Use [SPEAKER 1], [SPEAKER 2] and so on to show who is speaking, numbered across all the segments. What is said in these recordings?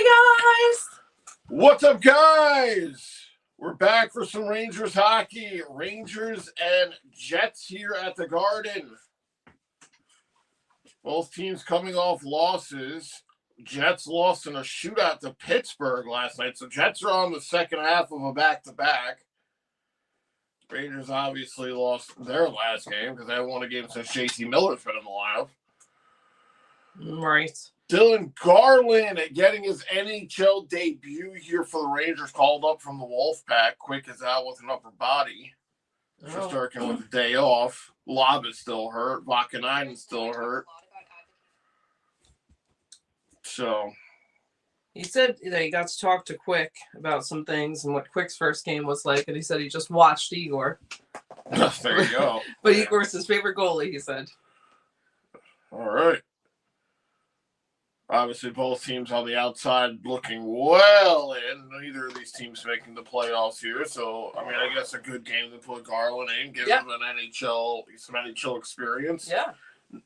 [SPEAKER 1] guys!
[SPEAKER 2] What's up, guys? We're back for some Rangers hockey. Rangers and Jets here at the Garden. Both teams coming off losses. Jets lost in a shootout to Pittsburgh last night, so Jets are on the second half of a back-to-back. Rangers obviously lost their last game because they haven't won a game since J.C. Miller's been in the lineup.
[SPEAKER 1] Right.
[SPEAKER 2] Dylan Garland getting his NHL debut here for the Rangers, called up from the Wolfpack. Quick is out with an upper body. Shesterkin with a day off. Lob is still hurt. Vakanainen's still hurt. So
[SPEAKER 1] he said that he got to talk to Quick about some things and what Quick's first game was like, and he said he just watched Igor.
[SPEAKER 2] There you go.
[SPEAKER 1] But yeah. Igor's his favorite goalie, he said.
[SPEAKER 2] All right. Obviously, both teams on the outside looking well in. Neither of these teams making the playoffs here. So, I mean, I guess a good game to put Garland in, give him some NHL experience.
[SPEAKER 1] Yeah.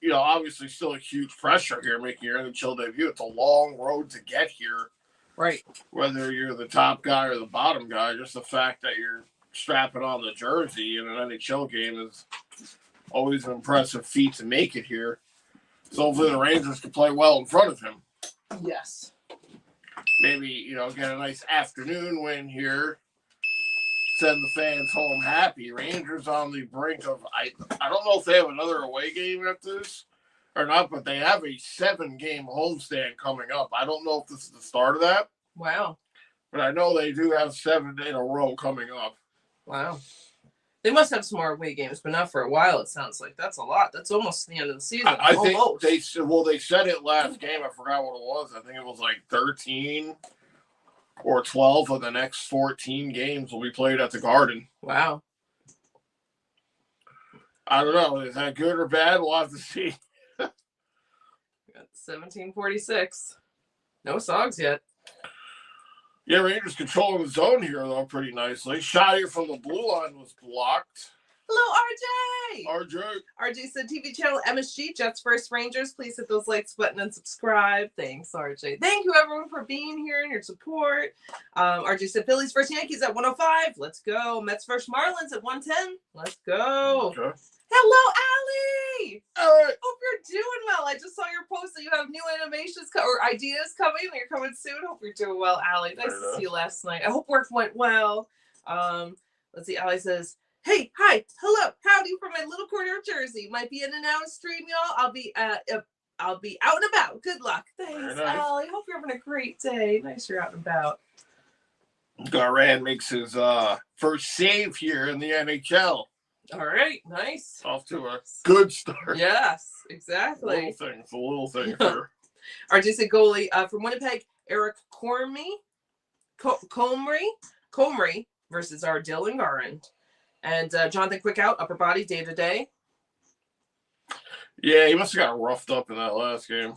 [SPEAKER 2] You know, obviously still a huge pressure here making your NHL debut. It's a long road to get here.
[SPEAKER 1] Right.
[SPEAKER 2] Whether you're the top guy or the bottom guy, just the fact that you're strapping on the jersey in an NHL game is always an impressive feat to make it here. So hopefully the Rangers can play well in front of him.
[SPEAKER 1] Yes.
[SPEAKER 2] Maybe, get a nice afternoon win here. Send the fans home happy. Rangers on the brink of, I don't know if they have another away game after this or not, but they have a 7-game homestand coming up. I don't know if this is the start of that.
[SPEAKER 1] Wow.
[SPEAKER 2] But I know they do have 7 in a row coming up.
[SPEAKER 1] Wow. They must have some more away games, but not for a while, it sounds like. That's a lot. That's almost the end of the season.
[SPEAKER 2] I think they said it last game. I forgot what it was. I think it was like 13 or 12 of the next 14 games will be played at the Garden.
[SPEAKER 1] Wow.
[SPEAKER 2] I don't know. Is that good or bad? We'll have to see.
[SPEAKER 1] We got 17:46. No Sogs yet.
[SPEAKER 2] Yeah, Rangers controlling the zone here, though, pretty nicely. Shot here from the blue line was blocked.
[SPEAKER 1] Hello, RJ. RJ said, TV channel MSG, Jets vs. Rangers. Please hit those likes button and subscribe. Thanks, RJ. Thank you, everyone, for being here and your support. RJ said, Phillies vs. Yankees at 105. Let's go. Mets vs. Marlins at 110. Let's go.
[SPEAKER 2] Okay.
[SPEAKER 1] Hello, Allie.
[SPEAKER 2] All right.
[SPEAKER 1] Hope you're doing well. I just saw your post that you have new animations or ideas coming. You're coming soon. Hope you're doing well, Allie. Nice to see you last night. I hope work went well. Let's see. Allie says, hey, hi, hello, howdy from my little corner of Jersey. Might be in and out of stream, y'all. I'll be out and about. Good luck. Thanks, nice. Allie. Hope you're having a great day. Nice you're out and about.
[SPEAKER 2] Garand makes his first save here in the NHL.
[SPEAKER 1] All right, nice.
[SPEAKER 2] Off to a good start.
[SPEAKER 1] Yes, exactly.
[SPEAKER 2] It's a little thing here.
[SPEAKER 1] RJ said goalie from Winnipeg, Eric Comrie versus our Dylan Garland. And Jonathan Quick out, upper body, day-to-day.
[SPEAKER 2] Yeah, he must have got roughed up in that last game.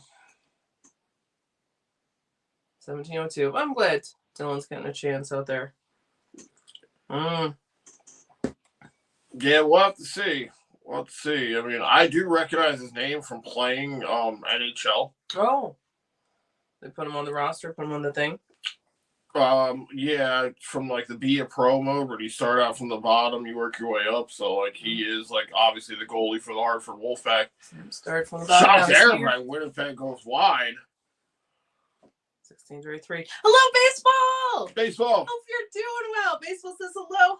[SPEAKER 1] 17:02. I'm glad Dylan's getting a chance out there.
[SPEAKER 2] Yeah, we'll have to see. I mean, I do recognize his name from playing NHL.
[SPEAKER 1] Oh. They put him on the roster, put him on the thing?
[SPEAKER 2] Yeah, from like the Be a Pro mode where you start out from the bottom, you work your way up. So like he is like obviously the goalie for the Hartford Wolfpack.
[SPEAKER 1] Start from the bottom.
[SPEAKER 2] Shot there by Winnipeg goes wide.
[SPEAKER 1] 16:33. Hello, baseball!
[SPEAKER 2] Baseball.
[SPEAKER 1] Hope you're doing well. Baseball says hello,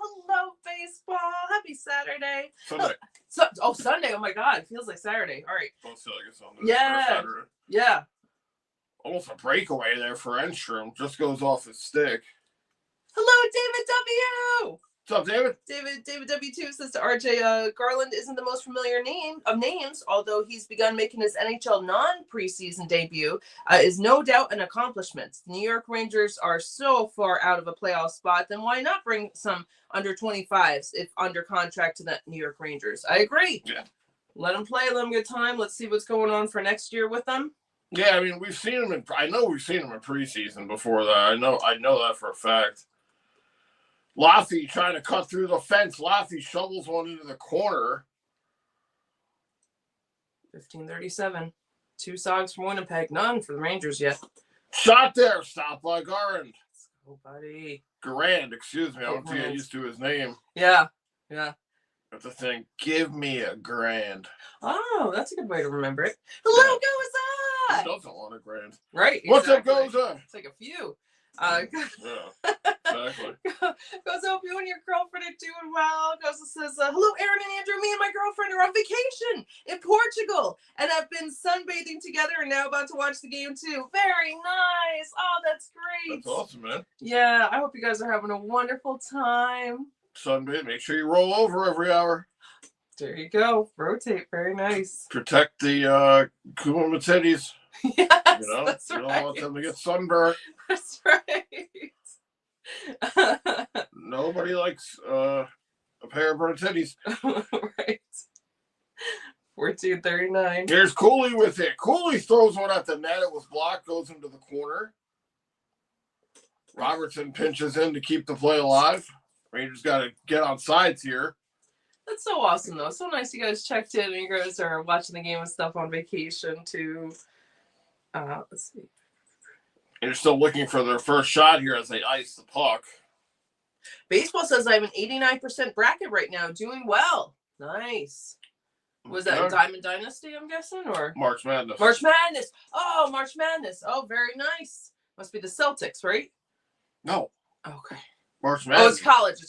[SPEAKER 1] baseball. Happy Saturday.
[SPEAKER 2] Sunday.
[SPEAKER 1] Sunday. Oh my God, it feels like Saturday. All right.
[SPEAKER 2] Don't feel like it's Sunday.
[SPEAKER 1] Yeah. Yeah.
[SPEAKER 2] Almost a breakaway there for Enstrom. Just goes off his stick.
[SPEAKER 1] Hello, David W.
[SPEAKER 2] What's up, David?
[SPEAKER 1] David W2 says to RJ, Garland isn't the most familiar name of names, although he's begun making his NHL non-preseason debut, is no doubt an accomplishment. The New York Rangers are so far out of a playoff spot, then why not bring some under 25s if under contract to the New York Rangers? I agree.
[SPEAKER 2] Yeah.
[SPEAKER 1] Let them play, let them get time. Let's see what's going on for next year with them.
[SPEAKER 2] Yeah, I mean, we've seen him I know we've seen him in preseason before that. I know that for a fact. Laffy trying to cut through the fence. Laffy shovels one into the corner.
[SPEAKER 1] 15:37. 2 Sogs from Winnipeg. None for the Rangers yet.
[SPEAKER 2] Shot there. Stop by Garand.
[SPEAKER 1] Oh, buddy.
[SPEAKER 2] Grand, excuse me. I don't get used to his name.
[SPEAKER 1] Yeah.
[SPEAKER 2] That's the thing. Give me a grand.
[SPEAKER 1] Oh, that's a good way to remember it. Hello, Goza!
[SPEAKER 2] Who doesn't want a grand?
[SPEAKER 1] Right.
[SPEAKER 2] What's
[SPEAKER 1] exactly.
[SPEAKER 2] up, Goza?
[SPEAKER 1] It's like a few.
[SPEAKER 2] Yeah, exactly.
[SPEAKER 1] Goza, hope you and your girlfriend are doing well. Goza says, hello, Aaron and Andrew. Me and my girlfriend are on vacation in Portugal and have been sunbathing together and now about to watch the game too. Very nice. Oh, that's great.
[SPEAKER 2] That's awesome, man.
[SPEAKER 1] Yeah, I hope you guys are having a wonderful time.
[SPEAKER 2] Sunbathe. Make sure you roll over every hour.
[SPEAKER 1] There you go. Rotate. Very nice.
[SPEAKER 2] Protect the Kuma titties.
[SPEAKER 1] Yes, that's
[SPEAKER 2] you don't
[SPEAKER 1] right.
[SPEAKER 2] want them to get sunburned.
[SPEAKER 1] That's right.
[SPEAKER 2] Nobody likes a pair of burnt titties.
[SPEAKER 1] Right. 14:39.
[SPEAKER 2] Here's Cooley with it. Cooley throws one at the net. It was blocked. Goes into the corner. Robertson pinches in to keep the play alive. Rangers got to get on sides here.
[SPEAKER 1] That's so awesome, though. So nice you guys checked in and you guys are watching the game and stuff on vacation, too. Let's see.
[SPEAKER 2] And you're still looking for their first shot here as they ice the puck.
[SPEAKER 1] Baseball says I have an 89% bracket right now. Doing well. Nice. Was that Diamond Dynasty, I'm guessing? Or
[SPEAKER 2] March Madness.
[SPEAKER 1] March Madness. Oh, March Madness. Oh, very nice. Must be the Celtics, right?
[SPEAKER 2] No.
[SPEAKER 1] Okay.
[SPEAKER 2] March Madness.
[SPEAKER 1] Oh, it's college.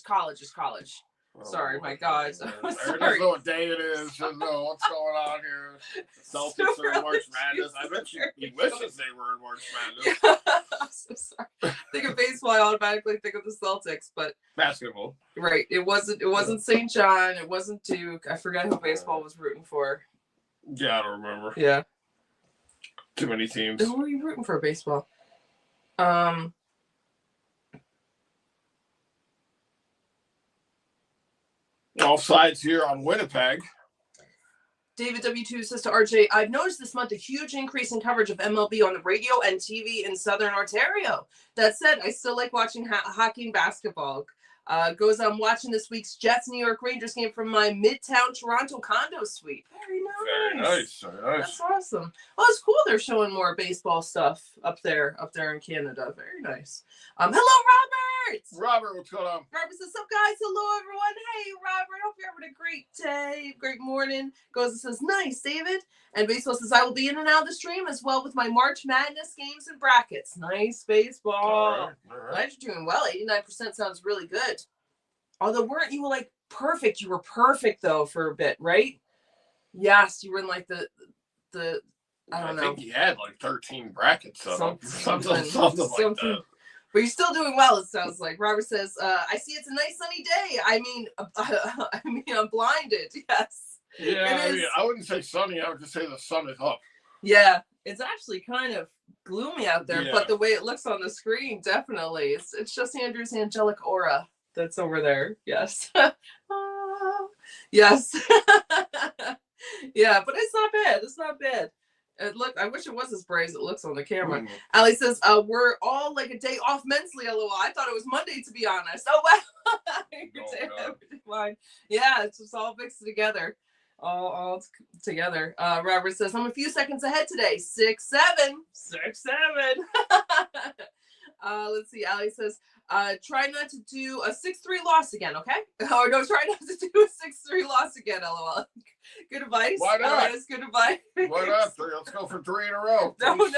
[SPEAKER 1] It's college.
[SPEAKER 2] Oh,
[SPEAKER 1] sorry, my God.
[SPEAKER 2] I
[SPEAKER 1] Sorry.
[SPEAKER 2] don't know what day it is. I don't know what's going on here. The Celtics are in March Madness. I bet you wishes they were in March Madness.
[SPEAKER 1] Yeah. I'm so sorry. Think of baseball, I automatically think of the Celtics, but
[SPEAKER 2] Basketball.
[SPEAKER 1] right. It wasn't St. John. It wasn't Duke. I forgot who baseball was rooting for.
[SPEAKER 2] Yeah, I don't remember.
[SPEAKER 1] Yeah.
[SPEAKER 2] Too many teams.
[SPEAKER 1] Who were you rooting for baseball?
[SPEAKER 2] Offsides here on Winnipeg.
[SPEAKER 1] David W2 says to RJ, I've noticed this month a huge increase in coverage of MLB on the radio and TV in Southern Ontario. That said, I still like watching hockey and basketball. Goes on watching this week's Jets New York Rangers game from my Midtown Toronto condo suite. Very nice.
[SPEAKER 2] Very nice.
[SPEAKER 1] That's awesome. Oh, it's cool they're showing more baseball stuff up there in Canada. Very nice. Hello, Robert!
[SPEAKER 2] Robert, what's going on?
[SPEAKER 1] Robert says, up guys, hello everyone. Hey Robert, hope you're having a great day, great morning. Goes and says, nice, David. And baseball says, I will be in and out of the stream as well with my March Madness games and brackets. Nice baseball.
[SPEAKER 2] All right.
[SPEAKER 1] Glad you're doing well. 89% sounds really good. Although weren't you like perfect? You were perfect though for a bit, right? Yes, you were in like the I don't know.
[SPEAKER 2] I think he had like 13 brackets. Something like that.
[SPEAKER 1] But you're still doing well, it sounds like. Robert says, I see it's a nice sunny day. I mean, I'm blinded. Yes.
[SPEAKER 2] Yeah, I wouldn't say sunny. I would just say the sun is up.
[SPEAKER 1] Yeah, it's actually kind of gloomy out there,
[SPEAKER 2] Yeah.
[SPEAKER 1] but the way it looks on the screen, definitely. It's just Andrew's angelic aura that's over there. Yes. Yes. Yeah, but it's not bad. It's not bad. I wish it was as bright as it looks on the camera.
[SPEAKER 2] Mm.
[SPEAKER 1] Ali says, we're all like a day off mentally, LOL. I thought it was Monday, to be honest. Oh, wow. Fine. Yeah, it's just all mixed together. All together. Robert says, I'm a few seconds ahead today. 6-7. 6-7. Let's see. Ali says, try not to do a 6-3 loss again, okay? Or no, try not to do a 6-3 loss again, LOL. Good advice.
[SPEAKER 2] Why not?
[SPEAKER 1] It's good advice.
[SPEAKER 2] Why not? Let's go for 3 in a row.
[SPEAKER 1] No.
[SPEAKER 2] 3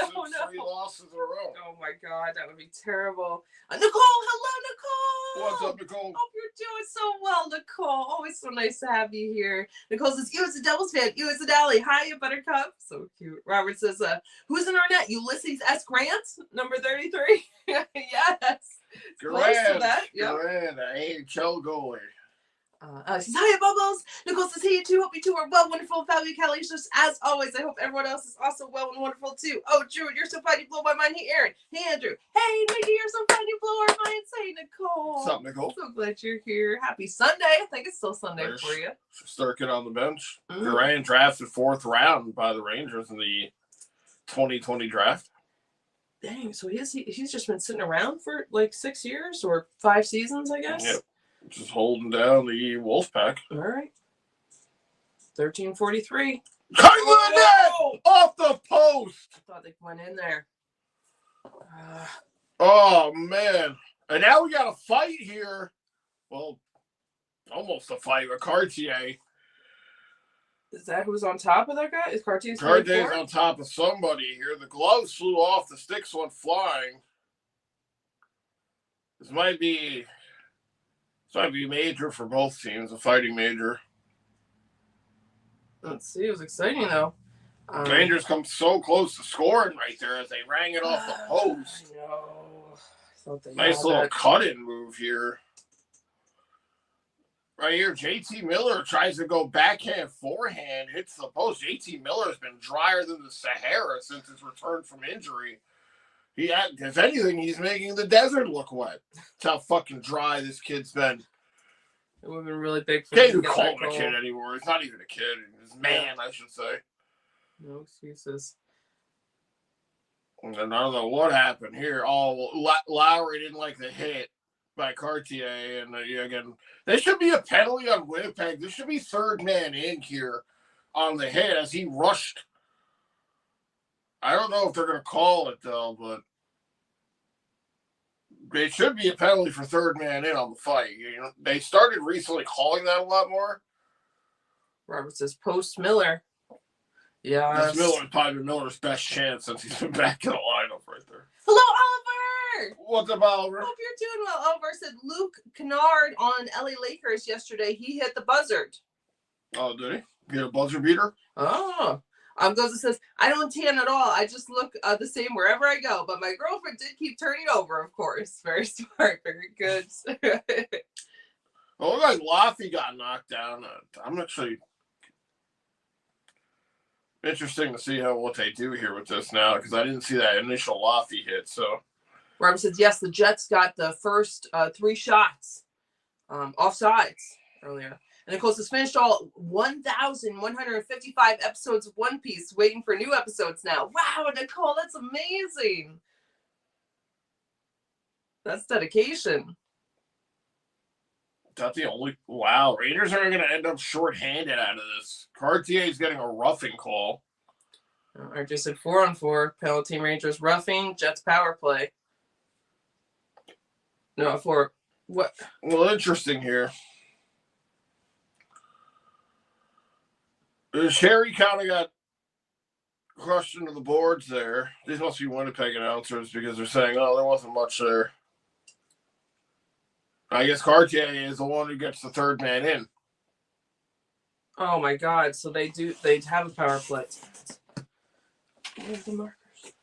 [SPEAKER 2] losses in a row.
[SPEAKER 1] Oh my God, that would be terrible. Nicole, hello, Nicole.
[SPEAKER 2] What's up, Nicole?
[SPEAKER 1] Hope you're doing so well, Nicole. Always so nice to have you here. Nicole says, you as a Devils fan, you as a Dally. Hiya, Buttercup. So cute. Robert says, who's in our net? Ulysses S. Grant, number 33. Yes. Close to that. Yep.
[SPEAKER 2] Grand, AHL goalie.
[SPEAKER 1] She says, hiya, Bubbles. Nicole says, hey, you two. Hope you two are well, wonderful, fabulous. As always, I hope everyone else is also well and wonderful, too. Oh, Drew, you're so fine. You blow my mind. Hey, Aaron. Hey, Andrew. Hey, Mickey, you're so fine. You blow our minds. Hey, Nicole.
[SPEAKER 2] What's up, Nicole?
[SPEAKER 1] So glad you're here. Happy Sunday. I think it's still Sunday for you.
[SPEAKER 2] Sturkin on the bench. Durant drafted 4th round by the Rangers in the 2020 draft.
[SPEAKER 1] Dang, so he's just been sitting around for like 6 years or 5 seasons, I guess?
[SPEAKER 2] Yep. Just holding down the Wolfpack.
[SPEAKER 1] All right. 13:43.
[SPEAKER 2] Off the post!
[SPEAKER 1] I thought they went in there.
[SPEAKER 2] Oh, man. And now we got a fight here. Well, almost a fight with Cartier.
[SPEAKER 1] Is that who's on top of that guy? Is Cartier's
[SPEAKER 2] on top of somebody here. The gloves flew off. The sticks went flying. This might be major for both teams, a fighting major.
[SPEAKER 1] Let's see. It was exciting, though.
[SPEAKER 2] Rangers come so close to scoring right there as they rang it off the post.
[SPEAKER 1] I know.
[SPEAKER 2] Nice little cut-in move here. Right here, JT Miller tries to go backhand forehand, hits the post. JT Miller's been drier than the Sahara since his return from injury. If anything, he's making the desert look wet. That's how fucking dry this kid's been.
[SPEAKER 1] It would have been really big for
[SPEAKER 2] him to call him a kid anymore. He's not even a kid. He's a man, I should say.
[SPEAKER 1] No excuses.
[SPEAKER 2] And I don't know what happened here. Oh, Lowry didn't like the hit by Cartier. And again, there should be a penalty on Winnipeg. There should be third man in here on the hit as he rushed. I don't know if they're going to call it, though, but it should be a penalty for third man in on the fight. You know, they started recently calling that a lot more.
[SPEAKER 1] Robert says post Miller. Yeah.
[SPEAKER 2] This Miller's probably been Miller's best chance since he's been back in the lineup right there.
[SPEAKER 1] Hello, Oliver!
[SPEAKER 2] What's up, Oliver?
[SPEAKER 1] Hope you're doing well. Oliver said Luke Kennard on LA Lakers yesterday. He hit the buzzard.
[SPEAKER 2] Oh, did he? Get a buzzer beater?
[SPEAKER 1] Oh. Goza says, I don't tan at all. I just look the same wherever I go. But my girlfriend did keep turning over, of course. Very smart. Very good.
[SPEAKER 2] Well, it looks like Laffy got knocked down. I'm actually interesting to see what they do here with this now, because I didn't see that initial Laffy hit. So
[SPEAKER 1] Robert says, yes, the Jets got the first 3 shots offsides earlier. And of course, it's finished all 1,155 episodes of One Piece, waiting for new episodes now. Wow, Nicole, that's amazing. That's dedication.
[SPEAKER 2] That's the only... Wow, Rangers are going to end up shorthanded out of this. Cartier's getting a roughing call.
[SPEAKER 1] I just said 4-on-4. Penalty Rangers roughing, Jets power play. No, 4. What?
[SPEAKER 2] Well, interesting here. Sherry kind of got crushed into the boards there. These must be Winnipeg announcers because they're saying, oh, there wasn't much there. I guess Cartier is the one who gets the third man in.
[SPEAKER 1] Oh, my God. So they have a power play. Where's the markers?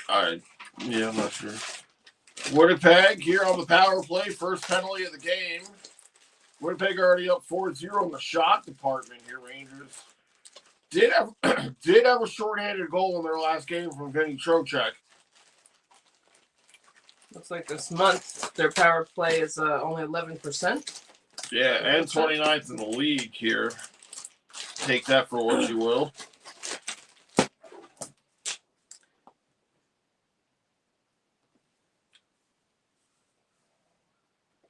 [SPEAKER 2] Yeah, I'm not sure. Winnipeg here on the power play. First penalty of the game. Winnipeg already up 4-0 in the shot department here, Rangers. Did have a shorthanded goal in their last game from Vinny Trocheck.
[SPEAKER 1] Looks like this month their power play is only 11%.
[SPEAKER 2] Yeah, and 29th in the league here. Take that for what you will.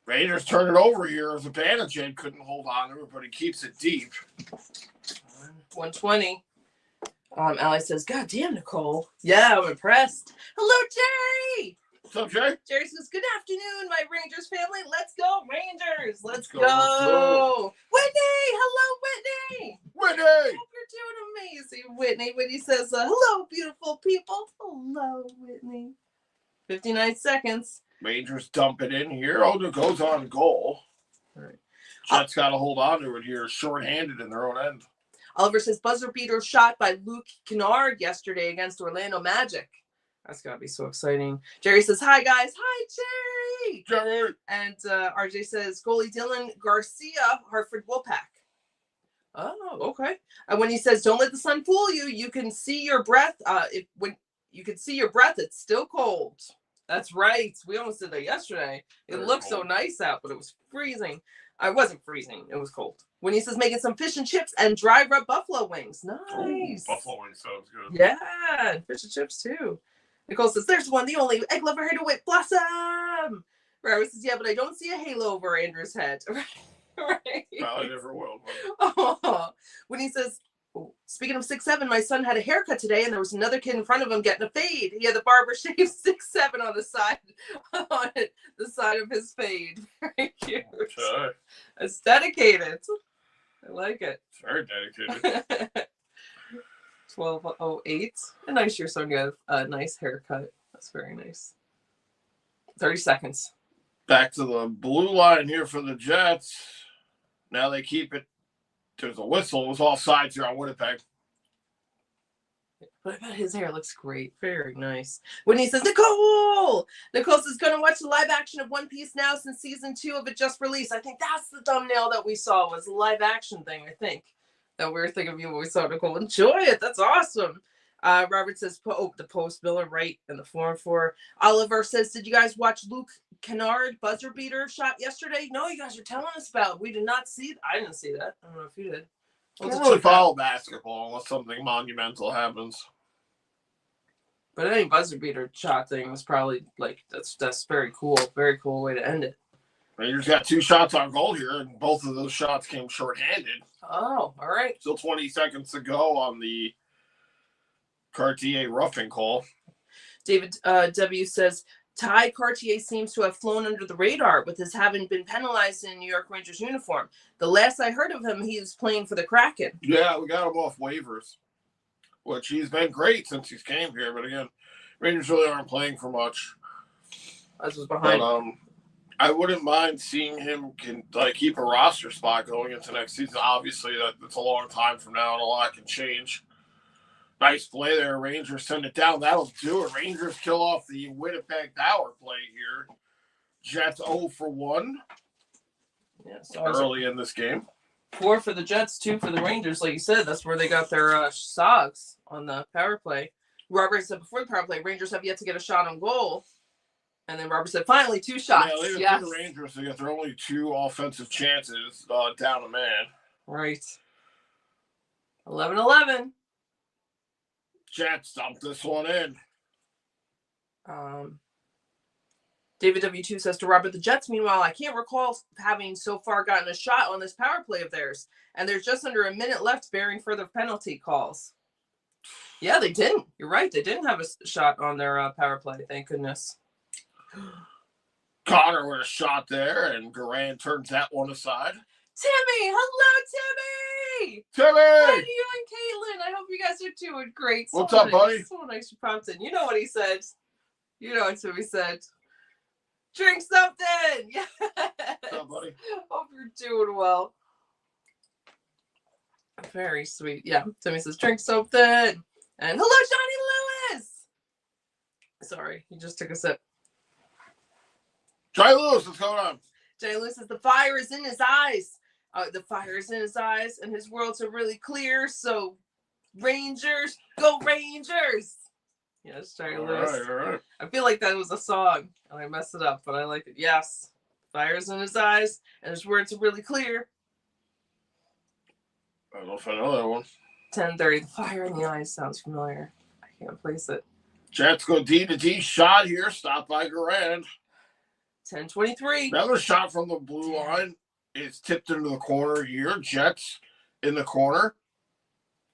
[SPEAKER 2] Rangers turn it over here as Zibanejad couldn't hold on to it, but he keeps it deep.
[SPEAKER 1] 120. Allie says, God damn, Nicole. Yeah, I'm impressed. Hello, Jerry.
[SPEAKER 2] What's up, Jerry?
[SPEAKER 1] Jerry says, good afternoon, my Rangers family. Let's go, Rangers. Let's go. Whitney. Hello, Whitney.
[SPEAKER 2] Whitney.
[SPEAKER 1] Hope you're doing amazing, Whitney. Whitney says, hello, beautiful people. Hello, Whitney. 59 seconds.
[SPEAKER 2] Rangers dump it in here. Oda goes on goal.
[SPEAKER 1] All right.
[SPEAKER 2] Jets got to hold on to it here, shorthanded in their own end.
[SPEAKER 1] Oliver says, buzzer beater shot by Luke Kennard yesterday against Orlando Magic. That's got to be so exciting. Jerry says, hi, guys. Hi, Jerry.
[SPEAKER 2] Jerry.
[SPEAKER 1] And RJ says, goalie Dylan Garcia, Hartford Wolfpack. Oh, okay. And when he says, don't let the sun fool you, you can see your breath. When you can see your breath, it's still cold. That's right. We almost did that yesterday. It looked so nice out, but it was freezing. I wasn't freezing. It was cold. When he says making some fish and chips and dry rub buffalo wings. Nice.
[SPEAKER 2] Ooh, buffalo wings sounds good.
[SPEAKER 1] Yeah, and fish and chips too. Nicole says, there's one, the only egg lover here to wit blossom. Robert says, yeah, but I don't see a halo over Andrew's head. Right.
[SPEAKER 2] Probably never will.
[SPEAKER 1] Oh. When he says, Speaking of 6'7", my son had a haircut today, and there was another kid in front of him getting a fade. He had the barber shave 6'7" on the side, the side of his fade. Very cute.
[SPEAKER 2] Sure.
[SPEAKER 1] It's dedicated. I like it.
[SPEAKER 2] It's very dedicated.
[SPEAKER 1] 12:08. A nice your son got a nice haircut. That's very nice. 30 seconds.
[SPEAKER 2] Back to the blue line here for the Jets. Now they keep it. There's a whistle. It was all sides here on Winnipeg.
[SPEAKER 1] But I bet his hair looks great. Very nice. When he says, Nicole says, going to watch the live action of One Piece now since season 2 of it just released. I think that's the thumbnail that we saw was the live action thing, I think. That we were thinking of you when we saw Nicole. Enjoy it. That's awesome. Robert says, the post Miller right in the form for. Oliver says, did you guys watch Luke Kennard buzzer beater shot yesterday? No, you guys are telling us about. We did not see. I didn't see that. I don't know if you did.
[SPEAKER 2] I don't really follow basketball unless something monumental happens.
[SPEAKER 1] But any buzzer beater shot thing was probably like that's very cool. Very cool way to end it.
[SPEAKER 2] Rangers got 2 shots on goal here, and both of those shots came shorthanded.
[SPEAKER 1] Oh, all right.
[SPEAKER 2] Still 20 seconds to go on the Cartier roughing call.
[SPEAKER 1] David W. says, Ty Cartier seems to have flown under the radar with his having been penalized in New York Rangers uniform. The last I heard of him, he was playing for the Kraken.
[SPEAKER 2] Yeah, we got him off waivers, which he's been great since he's came here. But again, Rangers really aren't playing for much.
[SPEAKER 1] That's what's behind.
[SPEAKER 2] But, I wouldn't mind seeing him keep a roster spot going into next season. Obviously, that's a long time from now, and a lot can change. Nice play there. Rangers send it down. That'll do it. Rangers kill off the Winnipeg power play here. Jets 0 for 1.
[SPEAKER 1] Yes,
[SPEAKER 2] early in this game.
[SPEAKER 1] 4 for the Jets, 2 for the Rangers. Like you said, that's where they got their sogs on the power play. Robert said before the power play, Rangers have yet to get a shot on goal. And then Robert said, finally, 2 shots.
[SPEAKER 2] Yeah, leave it to the Rangers to get their only 2 offensive chances down a man.
[SPEAKER 1] Right. 11-11.
[SPEAKER 2] Jets dump this one in.
[SPEAKER 1] David W2 says to Robert, the Jets, meanwhile, I can't recall having so far gotten a shot on this power play of theirs. And there's just under a minute left bearing further penalty calls. Yeah, they didn't. You're right. They didn't have a shot on their power play. Thank goodness.
[SPEAKER 2] Connor with a shot there, and Garand turns that one aside.
[SPEAKER 1] Timmy! Hello, Timmy!
[SPEAKER 2] Timmy!
[SPEAKER 1] Hi to you and Caitlin. I hope you guys are doing great.
[SPEAKER 2] What's up, buddy?
[SPEAKER 1] So nice you popped in. You know what he said. You know what Timmy said. Drink something! Yes!
[SPEAKER 2] What's up, buddy?
[SPEAKER 1] Hope you're doing well. Very sweet. Yeah, Timmy says, drink something. And hello, Johnny Lewis! Sorry, he just took a sip.
[SPEAKER 2] Johnny Lewis, what's going on?
[SPEAKER 1] Johnny Lewis says, the fire is in his eyes. The fire is in his eyes, and his worlds are really clear, so Rangers, go Rangers! Yes, Johnny Lewis.
[SPEAKER 2] All right.
[SPEAKER 1] I feel like that was a song, and I messed it up, but I like it. Yes, fire's in his eyes, and his words are really clear.
[SPEAKER 2] I don't know if I know that one.
[SPEAKER 1] 10:30. The fire in the eyes sounds familiar. I can't place it.
[SPEAKER 2] Jets go D-to-D shot here, stopped by Garand.
[SPEAKER 1] 10:23.
[SPEAKER 2] Another shot from the blue line. It's tipped into the corner here. Jets in the corner.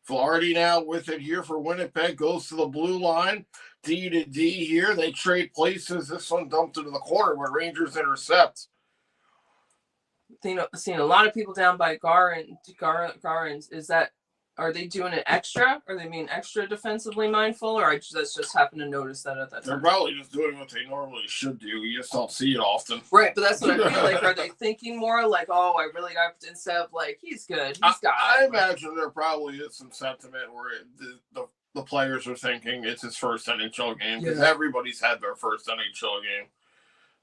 [SPEAKER 2] Flaherty now with it here for Winnipeg. Goes to the blue line. D-to-D here. They trade places. This one dumped into the corner where Rangers intercept.
[SPEAKER 1] Seeing a lot of people down by Garins. Are they doing it extra? Are they being extra defensively mindful? Or I just happen to notice that at that time?
[SPEAKER 2] They're probably just doing what they normally should do. You just don't see it often.
[SPEAKER 1] Right, but that's what I feel like. Are they thinking more like, oh, I really got to, instead of like, he's good.
[SPEAKER 2] I imagine there probably is some sentiment where the players are thinking it's his first NHL game because everybody's had their first NHL game.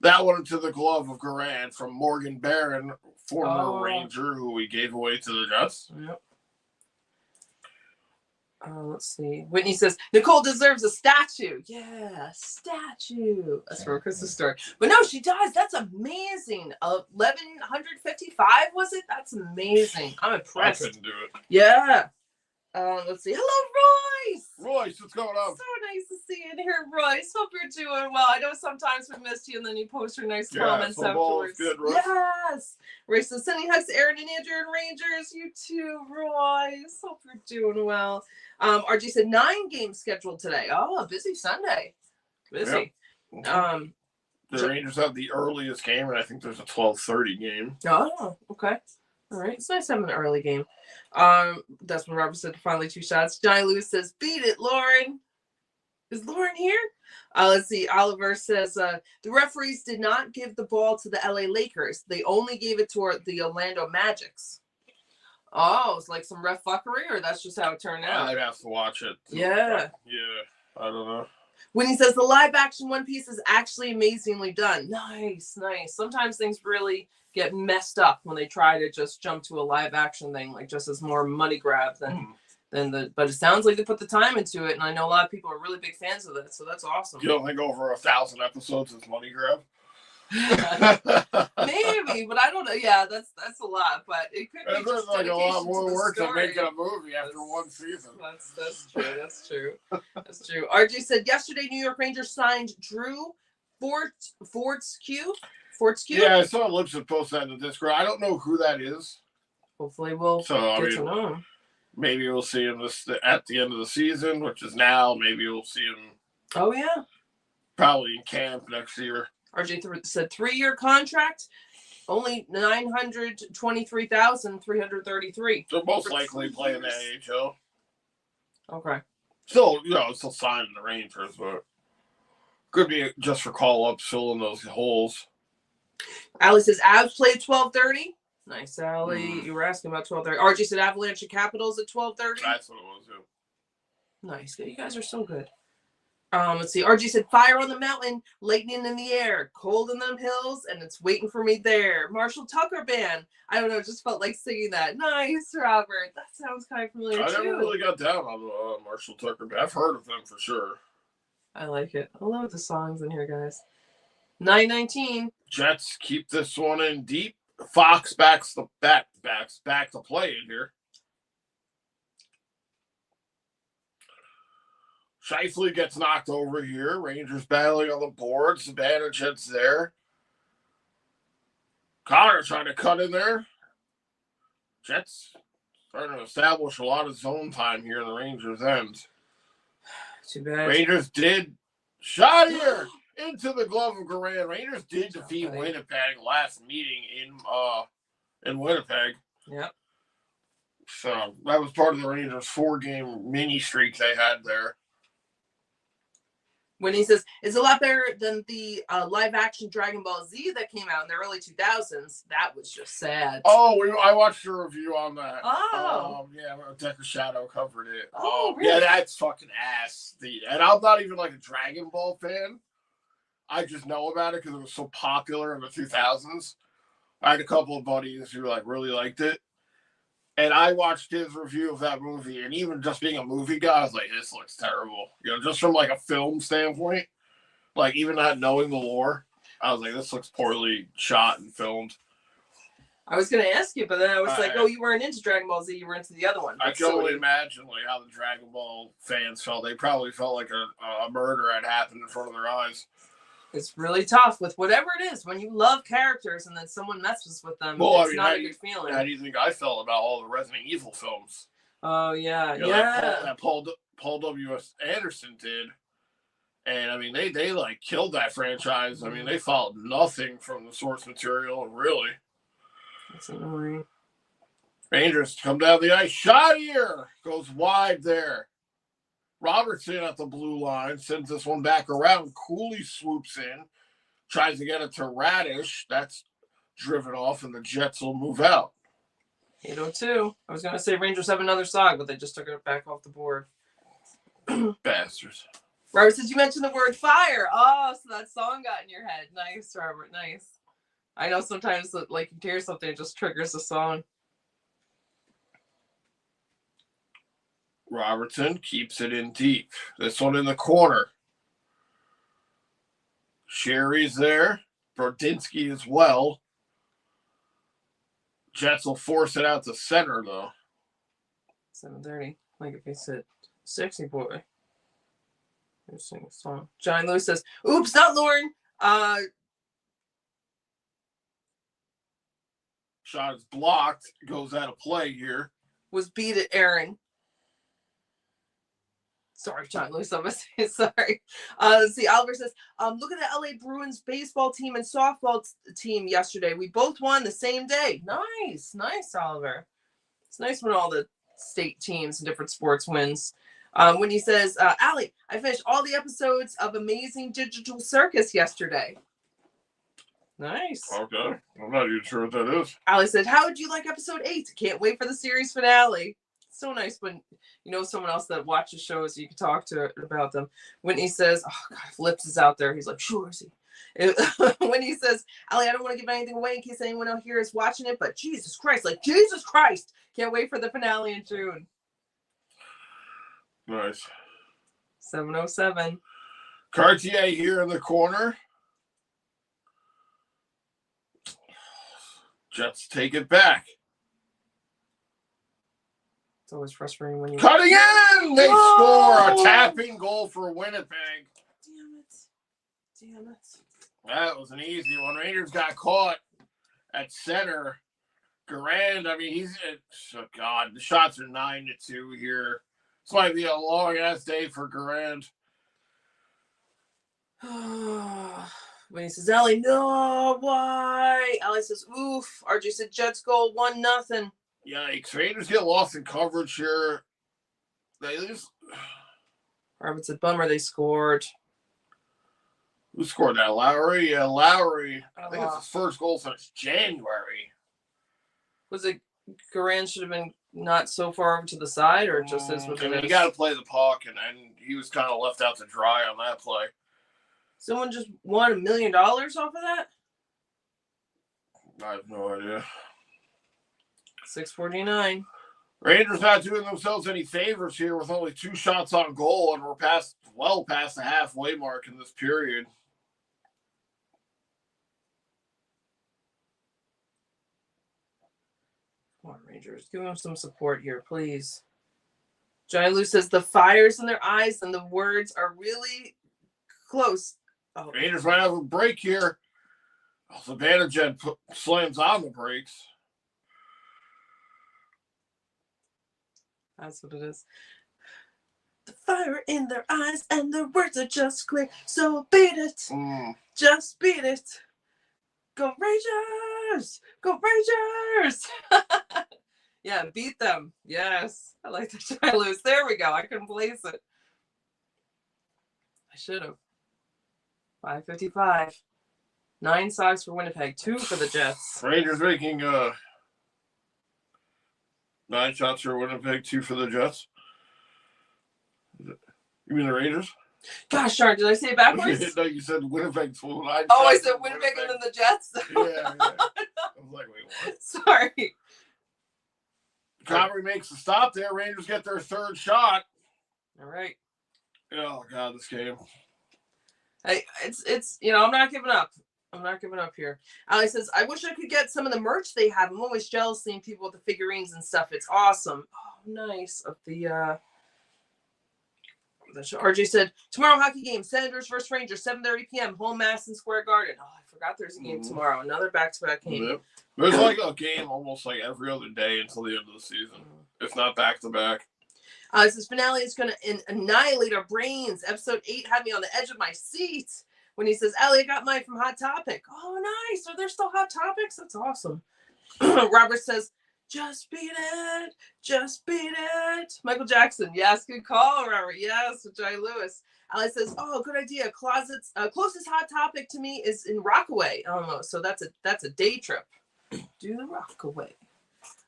[SPEAKER 2] That one into the glove of Garand from Morgan Barron, former Ranger, who we gave away to the Jets.
[SPEAKER 1] Yep. Let's see. Whitney says, Nicole deserves a statue. Yeah, statue. That's from Chris's story. But no, she does. That's amazing. 1,155, was it? That's amazing. I'm impressed.
[SPEAKER 2] I couldn't do it.
[SPEAKER 1] Yeah. Let's see. Hello, Royce.
[SPEAKER 2] Royce, what's going on?
[SPEAKER 1] So nice to see you in here, Royce. Hope you're doing well. I know sometimes we missed you, and then you post your nice comments afterwards.
[SPEAKER 2] Good, Royce.
[SPEAKER 1] Yes. Royce is sending hugs to Aaron and Andrew and Rangers. You too, Royce. Hope you're doing well. RG said 9 games scheduled today. Oh, a busy Sunday. Busy. Yep.
[SPEAKER 2] The Rangers have the earliest game, and I think there's a 12:30 game.
[SPEAKER 1] Oh, okay. All right. It's nice having an early game. Desmond Roberts said finally 2 shots. Johnny Lewis says, beat it, Lauren. Is Lauren here? Let's see. Oliver says, the referees did not give the ball to the LA Lakers. They only gave it to the Orlando Magics. Oh, it's like some ref fuckery, or that's just how it turned out?
[SPEAKER 2] I'd have to watch it.
[SPEAKER 1] Yeah.
[SPEAKER 2] Yeah. I don't know.
[SPEAKER 1] When he says the live action One Piece is actually amazingly done. Nice, nice. Sometimes things really get messed up when they try to just jump to a live action thing, like just as more money grab but it sounds like they put the time into it, and I know a lot of people are really big fans of that, so that's awesome.
[SPEAKER 2] You don't think over 1,000 episodes is money grab?
[SPEAKER 1] Maybe, but I don't know. Yeah, that's a lot, but it could be just
[SPEAKER 2] like a lot more work
[SPEAKER 1] than
[SPEAKER 2] making a movie after one season.
[SPEAKER 1] That's true. That's true. That's true. RJ said yesterday New York Rangers signed Drew Fortescue.
[SPEAKER 2] Yeah, I saw Lipson post that in the Discord. I don't know who that is.
[SPEAKER 1] Hopefully we'll get to know him.
[SPEAKER 2] Maybe we'll see him at the end of the season, which is now. Maybe we'll see him.
[SPEAKER 1] Oh, yeah.
[SPEAKER 2] Probably in camp next year.
[SPEAKER 1] RJ said 3-year contract, only $923,333.
[SPEAKER 2] They're most likely playing the AHL.
[SPEAKER 1] Okay.
[SPEAKER 2] Still signing the Rangers, but could be just for call-ups, filling those holes.
[SPEAKER 1] Allie says, Avs play at 12:30. Nice, Allie. You were asking about 12:30. RJ said Avalanche and Capitals at 12:30.
[SPEAKER 2] That's what it was, yeah.
[SPEAKER 1] Nice. You guys are so good. Let's see. RG said, fire on the mountain, lightning in the air, cold in them hills, and it's waiting for me there. Marshall Tucker Band. I don't know, just felt like singing that. Nice, Robert. That sounds kind of familiar, too.
[SPEAKER 2] I never really got down on Marshall Tucker Band. I've heard of them for sure.
[SPEAKER 1] I like it. I love the songs in here, guys. 9:19.
[SPEAKER 2] Jets keep this one in deep. Fox back to play in here. Scheifele gets knocked over here. Rangers battling on the boards. Zibanejad's there. Connor trying to cut in there. Jets starting to establish a lot of zone time here in the Rangers' end.
[SPEAKER 1] Too bad.
[SPEAKER 2] Rangers did shot here into the glove of Garand. Rangers did defeat Winnipeg last meeting in Winnipeg.
[SPEAKER 1] Yep.
[SPEAKER 2] So that was part of the Rangers' 4-game mini streak they had there.
[SPEAKER 1] When he says, it's a lot better than the live-action Dragon Ball Z that came out in the early 2000s. That was just sad.
[SPEAKER 2] Oh, I watched a review on that.
[SPEAKER 1] Oh.
[SPEAKER 2] Yeah, Deca Shadow covered it.
[SPEAKER 1] Oh, really?
[SPEAKER 2] Yeah, that's fucking ass. And I'm not even like a Dragon Ball fan. I just know about it because it was so popular in the 2000s. I had a couple of buddies who really liked it. And I watched his review of that movie, and even just being a movie guy, I was like, this looks terrible. Just from a film standpoint, even not knowing the lore, I was like, this looks poorly shot and filmed.
[SPEAKER 1] I was going to ask you, but then I was you weren't into Dragon Ball Z, you were into the other one.
[SPEAKER 2] I can only imagine how the Dragon Ball fans felt. They probably felt like a murder had happened in front of their eyes.
[SPEAKER 1] It's really tough with whatever it is. When you love characters and then someone messes with them, it's not a good feeling.
[SPEAKER 2] How do you think I felt about all the Resident Evil films?
[SPEAKER 1] Oh, yeah.
[SPEAKER 2] That Paul W.S. Anderson did. And, they killed that franchise. They followed nothing from the source material, really.
[SPEAKER 1] That's annoying.
[SPEAKER 2] Rangers come down the ice. Shot here! Goes wide there. Robertson at the blue line sends this one back around. Cooley swoops in, tries to get it to Radish. That's driven off, and the Jets will move out.
[SPEAKER 1] 8:02. I was going to say Rangers have another side, but they just took it back off the board.
[SPEAKER 2] Bastards.
[SPEAKER 1] Robert says you mentioned the word fire. Oh, so that song got in your head. Nice, Robert. Nice. I know sometimes you hear something, it just triggers the song.
[SPEAKER 2] Robertson keeps it in deep. This one in the corner. Sherry's there. Brodinski as well. Jets will force it out to center, though.
[SPEAKER 1] 7:30. Like if he said sexy boy. You're singing a song. Johnny Lewis says, oops, not Lauren.
[SPEAKER 2] Shot is blocked. Goes out of play here.
[SPEAKER 1] Was beat at Aaron. Sorry, John Lewis, I'm going to say sorry. Let's see, Oliver says, look at the LA Bruins baseball team and softball team yesterday. We both won the same day. Nice, Oliver. It's nice when all the state teams and different sports wins. When he says, Allie, I finished all the episodes of Amazing Digital Circus yesterday. Nice.
[SPEAKER 2] Okay. I'm not even sure what that is.
[SPEAKER 1] Allie said, how would you like episode 8? Can't wait for the series finale. So nice when you know someone else that watches shows you can talk to about them. Whitney says, oh God, if Lips is out there, he's like, sure is he. When he says, Allie, I don't want to give anything away in case anyone out here is watching it, but Jesus Christ, can't wait for the finale in June.
[SPEAKER 2] Nice.
[SPEAKER 1] 7:07.
[SPEAKER 2] Cartier here in the corner. Jets take it back.
[SPEAKER 1] It's always frustrating when you
[SPEAKER 2] cutting in. They score a tapping goal for Winnipeg.
[SPEAKER 1] Damn it.
[SPEAKER 2] That was an easy one. Rangers got caught at center. Garand, I mean, the shots are 9-2 here. This might be a long ass day for Garand.
[SPEAKER 1] When he says, Ellie, no, why? Ellie says, oof. RJ said, Jets goal 1-0.
[SPEAKER 2] Yikes. Rangers get lost in coverage here. They just.
[SPEAKER 1] Robert said, bummer they scored.
[SPEAKER 2] Who scored that? Lowry? Yeah, Lowry. I think it's his first goal since January.
[SPEAKER 1] Was it Garand should have been not so far over to the side, or just as what it is?
[SPEAKER 2] You got to play the puck, and he was kind of left out to dry on that play.
[SPEAKER 1] Someone just won $1 million off of that?
[SPEAKER 2] I have no idea.
[SPEAKER 1] 6:49.
[SPEAKER 2] Rangers not doing themselves any favors here with only 2 shots on goal, and we're well past the halfway mark in this period.
[SPEAKER 1] Come on, Rangers. Give them some support here, please. Johnny Lou says the fire's in their eyes and the words are really close. Oh.
[SPEAKER 2] Rangers might have a break here. Savannah Jet slams on the brakes.
[SPEAKER 1] That's what it is. The fire in their eyes and their words are just clear. So beat it. Just beat it. Go Rangers! Go Rangers! Yeah, beat them. Yes. I like the try loose. There we go. I couldn't place it. I should have. 5:55. 9 socks for Winnipeg. 2 for the Jets.
[SPEAKER 2] Rangers making 9 shots for Winnipeg, 2 for the Jets. You mean the Rangers?
[SPEAKER 1] Gosh darn, did I say it backwards?
[SPEAKER 2] No, you said Winnipeg.
[SPEAKER 1] I said Winnipeg and then the Jets?
[SPEAKER 2] Yeah. I was like, wait, what?
[SPEAKER 1] Sorry.
[SPEAKER 2] Comrie makes a stop there. Rangers get their 3rd shot.
[SPEAKER 1] All right.
[SPEAKER 2] Oh, God, this game.
[SPEAKER 1] Hey, it's I'm not giving up. I'm not giving up here. Ali says, I wish I could get some of the merch they have. I'm always jealous seeing people with the figurines and stuff. It's awesome. Oh, nice. Of the RJ said, tomorrow hockey game, Senators versus Rangers, 7:30 p.m., home Madison Square Garden. Oh, I forgot there's a game tomorrow. Another back-to-back game.
[SPEAKER 2] Yep. There's like a game almost like every other day until the end of the season, if not back-to-back.
[SPEAKER 1] This finale is going to annihilate our brains. Episode 8 had me on the edge of my seat. When he says, Ellie, I got mine from Hot Topic. Oh, nice. Are there still Hot Topics? That's awesome. Robert says, just beat it. Just beat it. Michael Jackson. Yes, good call, Robert. Yes, with Johnny Lewis. Ellie says, oh, good idea. Closets. Closest Hot Topic to me is in Rockaway. Almost. So that's a day trip. Do the Rockaway.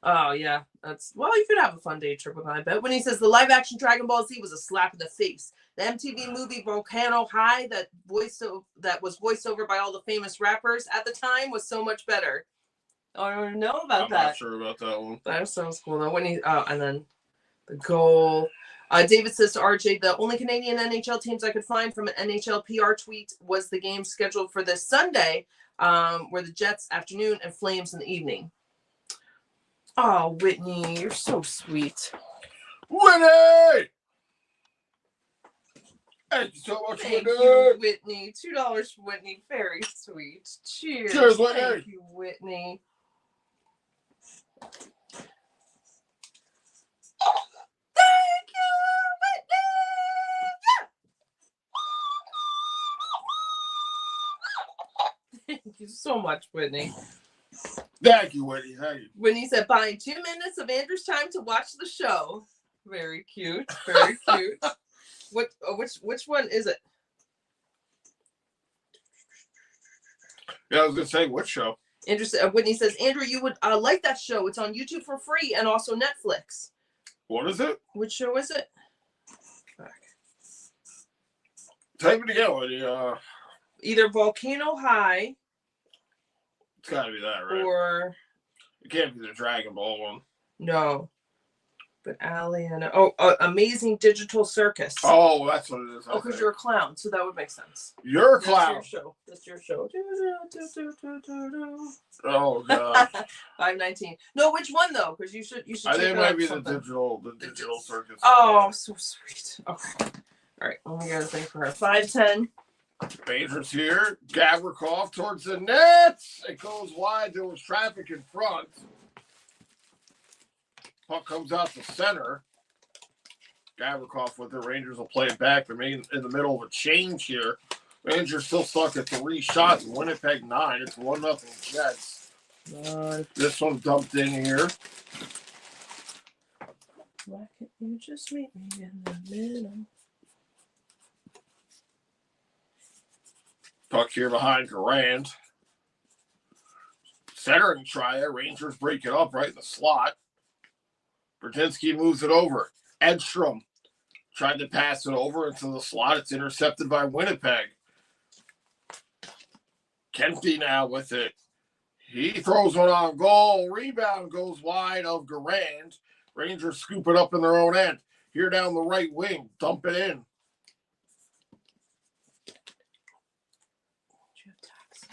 [SPEAKER 1] Oh, yeah. You could have a fun day trip with, I bet. When he says the live action Dragon Ball Z was a slap in the face. The MTV movie Volcano High that was voiced over by all the famous rappers at the time was so much better. Oh, I don't know about that.
[SPEAKER 2] I'm not sure about that one.
[SPEAKER 1] That sounds cool though. And then the goal. David says to RJ, the only Canadian NHL teams I could find from an NHL PR tweet was the game scheduled for this Sunday, where the Jets afternoon and Flames in the evening. Oh, Whitney, you're so sweet.
[SPEAKER 2] Winnie! Thank you so much,
[SPEAKER 1] Thank
[SPEAKER 2] Whitney.
[SPEAKER 1] you, Whitney. $2 for Whitney. Very sweet. Cheers.
[SPEAKER 2] Cheers, Whitney.
[SPEAKER 1] Thank you, Whitney. Thank you, Whitney. Thank you so much, Whitney.
[SPEAKER 2] Thank you, Whitney. Thank you.
[SPEAKER 1] Whitney said, buying 2 minutes of Andrew's time to watch the show. Very cute. Very cute. Which one is it?
[SPEAKER 2] Yeah, I was gonna say, what show?
[SPEAKER 1] Whitney says, Andrew, you would like that show. It's on YouTube for free and also Netflix.
[SPEAKER 2] What is it?
[SPEAKER 1] Which show is it?
[SPEAKER 2] Type it again, Whitney.
[SPEAKER 1] Either Volcano High.
[SPEAKER 2] It's gotta be that, right?
[SPEAKER 1] Or
[SPEAKER 2] it can't be the Dragon Ball one.
[SPEAKER 1] No. But Allie and Amazing Digital Circus.
[SPEAKER 2] Oh, that's what it is.
[SPEAKER 1] Oh, because you're a clown, so that would make sense.
[SPEAKER 2] You're a clown.
[SPEAKER 1] That's your show. That's your show.
[SPEAKER 2] Oh god.
[SPEAKER 1] 519. No, which one though? Because you should.
[SPEAKER 2] I think it might be the digital circus.
[SPEAKER 1] Oh, so sweet. Okay. All right. Let me get a thing for her. 510.
[SPEAKER 2] Rangers here. Gavrikov towards the nets. It goes wide. There was traffic in front. Puck comes out the center. Gavrikov with the Rangers will play it back. They're in the middle of a change here. Rangers still stuck at 3 shots. Winnipeg 9. It's 1-0 Jets. This one dumped in here.
[SPEAKER 1] Why can't you just meet me in the middle?
[SPEAKER 2] Puck here behind Garand. Centering try. Rangers break it up right in the slot. Bertinsky moves it over. Edstrom tried to pass it over into the slot. It's intercepted by Winnipeg. Kempty now with it. He throws one on goal. Rebound goes wide of Garand. Rangers scoop it up in their own end. Here down the right wing. Dump it in.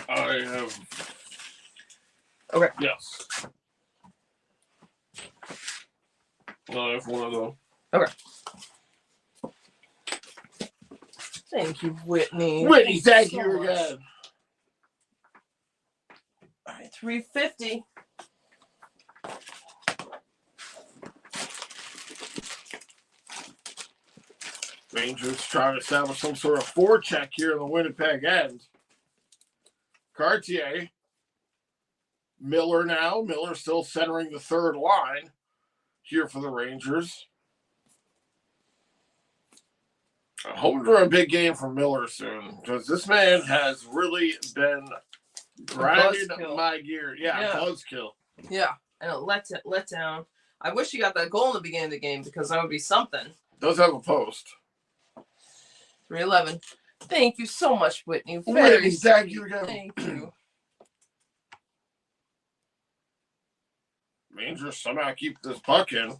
[SPEAKER 2] I have.
[SPEAKER 1] Okay.
[SPEAKER 2] Yes. I have one of them.
[SPEAKER 1] Okay. Thank you, Whitney.
[SPEAKER 2] Whitney, thank you again.
[SPEAKER 1] All right, 350.
[SPEAKER 2] Rangers trying to establish some sort of forecheck here in the Winnipeg end. Cartier. Miller now. Miller still centering the third line here for the Rangers. I'm hoping for a big game from Miller soon because this man has really been grinding my gear. Yeah, buzzkill.
[SPEAKER 1] Yeah, and a let down. I wish he got that goal in the beginning of the game because that would be something.
[SPEAKER 2] Does have a post.
[SPEAKER 1] 311. Thank you so much, Whitney.
[SPEAKER 2] Whitney, thank you again.
[SPEAKER 1] Thank you.
[SPEAKER 2] Rangers somehow keep this puck in.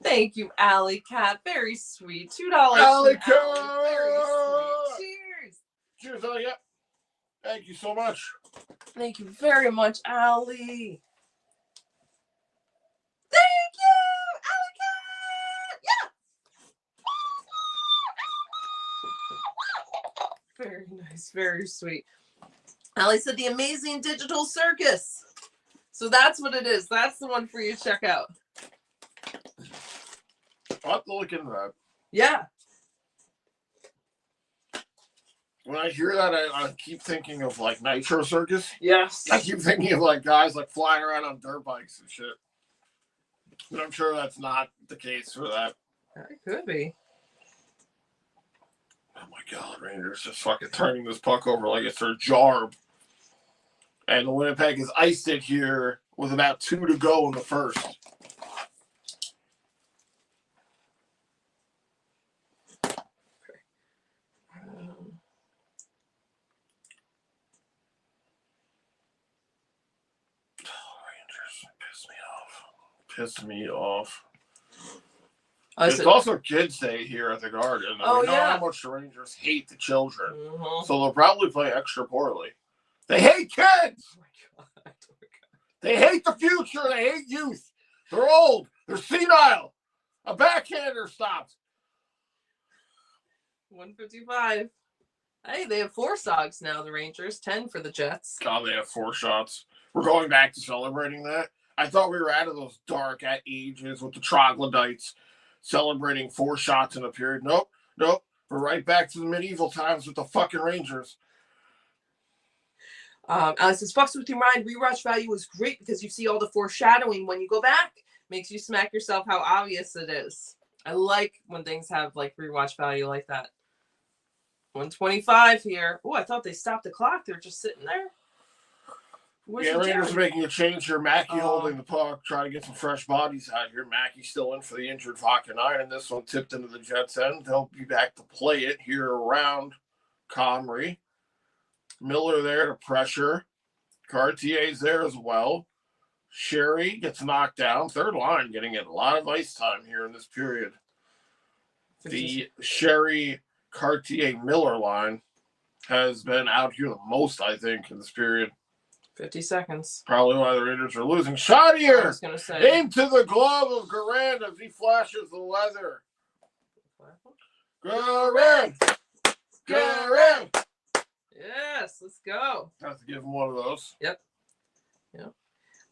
[SPEAKER 1] Thank you, Alley Cat. Very sweet. $2.
[SPEAKER 2] Alley Cat.
[SPEAKER 1] Very sweet. Cheers.
[SPEAKER 2] Cheers, Alley Cat. Thank you so much.
[SPEAKER 1] Thank you very much, Alley. Thank you, Alley Cat. Yeah. Very nice. Very sweet. Allie said the Amazing Digital Circus. So that's what it is. That's the one for you to check out.
[SPEAKER 2] I'll have to look into that.
[SPEAKER 1] Yeah.
[SPEAKER 2] When I hear that, I keep thinking of like Nitro Circus.
[SPEAKER 1] Yes.
[SPEAKER 2] I keep thinking of like guys like flying around on dirt bikes and shit. But I'm sure that's not the case for that.
[SPEAKER 1] It could be.
[SPEAKER 2] Oh my God, Rangers just fucking turning this puck over like it's their job. And the Winnipeg has iced it here with about 2 to go in the first. Piss me off. It's also Kids Day here at the Garden. We know how much the Rangers hate the children. Mm-hmm. So they'll probably play extra poorly. They hate kids! Oh my God. They hate the future. They hate youth. They're old. They're senile. A backhander stopped.
[SPEAKER 1] 155. Hey, they have 4 sogs now, the Rangers. 10 for the Jets.
[SPEAKER 2] God, they have 4 shots. We're going back to celebrating that. I thought we were out of those dark ages with the troglodytes celebrating 4 shots in a period. Nope. We're right back to the medieval times with the fucking Rangers.
[SPEAKER 1] Alex says, fucks with your mind. Rewatch value is great because you see all the foreshadowing when you go back. Makes you smack yourself how obvious it is. I like when things have like rewatch value like that. 125 here. Oh, I thought they stopped the clock. They're just sitting there.
[SPEAKER 2] Rangers are making a change here. Mackey holding the puck, trying to get some fresh bodies out here. Mackey still in for the injured Vacanine, and this one tipped into the Jets' end. They'll be back to play it here around Comrie. Miller there to pressure. Cartier's there as well. Sherry gets knocked down. Third line getting a lot of ice time here in this period. The Sherry, Cartier, Miller line has been out here the most, I think, in this period.
[SPEAKER 1] 50 seconds.
[SPEAKER 2] Probably why the Raiders are losing. Shot here!
[SPEAKER 1] I was going to say.
[SPEAKER 2] Aim to the glove of Garand as he flashes the leather. Garand!
[SPEAKER 1] Yes, let's go.
[SPEAKER 2] Have to give him one of those.
[SPEAKER 1] Yep.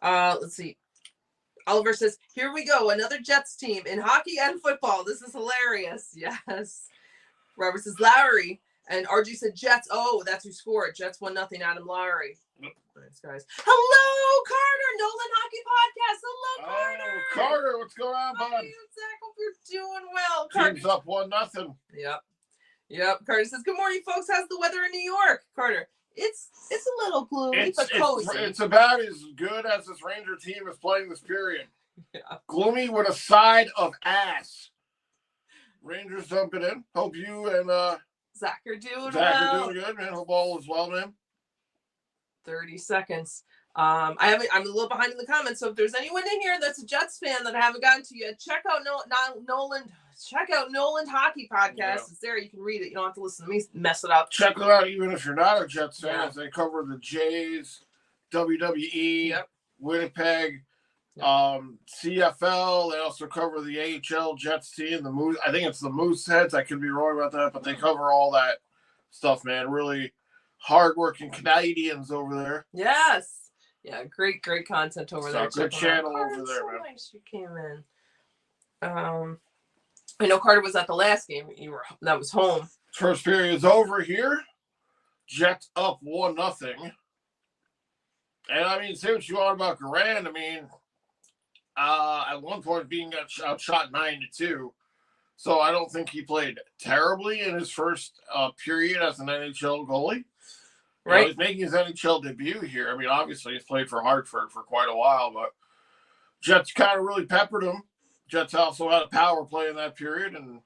[SPEAKER 1] Let's see. Oliver says, here we go. Another Jets team in hockey and football. This is hilarious. Yes. Robert says, Lowry. And RG said, Jets. Oh, that's who scored. Jets 1-0. Adam Lowry. Yep. Thanks, guys. Hello, Carter. Nolan Hockey Podcast. Hello, Carter.
[SPEAKER 2] Carter, what's going on, bud?
[SPEAKER 1] How are you, Zach? Hope you're doing well. Carter.
[SPEAKER 2] Team's up 1-0.
[SPEAKER 1] Yep. Carter says, good morning, folks. How's the weather in New York? Carter, it's a little gloomy, but cozy.
[SPEAKER 2] It's about as good as this Ranger team is playing this period.
[SPEAKER 1] Yeah.
[SPEAKER 2] Gloomy with a side of ass. Rangers dumping in. Hope you and
[SPEAKER 1] Zach are doing
[SPEAKER 2] well. Good, man. Hope all is well, man.
[SPEAKER 1] 30 seconds. I'm a little behind in the comments, so if there's anyone in here that's a Jets fan that I haven't gotten to yet, check out Nolan. Check out Nolan Hockey Podcast. Yeah. It's there. You can read it. You don't have to listen to me mess it up.
[SPEAKER 2] Check it out, even if you're not a Jets fan. Yeah. They cover the Jays, WWE, Winnipeg, CFL. They also cover the AHL Jets team, the Moose. I think it's the Mooseheads. I could be wrong about that, but they cover all that stuff, man. Really hardworking Canadians over there.
[SPEAKER 1] Yes. Yeah, great content over there.
[SPEAKER 2] Good channel over there,
[SPEAKER 1] so
[SPEAKER 2] man.
[SPEAKER 1] Nice you came in. I know Carter was at the last game. That was home.
[SPEAKER 2] First period's over here. Jets up 1-0. And I mean, say what you want about Garand. I mean, at one point being outshot 9-2. So I don't think he played terribly in his first period as an NHL goalie. Right. He's making his NHL debut here. I mean, obviously he's played for Hartford for quite a while, but Jets kind of really peppered him. Jets also had a power play in that period, and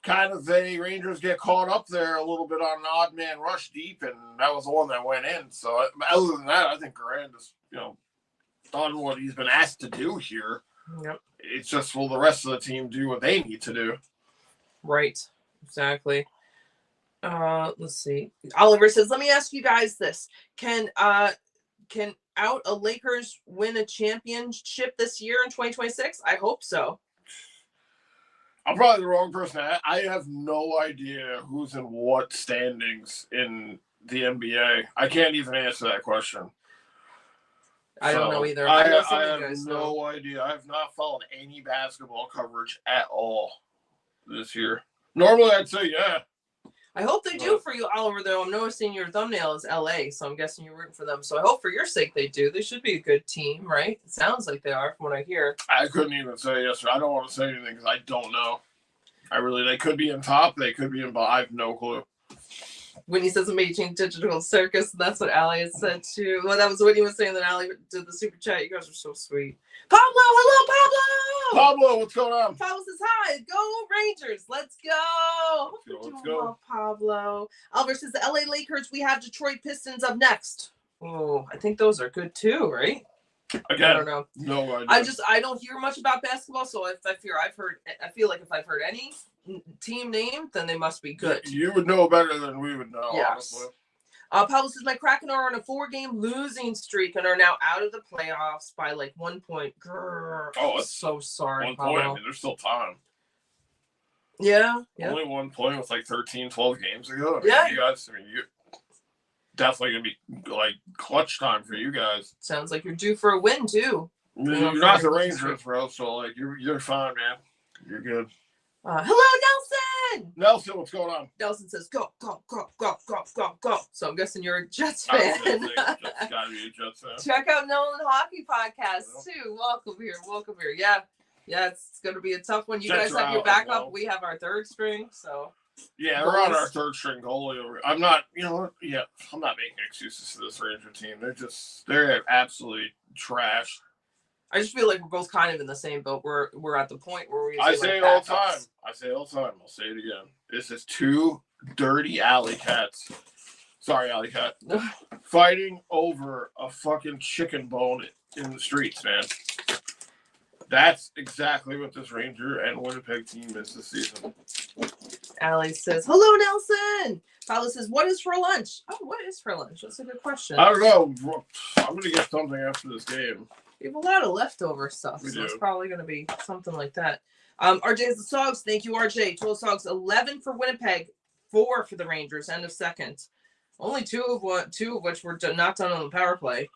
[SPEAKER 2] kind of the Rangers get caught up there a little bit on an odd man rush deep, and that was the one that went in. So other than that, I think Garand has, done what he's been asked to do here.
[SPEAKER 1] Yep.
[SPEAKER 2] It's just, will the rest of the team do what they need to do?
[SPEAKER 1] Right. Exactly. Let's see. Oliver says, let me ask you guys this. Can out a Lakers win a championship this year in 2026? I hope so.
[SPEAKER 2] I'm probably the wrong person. I have no idea who's in what standings in the NBA. I can't even answer that question.
[SPEAKER 1] I don't know either.
[SPEAKER 2] I have no idea. I have not followed any basketball coverage at all this year. Normally, I'd say yeah.
[SPEAKER 1] I hope they do for you, Oliver, though. I'm noticing your thumbnail is LA, so I'm guessing you're rooting for them. So I hope for your sake they do. They should be a good team, right? It sounds like they are from what I hear.
[SPEAKER 2] I couldn't even say yes. I don't want to say anything because I don't know. They could be in top. They could be in bottom. I have no clue.
[SPEAKER 1] Whitney says Amazing Digital Circus. That's what Allie had said, too. Well, that was Whitney was saying that Allie did the super chat. You guys are so sweet. Pablo! Hello, Pablo!
[SPEAKER 2] Pablo, what's going on?
[SPEAKER 1] Pablo says, hi. Go Rangers. Let's go.
[SPEAKER 2] Let's go.
[SPEAKER 1] Well, Pablo. Albert says, the LA Lakers, we have Detroit Pistons up next. Oh, I think those are good, too, right?
[SPEAKER 2] Again,
[SPEAKER 1] I don't know.
[SPEAKER 2] No idea.
[SPEAKER 1] I don't hear much about basketball, so I feel like if I've heard any team name, then they must be good.
[SPEAKER 2] You would know better than we would know,
[SPEAKER 1] yes.
[SPEAKER 2] honestly.
[SPEAKER 1] Pablo says, my Kraken are on a 4-game losing streak and are now out of the playoffs by like 1 point. Grrr.
[SPEAKER 2] Oh,
[SPEAKER 1] it's so sorry,
[SPEAKER 2] 1
[SPEAKER 1] Pablo.
[SPEAKER 2] point. I mean, there's still time.
[SPEAKER 1] Yeah.
[SPEAKER 2] Only 1 point with like 13, 12 games ago. You guys, you're definitely going to be like clutch time for you guys.
[SPEAKER 1] Sounds like you're due for a win, too.
[SPEAKER 2] You're not the Rangers, bro, so like you're fine, man. You're good.
[SPEAKER 1] Hello, Nelson!
[SPEAKER 2] Nelson, what's going on?
[SPEAKER 1] Nelson says, go, go, go, go, go, go, go. So I'm guessing you're a Jets fan.
[SPEAKER 2] It's gotta be a Jets fan.
[SPEAKER 1] Check out Nolan Hockey Podcast, too. Welcome here. Yeah, it's going to be a tough one. You
[SPEAKER 2] Jets
[SPEAKER 1] guys have your backup.
[SPEAKER 2] well.
[SPEAKER 1] We have our third string, so.
[SPEAKER 2] Yeah, we're on our third string goalie over. I'm not, I'm not making excuses for this Ranger team. They're absolutely trash.
[SPEAKER 1] I just feel like we're both kind of in the same boat. We're at the point where
[SPEAKER 2] I say it all the time. I'll say it again. This is two dirty alley cats. Sorry, alley cat. Fighting over a fucking chicken bone in the streets, man. That's exactly what this Ranger and Winnipeg team is this season.
[SPEAKER 1] Allie says, hello, Nelson. Paula says, what is for lunch? Oh, what is for lunch? That's a good question.
[SPEAKER 2] I don't know. I'm going to get something after this game.
[SPEAKER 1] We have a lot of leftover stuff, so it's probably going to be something like that. RJ's the Sogs. Thank you, RJ. Total Sogs 11 for Winnipeg, 4 for the Rangers. End of second. Only two of which were not done on the power play.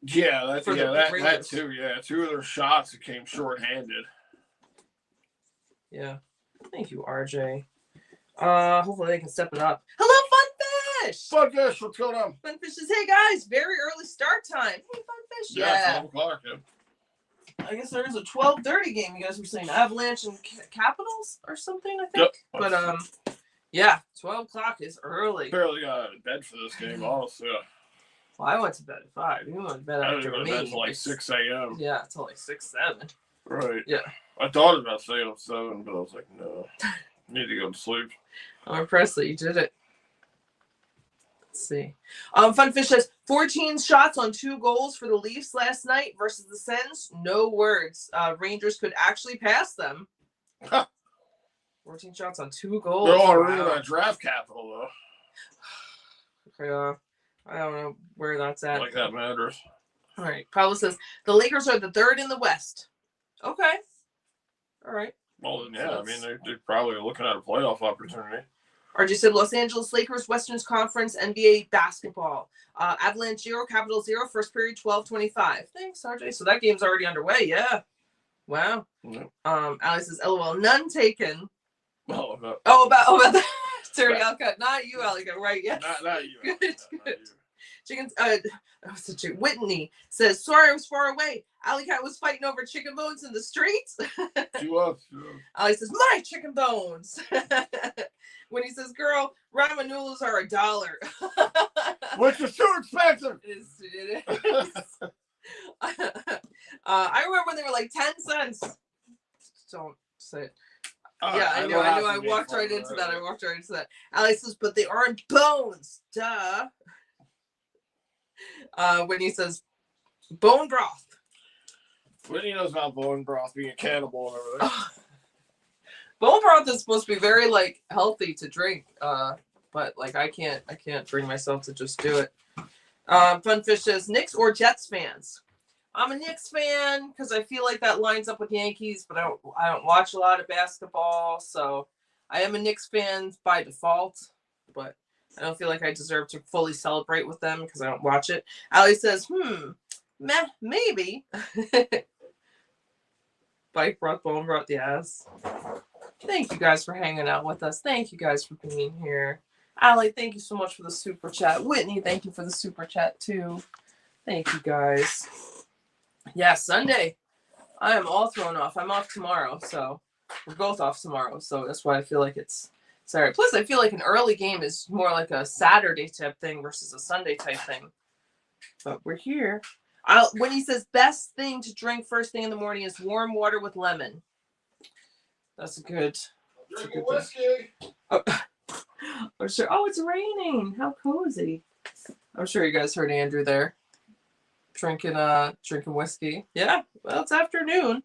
[SPEAKER 2] Yeah, that too. Yeah, 2 of their shots came shorthanded.
[SPEAKER 1] Yeah. Thank you, RJ. Hopefully they can step it up. Hello, Funfish!
[SPEAKER 2] Funfish, what's going on?
[SPEAKER 1] Funfish says, hey guys, very early start time. Hey, Funfish.
[SPEAKER 2] Yeah. 12 o'clock, yeah.
[SPEAKER 1] I guess there is a 12:30 game. You guys were saying Avalanche and Capitals or something, I think.
[SPEAKER 2] Yep.
[SPEAKER 1] But yeah, 12 o'clock is early.
[SPEAKER 2] Barely got out of bed for this game, honestly.
[SPEAKER 1] Well, I went to bed at 5. You went to bed after me.
[SPEAKER 2] I went to bed until like 6 a.m.
[SPEAKER 1] Yeah, until like 6, 7.
[SPEAKER 2] Right.
[SPEAKER 1] Yeah.
[SPEAKER 2] I thought about staying up 7, but I was like, no. I need to go to sleep.
[SPEAKER 1] I'm impressed that you did it. Let's see. Funfish says 14 shots on 2 goals for the Leafs last night versus the Sens. No words. Rangers could actually pass them. 14 shots on 2 goals.
[SPEAKER 2] They're all rid of that draft capital, though.
[SPEAKER 1] Okay, I don't know where that's at.
[SPEAKER 2] Like that matters.
[SPEAKER 1] All right. Paolo says the Lakers are the 3rd in the West. Okay. All right.
[SPEAKER 2] Well, then, yeah. I mean, they're probably looking at a playoff opportunity.
[SPEAKER 1] RJ said Los Angeles Lakers, Western Conference, NBA basketball. Avalanche 0, Capitals 0, first period 12:25. Thanks, RJ. So that game's already underway. Yeah. Wow.
[SPEAKER 2] Yep.
[SPEAKER 1] Alex says, LOL, none taken.
[SPEAKER 2] Oh, about
[SPEAKER 1] that. Dirty Alka. Not you, Alka, right? Yes.
[SPEAKER 2] Not you.
[SPEAKER 1] Good. Chickens. Whitney says, sorry I was far away. Alley Cat was fighting over chicken bones in the streets.
[SPEAKER 2] She was.
[SPEAKER 1] Allie says, my chicken bones. When he says, girl, ramen noodles are $1.
[SPEAKER 2] Which is too expensive.
[SPEAKER 1] It is. I remember when they were like 10 cents. Don't say it. Yeah, I know. I walked right into that. Allie says, but they aren't bones. Duh. When he says, bone broth.
[SPEAKER 2] Whitney knows about bone broth being a cannibal and everything.
[SPEAKER 1] Bone broth is supposed to be very like healthy to drink, but like I can't bring myself to just do it. Funfish says Knicks or Jets fans. I'm a Knicks fan because I feel like that lines up with Yankees, but I don't watch a lot of basketball, so I am a Knicks fan by default, but I don't feel like I deserve to fully celebrate with them because I don't watch it. Allie says, maybe. Bike brought, bone brought, yes. Thank you guys for hanging out with us. Thank you guys for being here. Allie, thank you so much for the super chat. Whitney, thank you for the super chat too. Thank you guys. Yeah, Sunday. I am all thrown off. I'm off tomorrow, so we're both off tomorrow. So that's why I feel like it's Saturday. Plus, I feel like an early game is more like a Saturday type thing versus a Sunday type thing. But we're here. When he says best thing to drink first thing in the morning is warm water with lemon. That's a good.
[SPEAKER 2] Drinking whiskey.
[SPEAKER 1] I'm sure. Oh, it's raining. How cozy. I'm sure you guys heard Andrew there. Drinking whiskey. Yeah. Well, it's afternoon.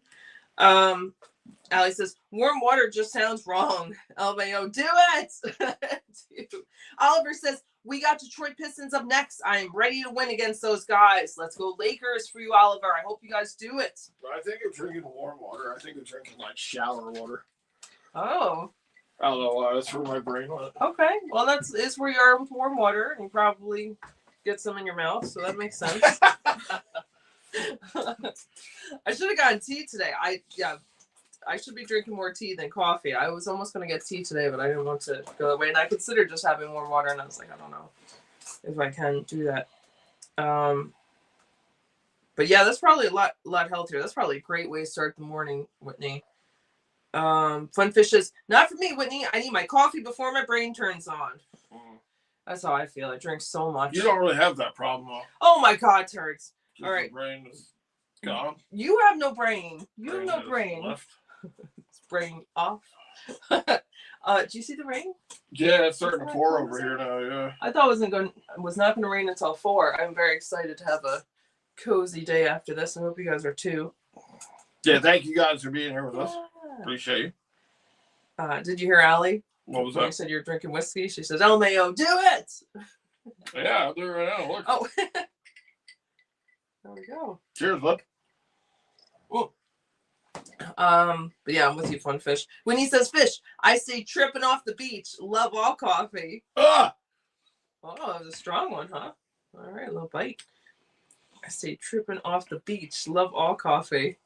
[SPEAKER 1] Allie says, warm water just sounds wrong. LMAO, do it. Oliver says, we got Detroit Pistons up next. I am ready to win against those guys. Let's go Lakers for you, Oliver. I hope you guys do it.
[SPEAKER 2] I think I'm drinking warm water. I think I'm drinking like shower water.
[SPEAKER 1] Oh.
[SPEAKER 2] I don't know why. That's where my brain went.
[SPEAKER 1] Okay. Well, is where you are with warm water, and you probably get some in your mouth, so that makes sense. I should have gotten tea today. I should be drinking more tea than coffee. I was almost going to get tea today, but I didn't want to go that way. And I considered just having warm water, and I was like, I don't know if I can do that. But yeah, that's probably a lot healthier. That's probably a great way to start the morning, Whitney. Funfish is not for me, Whitney. I need my coffee before my brain turns on. That's how I feel. I drink so much.
[SPEAKER 2] You don't really have that problem, though.
[SPEAKER 1] Oh my God, turds. All right.
[SPEAKER 2] Your brain is gone.
[SPEAKER 1] You have no brain. You have no brain.
[SPEAKER 2] Left.
[SPEAKER 1] It's brain off. Do you see the rain?
[SPEAKER 2] Yeah, it's starting to pour over here now. Yeah.
[SPEAKER 1] I thought it was not going to rain until 4. I'm very excited to have a cozy day after this. I hope you guys are too.
[SPEAKER 2] Yeah, thank you guys for being here with us. Appreciate you.
[SPEAKER 1] Did you hear Allie?
[SPEAKER 2] What was that?
[SPEAKER 1] You said you're drinking whiskey. She says, "LMAO, do it."
[SPEAKER 2] Yeah, I'll do it right now. Look.
[SPEAKER 1] Oh. There we go.
[SPEAKER 2] Cheers, bud.
[SPEAKER 1] Well, but yeah, I'm with you, Funfish. When he says fish, I say tripping off the beach. Love all coffee.
[SPEAKER 2] Ah!
[SPEAKER 1] Oh, that was a strong one, huh? All right, a little bite. I say tripping off the beach. Love all coffee.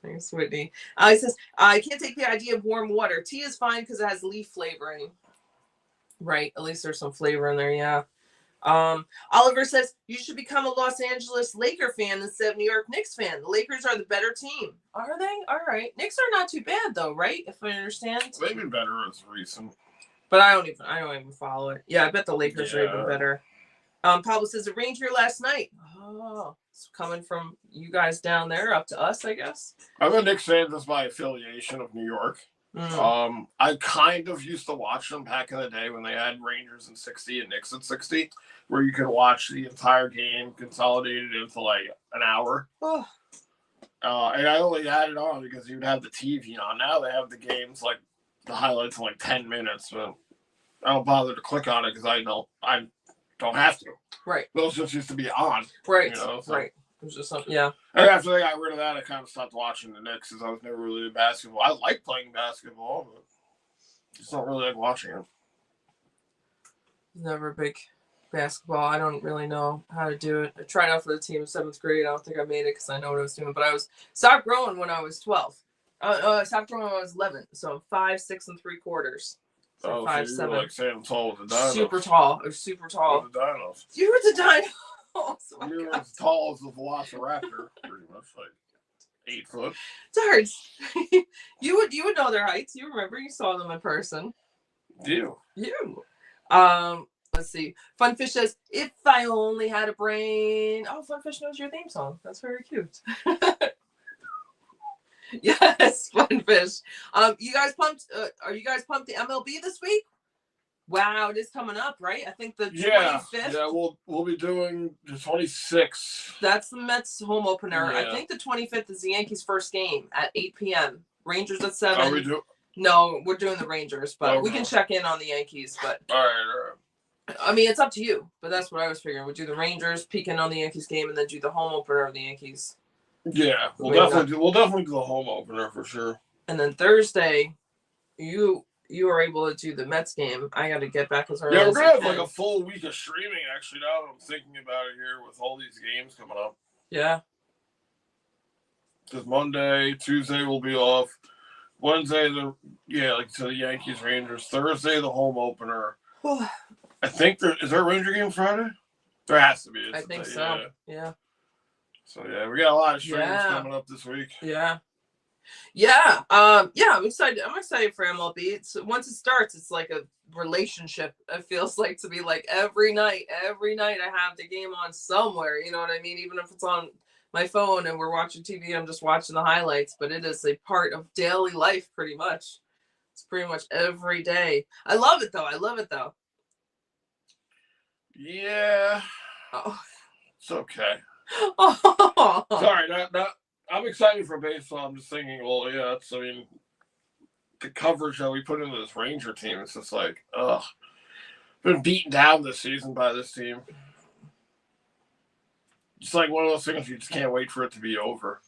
[SPEAKER 1] Thanks, Whitney. He says, I can't take the idea of warm water. Tea is fine because it has leaf flavoring. Right. At least there's some flavor in there. Yeah. Oliver says, you should become a Los Angeles Laker fan instead of New York Knicks fan. The Lakers are the better team. Are they? All right. Knicks are not too bad, though, right? If I understand.
[SPEAKER 2] Maybe better as recent.
[SPEAKER 1] But I don't even follow it. Yeah, I bet the Lakers are even better. Pablo says, it rained here last night. Oh, it's coming from you guys down there up to us, I guess.
[SPEAKER 2] I'm a Knicks fan just by affiliation of New York. I kind of used to watch them back in the day when they had Rangers in 60 and Knicks in 60, where you could watch the entire game consolidated into like an hour. Oh. And I only had it on because you would have the TV on. Now they have the games, like the highlights in like 10 minutes, but I don't bother to click on it because I don't have to.
[SPEAKER 1] Right.
[SPEAKER 2] Those just used to be on.
[SPEAKER 1] Right.
[SPEAKER 2] You know, so.
[SPEAKER 1] Right. It was just something, yeah.
[SPEAKER 2] And after they got rid of that, I kind of stopped watching the Knicks because I was never really into basketball. I like playing basketball, but just don't really like watching it.
[SPEAKER 1] Never a big basketball. I don't really know how to do it. I tried out for the team in 7th grade. I don't think I made it because I know what I was doing. But I stopped growing when I was 12. I stopped growing when I was 11. So 5, 6 3/4. So 5,
[SPEAKER 2] so
[SPEAKER 1] 7.
[SPEAKER 2] Like Sam tall with the dinos.
[SPEAKER 1] Super tall. I was super tall.
[SPEAKER 2] With the dinos.
[SPEAKER 1] You were the dinos. Oh,
[SPEAKER 2] you were as tall as the Velociraptor, pretty much, like 8 foot.
[SPEAKER 1] Darts. you would know their heights. You remember? You saw them in person.
[SPEAKER 2] You.
[SPEAKER 1] Let's see. Funfish says, "If I only had a brain." Oh, Funfish knows your theme song. That's very cute. Yes, Funfish. You guys pumped? Are you guys pumped the MLB this week? Wow, it is coming up, right? I think the 25th.
[SPEAKER 2] Yeah, we'll be doing the 26th.
[SPEAKER 1] That's the Mets home opener.
[SPEAKER 2] Yeah.
[SPEAKER 1] I think the 25th is the Yankees' first game at 8 p.m. Rangers at 7.
[SPEAKER 2] Are we doing?
[SPEAKER 1] No, we're doing the Rangers, but we can check in on the Yankees. But
[SPEAKER 2] all right.
[SPEAKER 1] I mean, it's up to you. But that's what I was figuring. We'll do the Rangers, peek in on the Yankees game, and then do the home opener of the Yankees.
[SPEAKER 2] Yeah, we'll definitely do the home opener for sure.
[SPEAKER 1] And then Thursday, you are able to do the Mets game. I got to get back as early.
[SPEAKER 2] Yeah, we're
[SPEAKER 1] as
[SPEAKER 2] gonna
[SPEAKER 1] I
[SPEAKER 2] have
[SPEAKER 1] can.
[SPEAKER 2] like a full week of streaming. Actually, now that I'm thinking about it here, with all these games coming up.
[SPEAKER 1] Yeah.
[SPEAKER 2] Because Monday, Tuesday will be off. Wednesday, the Yankees Rangers. Thursday, the home opener. I think is there a Ranger game Friday? There has to be.
[SPEAKER 1] I think so. Yeah.
[SPEAKER 2] So yeah, we got a lot of streams coming up this week.
[SPEAKER 1] Yeah. Yeah. I'm excited. I'm excited for MLB. Once it starts, it's like a relationship. It feels like to be like every night I have the game on somewhere. You know what I mean? Even if it's on my phone and we're watching TV, I'm just watching the highlights, but it is a part of daily life pretty much. It's pretty much every day. I love it though.
[SPEAKER 2] Yeah.
[SPEAKER 1] Oh.
[SPEAKER 2] It's okay.
[SPEAKER 1] Oh.
[SPEAKER 2] Sorry, not I'm excited for baseball. I'm just thinking, well, yeah, the coverage that we put into this Ranger team, it's just like, ugh. Been beaten down this season by this team. It's like one of those things you just can't wait for it to be over.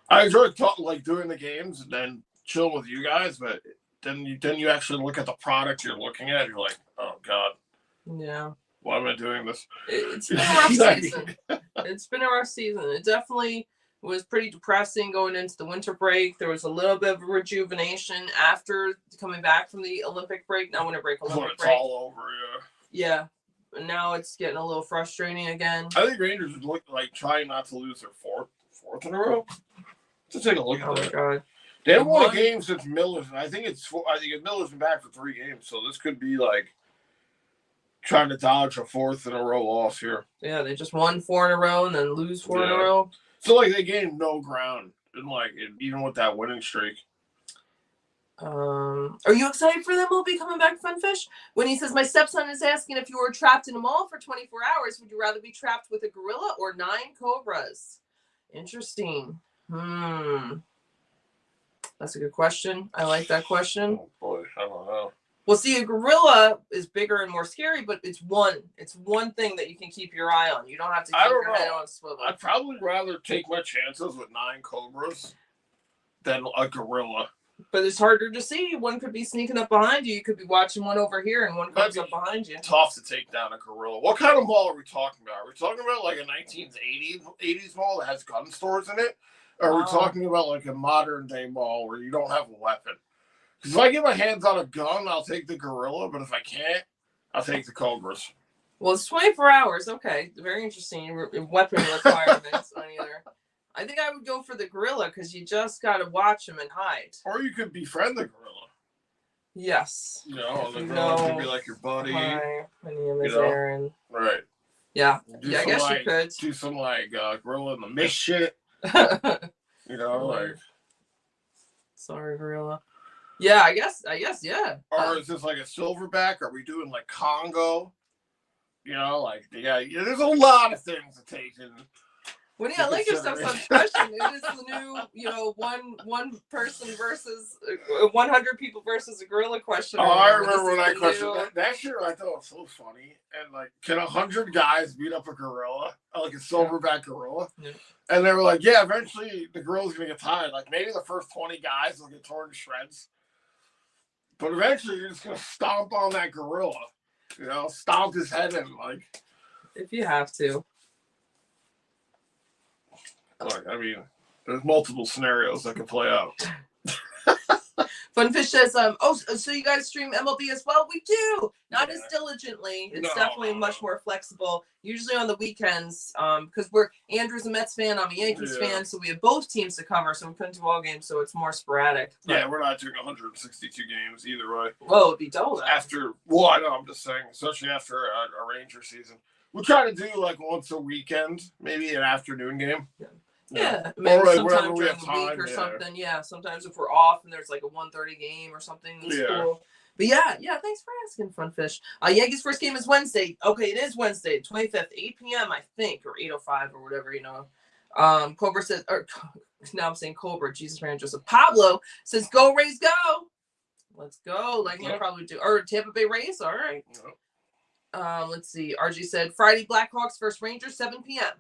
[SPEAKER 2] I enjoy doing the games and then chilling with you guys, but then you actually look at the product you're looking at, you're like, oh God.
[SPEAKER 1] Yeah.
[SPEAKER 2] Why am I doing this?
[SPEAKER 1] It's been a rough season. It's been a rough season. It definitely was pretty depressing going into the winter break. There was a little bit of a rejuvenation after coming back from the Olympic break. Not winter break, Olympic break.
[SPEAKER 2] It's all over, yeah.
[SPEAKER 1] Yeah. And now it's getting a little frustrating again.
[SPEAKER 2] I think Rangers would look like trying not to lose their fourth in a row. Just take a look at that.
[SPEAKER 1] Oh my God.
[SPEAKER 2] They haven't won a game since Miller's. I think Miller's been back for 3 games, so this could be like trying to dodge a fourth in a row loss here.
[SPEAKER 1] Yeah, they just won 4 in a row and then lose 4 in a row.
[SPEAKER 2] So like they gained no ground, and even with that winning streak.
[SPEAKER 1] Are you excited for them? Will be coming back, Funfish? When he says, my stepson is asking if you were trapped in a mall for 24 hours, would you rather be trapped with a gorilla or 9 cobras? Interesting. That's a good question. I like that question.
[SPEAKER 2] Oh boy, I don't know.
[SPEAKER 1] Well, see, a gorilla is bigger and more scary, but it's one thing that you can keep your eye on. You don't have to keep your head on a swivel.
[SPEAKER 2] I'd probably rather take my chances with 9 cobras than a gorilla.
[SPEAKER 1] But it's harder to see. One could be sneaking up behind you. You could be watching one over here, and one comes up behind you.
[SPEAKER 2] Tough to take down a gorilla. What kind of mall are we talking about? Are we talking about like a 1980s mall that has gun stores in it? Or are we talking about like a modern day mall where you don't have a weapon? Because if I get my hands on a gun, I'll take the gorilla. But if I can't, I'll take the cobras.
[SPEAKER 1] Well, it's 24 hours. Okay. Very interesting. Weapon requirements on either. I think I would go for the gorilla because you just got to watch him and hide.
[SPEAKER 2] Or you could befriend the gorilla.
[SPEAKER 1] Yes.
[SPEAKER 2] You know, the gorilla could be like your buddy.
[SPEAKER 1] Hi, my name is Aaron.
[SPEAKER 2] Right.
[SPEAKER 1] Yeah. Yeah, I guess you could.
[SPEAKER 2] Do some gorilla in the mist shit.
[SPEAKER 1] Sorry, gorilla. Yeah, I guess, yeah.
[SPEAKER 2] Or is this like a silverback? Are we doing like Congo? There's a lot of things to take in.
[SPEAKER 1] Well, yeah, I like your stuff's on question. It is the new, one person versus 100 people versus a gorilla question.
[SPEAKER 2] Oh, I remember when I questioned that year. I thought it was so funny. And can 100 guys beat up a gorilla, like a silverback gorilla? Yeah. And they were like, yeah, eventually the gorilla's gonna get tired. Like maybe the first 20 guys will get torn to shreds, but eventually you're just gonna stomp on that gorilla. Stomp his head in,
[SPEAKER 1] if you have to.
[SPEAKER 2] Look, there's multiple scenarios that can play out.
[SPEAKER 1] Funfish says, so you guys stream MLB as well? We do. Not as diligently. It's definitely much more flexible. Usually on the weekends, because Andrew's a Mets fan, I'm a Yankees fan, so we have both teams to cover, so we couldn't do all games, so it's more sporadic.
[SPEAKER 2] Yeah, we're not doing 162 games either way.
[SPEAKER 1] Well, it'd be double that.
[SPEAKER 2] I know, I'm just saying, especially after a Ranger season. We try to do once a weekend, maybe an afternoon game.
[SPEAKER 1] Yeah, maybe sometime during the week or something. Yeah, sometimes if we're off and there's a 1:30 game or something, it's cool. But yeah, thanks for asking, Funfish. Yankees' first game is Wednesday. Okay, it is Wednesday, 25th, 8 p.m. I think, or 8:05 or whatever, Cobra says, or now I'm saying Cobra. Jesus, man, Joseph. Pablo says, "Go Rays, go! Let's go!" Like you probably do, or Tampa Bay Rays. All right. Let's see. RG said Friday Blackhawks versus Rangers, 7 p.m.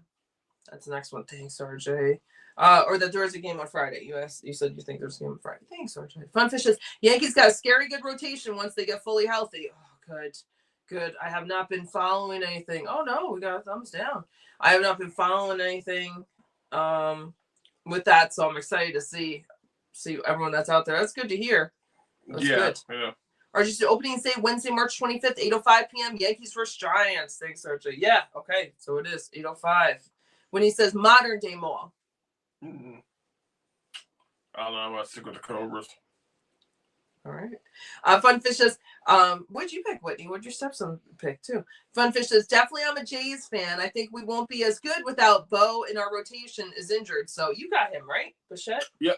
[SPEAKER 1] That's the next one. Thanks, RJ. Or that there is a game on Friday. You said you think there's a game on Friday. Thanks, RJ. Funfish says Yankees got a scary good rotation once they get fully healthy. Oh, good. I have not been following anything. Oh no, we got a thumbs down. I have not been following anything with that, so I'm excited to see everyone that's out there. That's good to hear. That's good. Yeah. RJ said opening day Wednesday, March 25th, 8:05 p.m. Yankees versus Giants. Thanks, RJ. Yeah. Okay. So it is 8:05. When he says modern day mall.
[SPEAKER 2] I don't know. I'm going to stick with the Cobras.
[SPEAKER 1] All right. Funfish says, what'd you pick, Whitney? What'd your stepson pick, too? Funfish says, definitely I'm a Jays fan. I think we won't be as good without Bo, and our rotation is injured. So you got him, right, Bichette?
[SPEAKER 2] Yep.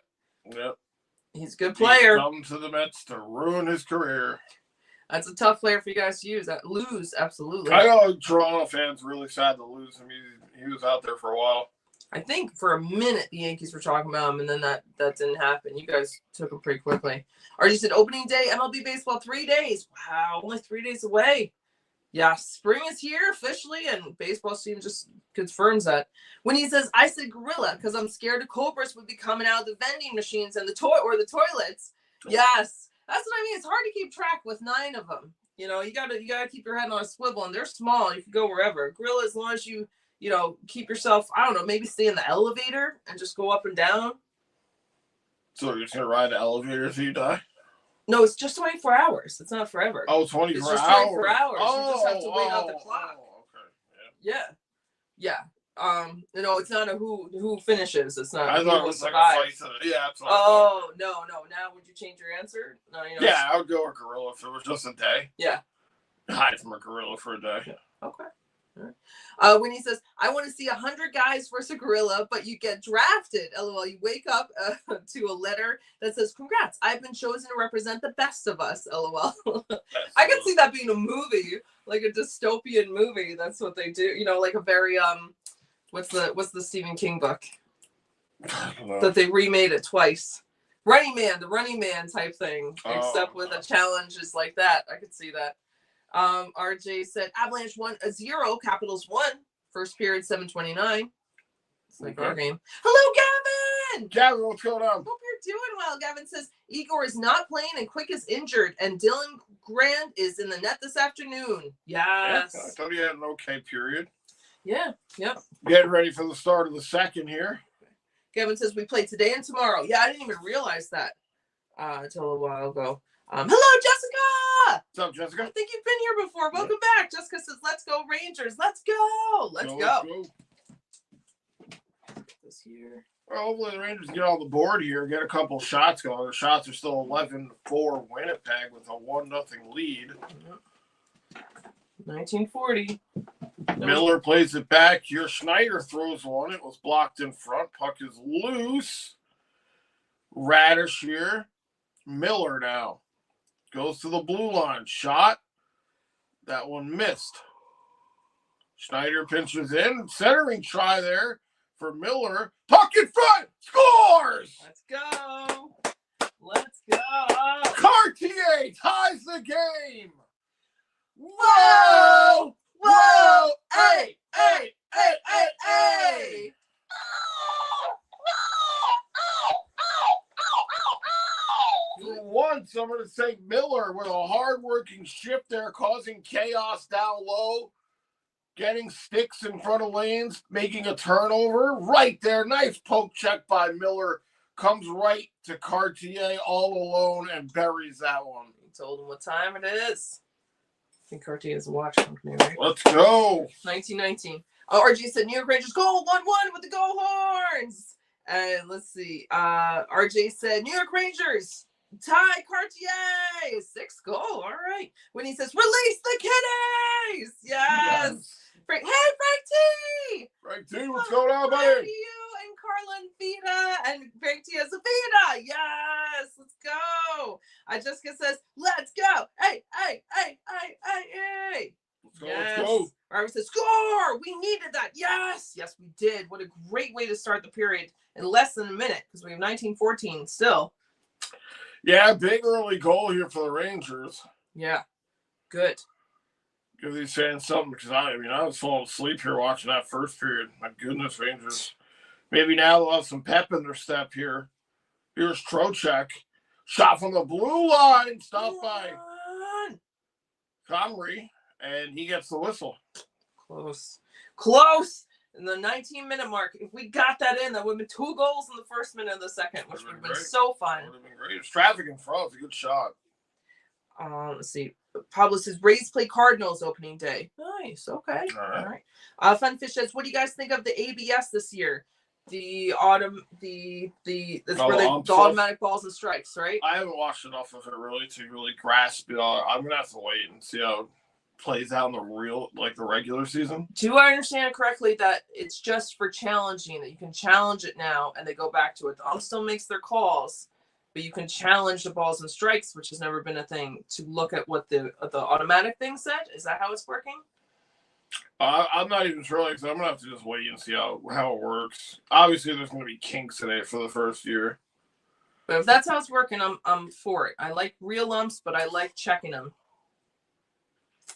[SPEAKER 1] He's a good player.
[SPEAKER 2] He's come to the Mets to ruin his career.
[SPEAKER 1] That's a tough player for you guys to lose, absolutely.
[SPEAKER 2] I know Toronto fans really sad to lose him. He was out there for a while.
[SPEAKER 1] I think for a minute the Yankees were talking about him, and then that didn't happen. You guys took him pretty quickly. RG said opening day, MLB baseball, 3 days. Wow, only 3 days away. Yeah, spring is here officially, and baseball team just confirms that. When he says, I said gorilla because I'm scared the cobras would be coming out of the vending machines and the toilets. Yes, that's what I mean. It's hard to keep track with 9 of them. You know, you gotta keep your head on a swivel, and they're small. You can go wherever. Gorilla, as long as you keep yourself, I don't know, maybe stay in the elevator and just go up and down.
[SPEAKER 2] So you're just gonna ride the elevator until you die?
[SPEAKER 1] No, it's just 24 hours. It's not forever.
[SPEAKER 2] Oh, 24 hours.
[SPEAKER 1] It's just 24 hours.
[SPEAKER 2] Oh,
[SPEAKER 1] you just have to wait out the clock.
[SPEAKER 2] Oh, okay.
[SPEAKER 1] Yeah. It's not a who finishes. It's not.
[SPEAKER 2] I thought it was like a fight. Yeah.
[SPEAKER 1] Oh, no. Now, would you change your answer? No,
[SPEAKER 2] yeah, I would go with gorilla if it was just a day.
[SPEAKER 1] Yeah.
[SPEAKER 2] Hide from a gorilla for a day.
[SPEAKER 1] Yeah. Okay. All right. When he says, I want to see 100 guys versus a gorilla, but you get drafted. LOL. You wake up to a letter that says, congrats, I've been chosen to represent the best of us. LOL. I can see that being a movie, like a dystopian movie. That's what they do. Like a very, what's the Stephen King book? That they remade it twice. The Running Man type thing, except with a challenge is like that. I could see that. RJ said Avalanche 1-0, Capitals 1. First period 7:29. It's like our game. Hello, Gavin.
[SPEAKER 2] Gavin, what's going on?
[SPEAKER 1] Hope you're doing well. Gavin says Igor is not playing and Quick is injured, and Dylan Grant is in the net this afternoon. Yes.
[SPEAKER 2] Yeah, I thought he had an okay period.
[SPEAKER 1] Yeah. Yep.
[SPEAKER 2] Getting ready for the start of the second here.
[SPEAKER 1] Gavin says we play today and tomorrow. Yeah, I didn't even realize that until a while ago. Hello, Jessica.
[SPEAKER 2] What's up, Jessica?
[SPEAKER 1] I think you've been here before. Welcome back. Jessica says, let's go Rangers. Let's go. Let's go. This here.
[SPEAKER 2] Well, hopefully the Rangers get on the board here, get a couple shots going. The shots are still 11-4 Winnipeg with a 1-0 lead.
[SPEAKER 1] 1940.
[SPEAKER 2] Miller plays it back. Here, Schneider throws one. It was blocked in front. Puck is loose. Radish here. Miller now. Goes to the blue line. Shot. That one missed. Schneider pinches in. Centering try there for Miller. Puck in front. Scores!
[SPEAKER 1] Let's go. Let's go.
[SPEAKER 2] Cartier ties the game. Whoa! Whoa! Hey! Hey! Hey! Hey! Hey! For once, I'm going to say Miller with a hard-working shift there, causing chaos down low, getting sticks in front of lanes, making a turnover. Right there, nice poke check by Miller. Comes right to Cartier all alone and buries that one.
[SPEAKER 1] He told him what time it is. I think Cartier's a watch company, right?
[SPEAKER 2] Let's go.
[SPEAKER 1] 1919. RG said New York Rangers go 1-1 with the Go Horns. And let's see. RJ said New York Rangers tie Cartier. 6 goal. All right. When he says release the kiddies. Yes. Frank, hey, Frank T.
[SPEAKER 2] Frank T, what's going on, buddy?
[SPEAKER 1] You and Carlin Vita and Frank T as a Vita. Yes. Let's go. Jessica says, let's go. Hey, hey, hey, hey, hey, hey.
[SPEAKER 2] Let's go, yes. Let's go.
[SPEAKER 1] Robert says, score! We needed that. Yes. Yes, we did. What a great way to start the period in less than a minute because we have 1914 still.
[SPEAKER 2] Yeah, big early goal here for the Rangers.
[SPEAKER 1] Yeah, good.
[SPEAKER 2] Give these fans something because I was falling asleep here watching that first period. My goodness, Rangers. Maybe now they'll have some pep in their step here. Here's Trocheck. Shot from the blue line. Stopped by Comrie. And he gets the whistle.
[SPEAKER 1] Close. In the 19-minute mark. If we got that in, that would have been 2 goals in the first minute of the second, which would have been so fun.
[SPEAKER 2] Would have been great. It's traffic in front. It's a good shot.
[SPEAKER 1] Let's see. Pablo says Rays play Cardinals opening day. Nice. Okay. All right. Funfish says, what do you guys think of the ABS this year? The automatic balls and strikes, right?
[SPEAKER 2] I haven't watched enough of it really to really grasp it. I'm gonna have to wait and see how it plays out in the regular season.
[SPEAKER 1] Do I understand correctly that it's just for challenging, that you can challenge it now and they go back to it? The ump still makes their calls, but you can challenge the balls and strikes, which has never been a thing, to look at what the automatic thing said? Is that how it's working?
[SPEAKER 2] I'm not even sure. Like, so I'm gonna have to just wait and see how it works. Obviously, there's gonna be kinks in it for the first year.
[SPEAKER 1] But if that's how it's working, I'm for it. I like real umps, but I like checking them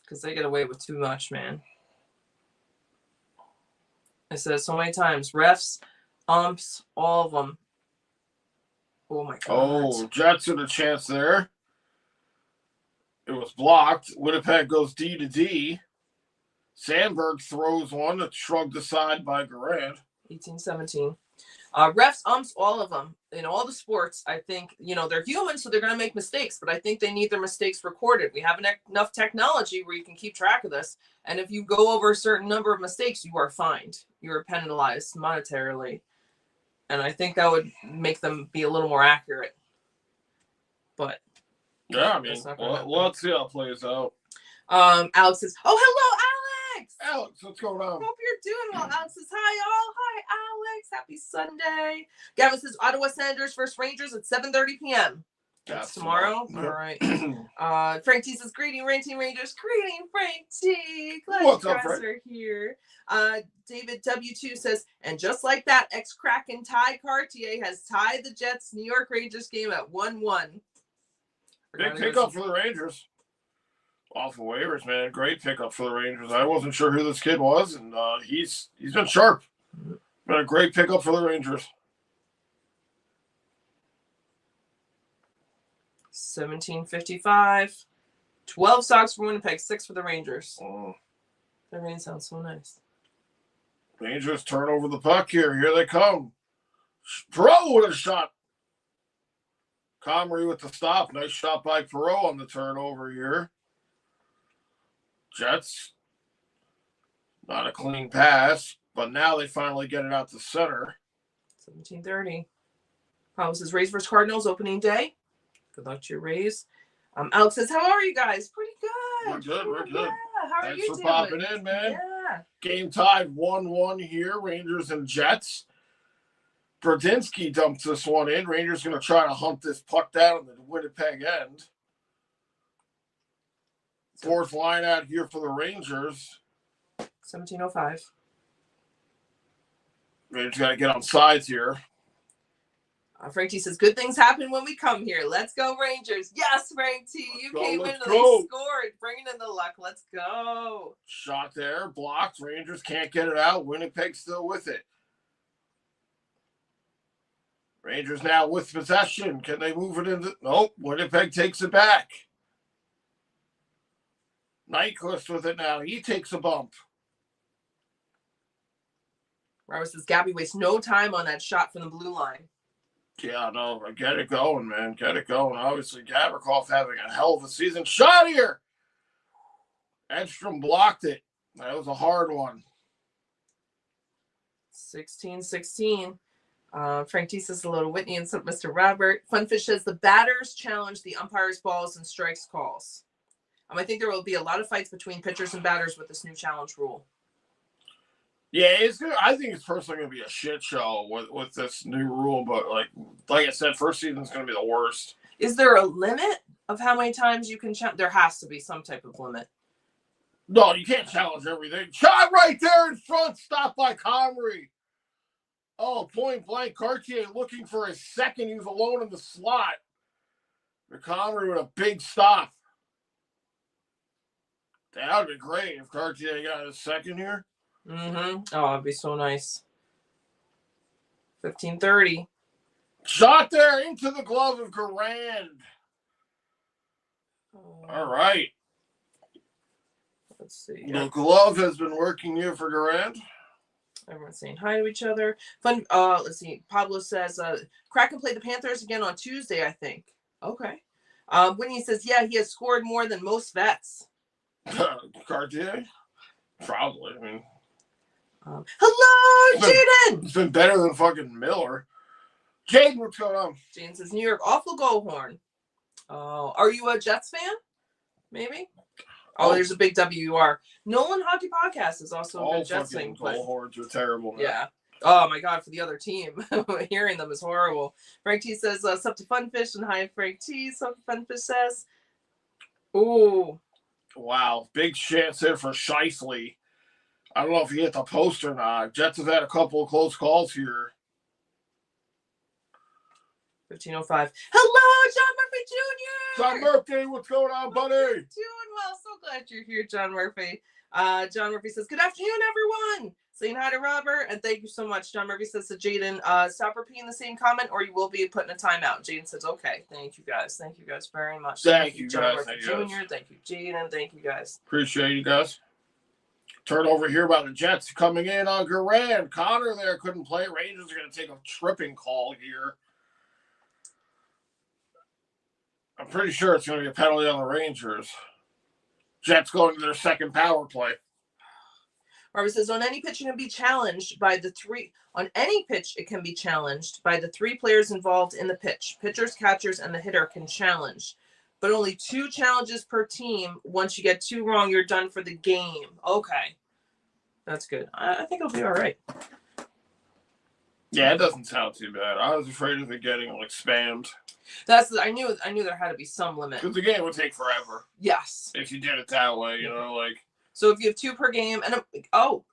[SPEAKER 1] because they get away with too much, man. I said it so many times. Refs, umps, all of them. Oh my god.
[SPEAKER 2] Oh, Jets had a chance there. It was blocked. Winnipeg goes D to D. Sandberg throws one that's shrugged aside by Garand.
[SPEAKER 1] 18-17. Refs, umps, all of them. In all the sports, I think, they're human, so they're going to make mistakes, but I think they need their mistakes recorded. We have enough technology where you can keep track of this. And if you go over a certain number of mistakes, you are fined. You are penalized monetarily. And I think that would make them be a little more accurate. But
[SPEAKER 2] yeah, I mean, let's see how it plays out.
[SPEAKER 1] Alex says, "Oh, hello, Alex.
[SPEAKER 2] Alex, what's going on?
[SPEAKER 1] Hope you're doing well." Alex says, "Hi, all. Hi, Alex. Happy Sunday." Gavin says, "Ottawa Senators versus Rangers at 7:30 p.m. That's tomorrow. Yep. All right. Frank T says, "Greeting, Rangers. Greeting, Frank T. Glad you guys are here." David W2 says, "And just like that, ex-Kraken Ty Cartier has tied the Jets New York Rangers game at 1-1.
[SPEAKER 2] Big pickup for the Rangers. Off of waivers, man. Great pickup for the Rangers. I wasn't sure who this kid was, and he's been sharp. Been a great pickup for the Rangers.
[SPEAKER 1] 17:55. 12 stocks for Winnipeg, 6 for the Rangers. That rain sounds so nice.
[SPEAKER 2] Rangers turn over the puck here. Here they come. Perreault with a shot. Comrie with the stop. Nice shot by Perreault on the turnover here. Jets. Not a clean pass, but now they finally get it out to center.
[SPEAKER 1] 17:30. Pablo says, "Rays versus Cardinals opening day. Good luck to your Rays." Alex says, "How are you guys?" Pretty good.
[SPEAKER 2] We're good.
[SPEAKER 1] Yeah. How are you doing?
[SPEAKER 2] Thanks for popping in, man.
[SPEAKER 1] Yeah.
[SPEAKER 2] Game tied 1-1 here. Rangers and Jets. Brodinsky dumps this one in. Rangers going to try to hunt this puck down in the Winnipeg end. Fourth line out here for the Rangers.
[SPEAKER 1] 17:05.
[SPEAKER 2] Rangers got to get on sides here.
[SPEAKER 1] Frank T says, "Good things happen when we come here. Let's go, Rangers." Yes, Frank T. You came in and they scored. Bringing in the luck. Let's go.
[SPEAKER 2] Shot there. Blocked. Rangers can't get it out. Winnipeg still with it. Rangers now with possession. Can they move it into? Nope. Winnipeg takes it back. Nyquist with it now. He takes a bump.
[SPEAKER 1] Robert says, "Gabby wastes no time on that shot from the blue line."
[SPEAKER 2] Yeah, no, get it going, man. Get it going. Obviously, Gavrikov having a hell of a season. Shot here. Edstrom blocked it. That was a hard one.
[SPEAKER 1] 16-16. Frank T says hello to Whitney and Mr. Robert. Funfish says the batters challenge the umpires' balls and strikes calls. I think there will be a lot of fights between pitchers and batters with this new challenge rule.
[SPEAKER 2] Yeah, it's good. I think it's personally going to be a shit show with this new rule, but like I said, first season's going to be the worst.
[SPEAKER 1] Is there a limit of how many times you can challenge? There has to be some type of limit.
[SPEAKER 2] No, you can't challenge everything. Shot right there in front, stopped by Comrie. Oh, point blank, Cartier looking for his second. He was alone in the slot. Comrie with a big stop. That would be great if Cartier got his second here.
[SPEAKER 1] Mm-hmm. Oh, it'd be so nice. 15:30.
[SPEAKER 2] Shot there into the glove of Garand. All right.
[SPEAKER 1] Let's see.
[SPEAKER 2] The glove has been working here for Garand.
[SPEAKER 1] Everyone's saying hi to each other. Fun. Let's see. Pablo says, Kraken played the Panthers again on Tuesday, I think. Okay. Winnie says, yeah, he has scored more than most vets.
[SPEAKER 2] Cartier? Probably. I mean.
[SPEAKER 1] Hello, Jaden.
[SPEAKER 2] It's been better than fucking Miller. Jaden, what's going on?
[SPEAKER 1] Jaden says, New York, awful goal horn. Oh, are you a Jets fan? Maybe. Oh, there's a big WR. Nolan Hockey Podcast is also a good Jets thing.
[SPEAKER 2] Goal horns are terrible, man.
[SPEAKER 1] Yeah. Oh my God, for the other team. Hearing them is horrible. Frank T says, sup to Funfish, and hi, Frank T. Sup to Funfish says. Ooh.
[SPEAKER 2] Wow. Big chance there for Scheifele. I don't know if he hit the post or not. Jets have had a couple of close calls here.
[SPEAKER 1] 15:05. Hello, John Murphy Jr.
[SPEAKER 2] John Murphy, what's going on, buddy?
[SPEAKER 1] Doing well. So glad you're here, John Murphy. John Murphy says, good afternoon, everyone. Saying hi to Robert, and thank you so much. John Murphy says to Jaden, stop repeating the same comment or you will be put in a timeout. Jaden says, okay. Thank you guys. Thank you guys very much.
[SPEAKER 2] Thank you
[SPEAKER 1] John
[SPEAKER 2] guys.
[SPEAKER 1] Murphy Jr. Thank you, Jaden. Thank you guys.
[SPEAKER 2] Appreciate you guys. Turnover here by the Jets coming in on Garand. Connor there couldn't play. Rangers are going to take a tripping call here. I'm pretty sure it's going to be a penalty on the Rangers. Jets going to their second power play.
[SPEAKER 1] Robert says, on any pitch, it can be challenged by the three. On any pitch, it can be challenged by the three players involved in the pitch. Pitchers, catchers, and the hitter can challenge. But only 2 challenges per team. Once you get 2 wrong, you're done for the game. Okay. That's good. I think it'll be all right.
[SPEAKER 2] Yeah, it doesn't sound too bad. I was afraid of it getting like spammed.
[SPEAKER 1] I knew there had to be some limit.
[SPEAKER 2] Because the game would take forever.
[SPEAKER 1] Yes.
[SPEAKER 2] If you did it that way, you know, like.
[SPEAKER 1] So if you have 2 per game, and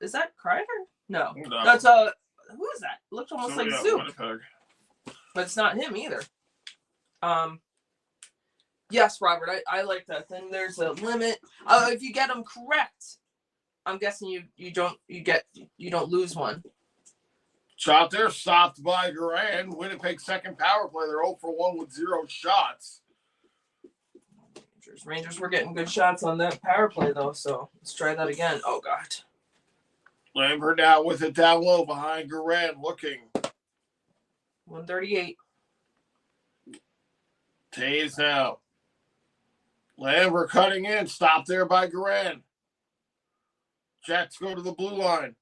[SPEAKER 1] is that Kreider? No.
[SPEAKER 2] No.
[SPEAKER 1] That's who is that? It looked almost like Zoom.
[SPEAKER 2] Winnipeg.
[SPEAKER 1] But it's not him either. Yes, Robert, I like that. Then there's a limit. If you get them correct, I'm guessing you don't lose one.
[SPEAKER 2] Shot there, stopped by Garand. Winnipeg second power play. They're 0 for 1 with 0 shots.
[SPEAKER 1] Rangers were getting good shots on that power play though, so let's try that again. Oh God.
[SPEAKER 2] Lambert now with it down low behind Garand, looking.
[SPEAKER 1] 138.
[SPEAKER 2] Taves now. Lambert cutting in, stopped there by Garand. Jets go to the blue line.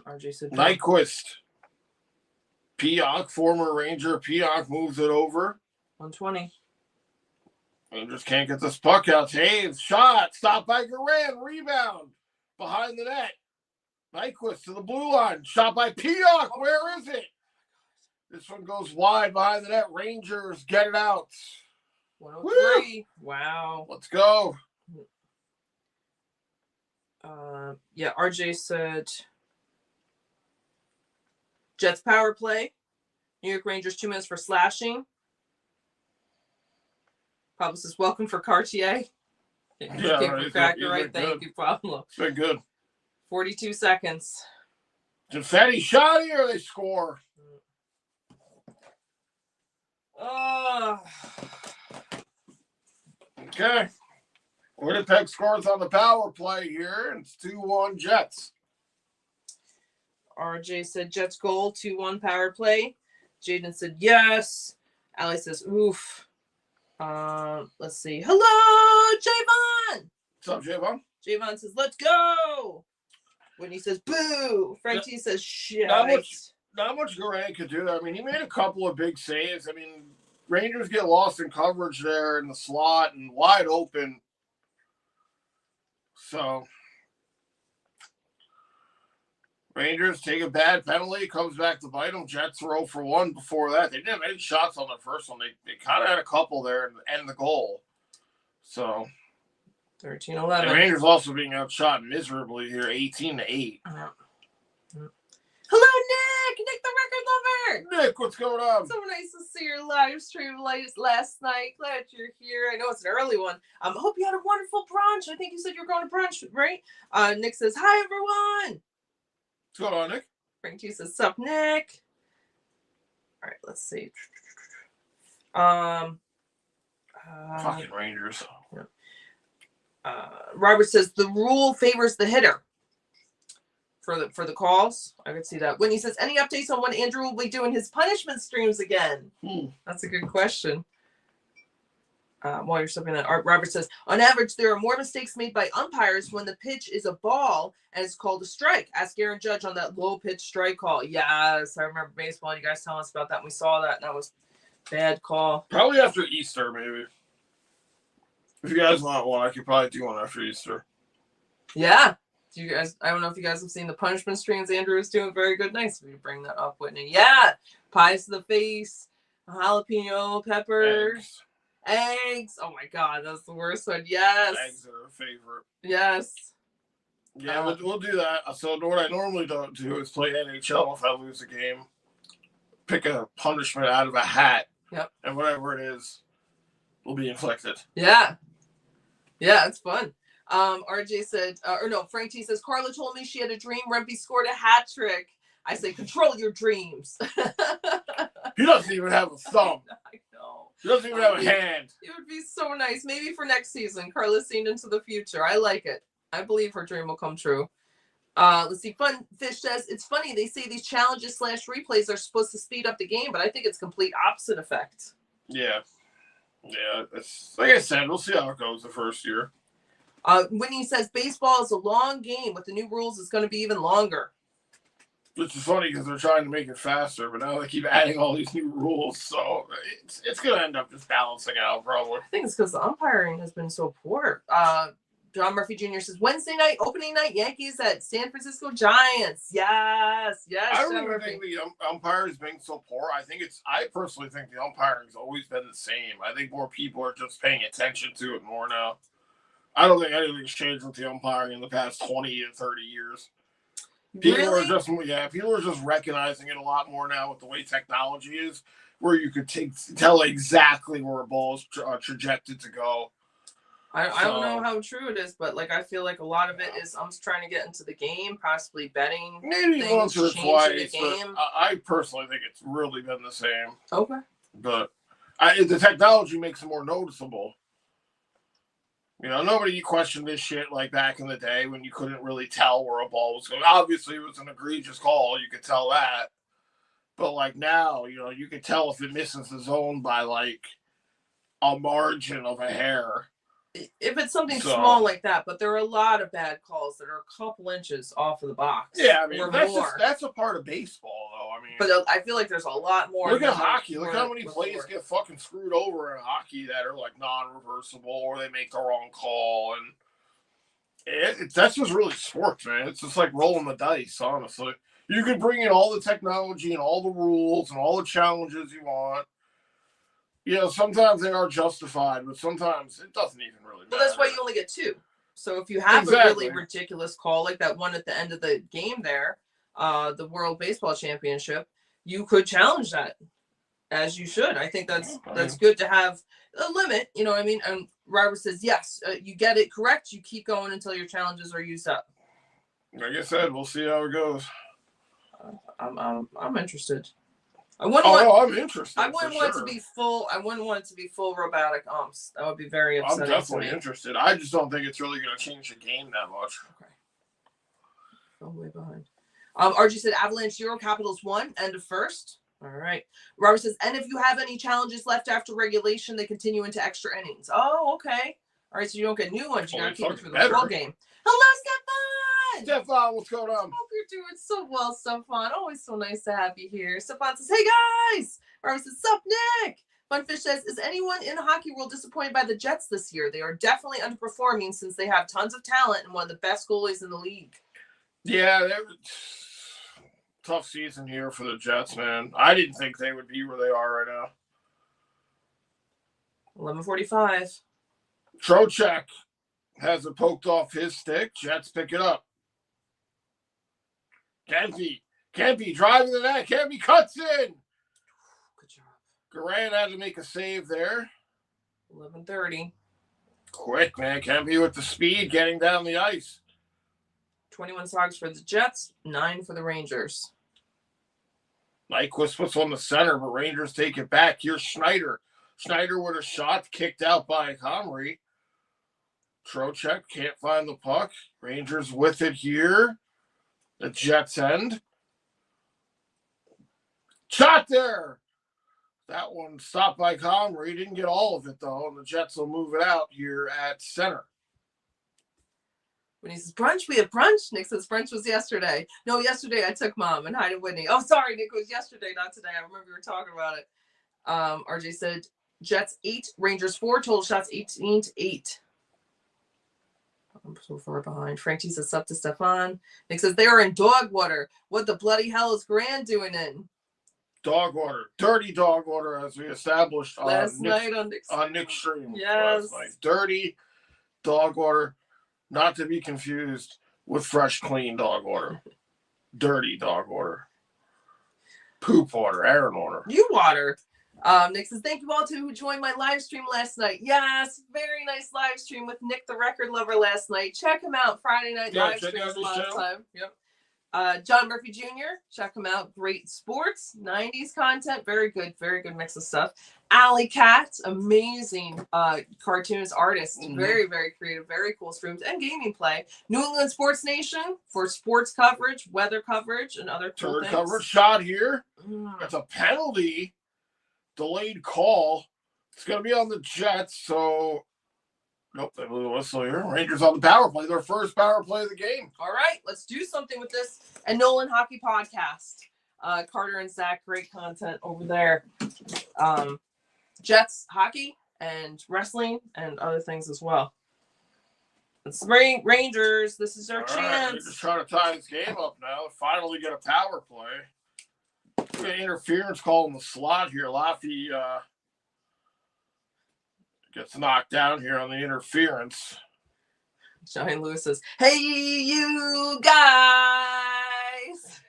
[SPEAKER 1] RJ said
[SPEAKER 2] Nyquist. Pionk, former Ranger. Pionk moves it over.
[SPEAKER 1] 120.
[SPEAKER 2] Rangers can't get this puck out. Taves, shot, stopped by Garand, rebound behind the net. Nyquist to the blue line, shot by Pionk. Where is it? This one goes wide behind the net. Rangers get it out.
[SPEAKER 1] 103. Woo! Wow.
[SPEAKER 2] Let's go.
[SPEAKER 1] Yeah, RJ said Jets power play. New York Rangers 2 minutes for slashing. Pablo says, welcome for Cartier.
[SPEAKER 2] Yeah,
[SPEAKER 1] Cracker, right? Thank you, Pablo.
[SPEAKER 2] It's been good.
[SPEAKER 1] 42 seconds.
[SPEAKER 2] Confetti shot here, they score. Okay. Winnipeg scores on the power play here, and it's 2-1 Jets.
[SPEAKER 1] RJ said Jets goal, 2-1 power play. Jaden said yes. Allie says oof. Let's see. Hello, Javon.
[SPEAKER 2] What's up, Javon?
[SPEAKER 1] Javon says let's go. Whitney says boo. Frank T says shit.
[SPEAKER 2] Not much Garand could do. I mean, he made a couple of big saves. I mean, Rangers get lost in coverage there in the slot and wide open. So Rangers take a bad penalty, comes back to bite them. Jets were 0 for 1 before that. They didn't have any shots on the first one. They kind of had a couple there and the goal. So
[SPEAKER 1] 13-11.
[SPEAKER 2] The Rangers also being outshot miserably here, 18-8.
[SPEAKER 1] Hello, Nick the record lover.
[SPEAKER 2] Nick, what's going on?
[SPEAKER 1] So nice to see your live stream last night. Glad you're here. I know it's an early one. I hope you had a wonderful brunch. I think you said you were going to brunch, right? Nick says, hi, everyone.
[SPEAKER 2] What's going on, Nick?
[SPEAKER 1] Frank T says, sup, Nick. All right, let's see.
[SPEAKER 2] Fucking Rangers.
[SPEAKER 1] Robert says, the rule favors the hitter. For the calls, I could see that. When he says, any updates on when Andrew will be doing his punishment streams again? That's a good question. While you're stepping that, Robert says, on average, there are more mistakes made by umpires when the pitch is a ball and it's called a strike. Ask Aaron Judge on that low pitch strike call. Yes, I remember baseball. You guys telling us about that. And we saw that, and that was bad call.
[SPEAKER 2] Probably after Easter, maybe. If you guys want one, I could probably do one after Easter.
[SPEAKER 1] Yeah. Do you guys? I don't know if you guys have seen the punishment streams. Andrew is doing very good. Nice if you bring that up, Whitney. Yeah, pies to the face, jalapeno peppers, eggs. Oh my God, that's the worst one. Yes,
[SPEAKER 2] Eggs are a favorite.
[SPEAKER 1] Yes.
[SPEAKER 2] Yeah, we'll do that. So what I normally don't do is play NHL if I lose a game. Pick a punishment out of a hat.
[SPEAKER 1] Yep.
[SPEAKER 2] And whatever it is will be inflicted.
[SPEAKER 1] Yeah. Yeah, it's fun. RJ said, Frank T says, Carla told me she had a dream Rempe scored a hat trick. I say, control your dreams.
[SPEAKER 2] He doesn't even have a thumb.
[SPEAKER 1] I know.
[SPEAKER 2] He doesn't even have a hand.
[SPEAKER 1] It would be so nice. Maybe for next season. Carla's seen into the future. I like it. I believe her dream will come true. Let's see. Fun Fish says, it's funny. They say these challenges / replays are supposed to speed up the game, but I think it's complete opposite effect.
[SPEAKER 2] Yeah. Yeah. It's, like I said, we'll see how it goes the first year.
[SPEAKER 1] Whitney says, baseball is a long game. With the new rules, it's going to be even longer.
[SPEAKER 2] Which is funny because they're trying to make it faster, but now they keep adding all these new rules, so it's going to end up just balancing out, probably.
[SPEAKER 1] I think it's because the umpiring has been so poor. John Murphy Jr. says, Wednesday night, opening night, Yankees at San Francisco Giants. Yes.
[SPEAKER 2] I don't even think the umpires being so poor. I personally think the umpiring's always been the same. I think more people are just paying attention to it more now. I don't think anything's changed with the umpiring in the past 20 and 30 years. People are just recognizing it a lot more now with the way technology is, where you could tell exactly where a ball is trajected to go.
[SPEAKER 1] I don't know how true it is, but I feel like a lot of it is I'm just trying to get into the game, possibly betting.
[SPEAKER 2] Maybe
[SPEAKER 1] things,
[SPEAKER 2] once or twice.
[SPEAKER 1] The game.
[SPEAKER 2] I personally think it's really been the same.
[SPEAKER 1] Okay.
[SPEAKER 2] But the technology makes it more noticeable. Nobody questioned this shit like back in the day when you couldn't really tell where a ball was going. Obviously, it was an egregious call. You could tell that. But now, you could tell if it misses the zone by a margin of a hair.
[SPEAKER 1] If it's something small like that, but there are a lot of bad calls that are a couple inches off of the box.
[SPEAKER 2] Yeah, that's a part of baseball, though.
[SPEAKER 1] But I feel like there's a lot more.
[SPEAKER 2] Look at hockey. Look how many plays get fucking screwed over in hockey that are non-reversible, or they make the wrong call, and that's just really sports, man. It's just like rolling the dice, honestly. You could bring in all the technology and all the rules and all the challenges you want. Sometimes they are justified, but sometimes it doesn't even really matter.
[SPEAKER 1] Well, that's why you only get two. So if you have a really ridiculous call, like that one at the end of the game there, the World Baseball Championship, you could challenge that, as you should. I think that's good to have a limit, you know what I mean? And Robert says, yes, you get it correct. You keep going until your challenges are used up.
[SPEAKER 2] Like I said, we'll see how it goes.
[SPEAKER 1] I'm interested.
[SPEAKER 2] I'm interested.
[SPEAKER 1] I wouldn't want it to be full. I wouldn't want it to be full robotic umps. That would be very upsetting.
[SPEAKER 2] I'm definitely interested. I just don't think it's really going to change the game that much.
[SPEAKER 1] Okay. I'm way behind. RG said Avalanche 0, Capitals 1, end of first. All right. Robert says, and if you have any challenges left after regulation, they continue into extra innings. Oh, okay. All right, so you don't get new ones. You got to keep it for the full game. Hello, Stefan!
[SPEAKER 2] Stefan, what's going on?
[SPEAKER 1] Hope you're doing so well, Stefan. Always so nice to have you here. Stefan says, hey, guys! Robert says, sup, Nick? Funfish says, is anyone in the hockey world disappointed by the Jets this year? They are definitely underperforming since they have tons of talent and one of the best goalies in the league.
[SPEAKER 2] Yeah, tough season here for the Jets, man. I didn't think they would be where they are right now.
[SPEAKER 1] 11:45.
[SPEAKER 2] Trocheck has it poked off his stick. Jets pick it up. Kempe driving the net. Kempe cuts in.
[SPEAKER 1] Good job.
[SPEAKER 2] Garand had to make a save there.
[SPEAKER 1] 11:30.
[SPEAKER 2] Quick, man. Kempe with the speed getting down the ice.
[SPEAKER 1] 21 sogs for the Jets, 9 for the Rangers.
[SPEAKER 2] Nyquist puts on the center, but Rangers take it back. Here's Schneider. Schneider with a shot kicked out by Comrie. Trocheck can't find the puck. Rangers with it here. The Jets end. Shot there. That one stopped by Comrie. Didn't get all of it, though, and the Jets will move it out here at center.
[SPEAKER 1] When he says brunch, we have brunch. Nick says brunch was yesterday. No, yesterday I took Mom and Hyde and Whitney. Oh, sorry, Nick, it was yesterday, not today. I remember we were talking about it. RJ said Jets 8, Rangers 4, total shots 18-8. I'm so far behind. Frank T says up to Stefan. Nick says they are in dog water. What the bloody hell is Grand doing in?
[SPEAKER 2] Dog water. Dirty dog water, as we established
[SPEAKER 1] last night on
[SPEAKER 2] Nick's stream.
[SPEAKER 1] Yes.
[SPEAKER 2] Last night. Dirty dog water. Not to be confused with fresh, clean dog water. Dirty dog water. Poop water. Aaron water.
[SPEAKER 1] You water. Nick says, thank you all who joined my live stream last night. Yes, very nice live stream with Nick, the record lover, last night. Check him out. Friday night live stream a lot of time. Yep. John Murphy Jr., check him out. Great sports, 90s content. Very good mix of stuff. Alley Cat, amazing cartoonist artist. Very, very creative, very cool streams and gaming play. New England Sports Nation for sports coverage, weather coverage, and other cool things.
[SPEAKER 2] Coverage shot here. That's a penalty. Delayed call. It's going to be on the Jets, so nope, they blew the whistle here. Rangers on the power play, their first power play of the game.
[SPEAKER 1] All right, let's do something with this. And Nolan Hockey Podcast. Carter and Zach, great content over there. Jets hockey and wrestling and other things as well. It's Rangers. This is our chance.
[SPEAKER 2] We're just trying to tie this game up now. Finally get a power play. We got interference call in the slot here. Laffy gets knocked down here on the interference.
[SPEAKER 1] Giant Lewis says, hey, you guys.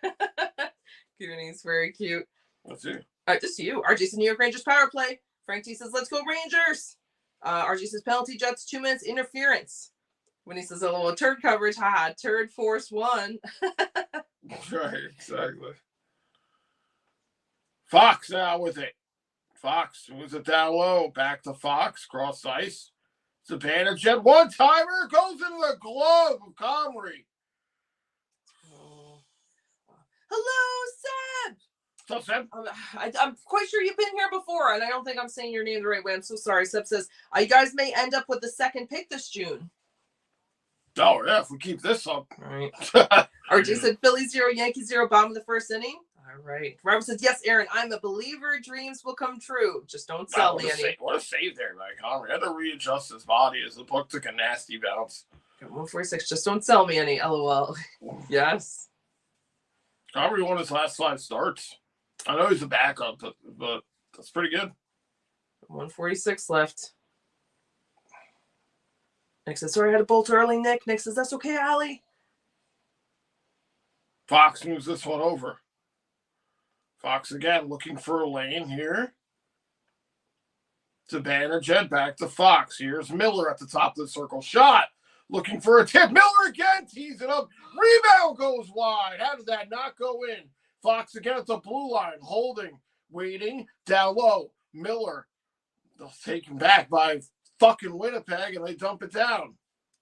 [SPEAKER 1] Goonie's very cute.
[SPEAKER 2] Let's see.
[SPEAKER 1] Just you. RG says, New York Rangers power play. Frank T says, let's go Rangers. RG says, penalty Jets, 2 minutes, interference. When he says, a little turd coverage, haha, turd force 1.
[SPEAKER 2] Right, exactly. Fox now with it. Fox moves it down low. Back to Fox. Cross ice. Savannah Jet. One-timer. Goes into the glove of Comrie.
[SPEAKER 1] Hello, Seb.
[SPEAKER 2] What's up, Seb?
[SPEAKER 1] I'm quite sure you've been here before, and I don't think I'm saying your name the right way. I'm so sorry. Seb says, you guys may end up with the second pick this June.
[SPEAKER 2] Oh, yeah, if we keep this up.
[SPEAKER 1] All right. RJ said, Philly 0, Yankee 0, bottom of the first inning. All right. Robert says, yes, Aaron, I'm a believer. Dreams will come true. Just don't sell me any.
[SPEAKER 2] What a save there by Comrie. Had to readjust his body as the puck took a nasty bounce.
[SPEAKER 1] 146. Just don't sell me any. LOL. Yes.
[SPEAKER 2] Comrie won his last 5 starts. I know he's a backup, but that's pretty good.
[SPEAKER 1] 146 left. Nick says, sorry, I had to bolt early, Nick. Nick says, that's okay, Allie.
[SPEAKER 2] Fox moves this one over. Fox again looking for a lane here. Savannah Jet back to Fox. Here's Miller at the top of the circle. Shot. Looking for a tip. Miller again tees it up. Rebound goes wide. How did that not go in? Fox again at the blue line. Holding. Waiting. Down low. Miller. They'll take him back by fucking Winnipeg and they dump it down.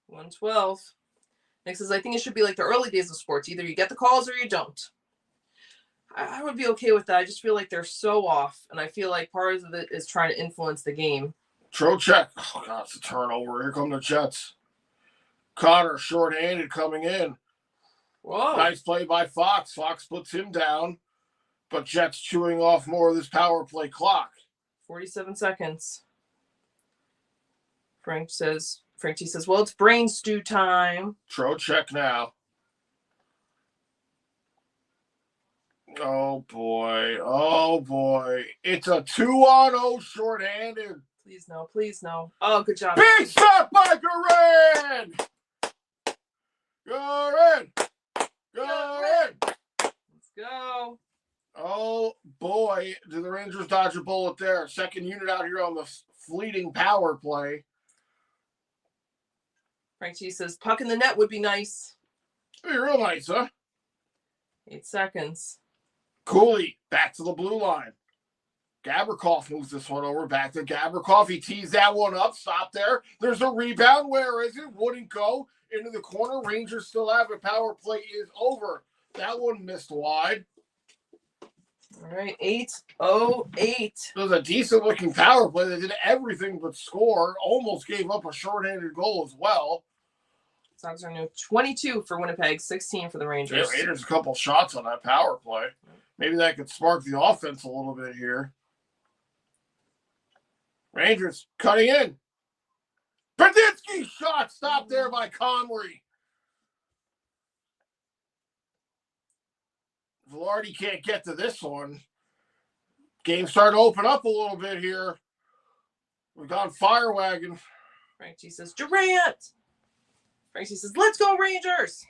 [SPEAKER 1] 112. Nick says, I think it should be like the early days of sports. Either you get the calls or you don't. I would be okay with that. I just feel like they're so off, and I feel like part of it is trying to influence the game.
[SPEAKER 2] Trocheck. Oh, God, it's a turnover. Here come the Jets. Connor, shorthanded, coming in.
[SPEAKER 1] Whoa.
[SPEAKER 2] Nice play by Fox. Fox puts him down, but Jets chewing off more of this power play clock.
[SPEAKER 1] 47 seconds. Frank T says, well, it's brain stew time.
[SPEAKER 2] Trocheck now. Oh, boy. Oh, boy. It's a 2-on-0 shorthanded.
[SPEAKER 1] Please no. Please no. Oh, good job.
[SPEAKER 2] Big shot by Garin! Garin! Garin!
[SPEAKER 1] Let's go.
[SPEAKER 2] Oh, boy. Did the Rangers dodge a bullet there? Second unit out here on the fleeting power play.
[SPEAKER 1] Frank T says, puck in the net would be nice.
[SPEAKER 2] It'd be real nice, huh?
[SPEAKER 1] 8 seconds.
[SPEAKER 2] Cooley, back to the blue line. Gavrikov moves this one over. Back to Gavrikov. He tees that one up. Stop there. There's a rebound. Where is it? Wouldn't go. Into the corner. Rangers still have it. Power play is over. That one missed wide.
[SPEAKER 1] All right, 8-0-8.
[SPEAKER 2] It was a decent-looking power play. They did everything but score. Almost gave up a shorthanded goal as well.
[SPEAKER 1] Sox are new 22 for Winnipeg, 16 for the Rangers.
[SPEAKER 2] Yeah, Rangers a couple shots on that power play. Maybe that could spark the offense a little bit here. Rangers cutting in. Padinsky shot stopped there by Connery. Velarde can't get to this one. Game's starting to open up a little bit here. We've gone fire wagon.
[SPEAKER 1] Frank G says, Durant. Frank G says, let's go Rangers.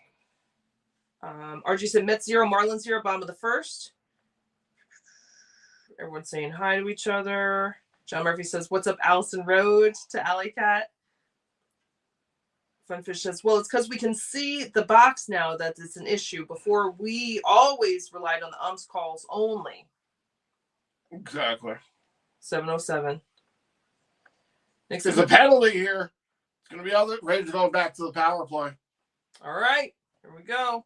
[SPEAKER 1] RG said Mets 0, Marlins 0, bottom of the first. Everyone's saying hi to each other. John Murphy says, what's up, Allison Road, to Alley Cat. Funfish says, well, it's because we can see the box now that it's an issue. Before, we always relied on the umps calls only.
[SPEAKER 2] Exactly.
[SPEAKER 1] 707. Nick
[SPEAKER 2] There's
[SPEAKER 1] says,
[SPEAKER 2] a penalty here. It's going to be other. Rangers going back to the power play.
[SPEAKER 1] all right, here we go.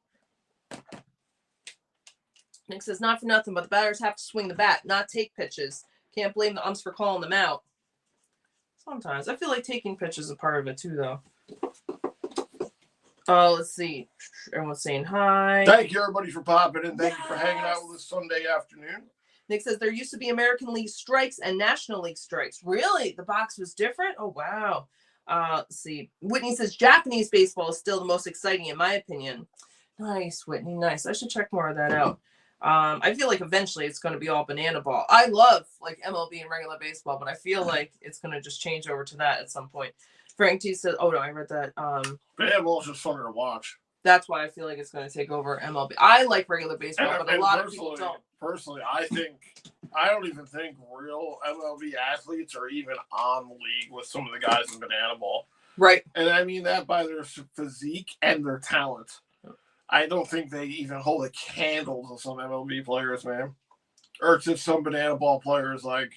[SPEAKER 1] Nick says, not for nothing, but the batters have to swing the bat, not take pitches. Can't blame the umps for calling them out. Sometimes. I feel like taking pitches is a part of it, too, though. Let's see. Everyone's saying hi.
[SPEAKER 2] Thank you, everybody, for popping in. Thank you for hanging out with us Sunday afternoon.
[SPEAKER 1] Nick says, there used to be American League strikes and National League strikes. Really? The box was different? Oh, wow. Let's see. Whitney says, Japanese baseball is still the most exciting, in my opinion. Nice, Whitney. Nice. I should check more of that out. I feel like eventually it's going to be all banana ball. I love like MLB and regular baseball, but I feel like it's going to just change over to that at some point. Frank T says, oh no, I read that.
[SPEAKER 2] Banana ball is just funner to watch.
[SPEAKER 1] That's why I feel like it's going to take over MLB. I like regular baseball, but a lot of people don't.
[SPEAKER 2] Personally, I don't even think real MLB athletes are even on the league with some of the guys in banana ball.
[SPEAKER 1] Right.
[SPEAKER 2] And I mean that by their physique and their talent. I don't think they even hold a candle to some MLB players, man. Or to some banana ball players. Like,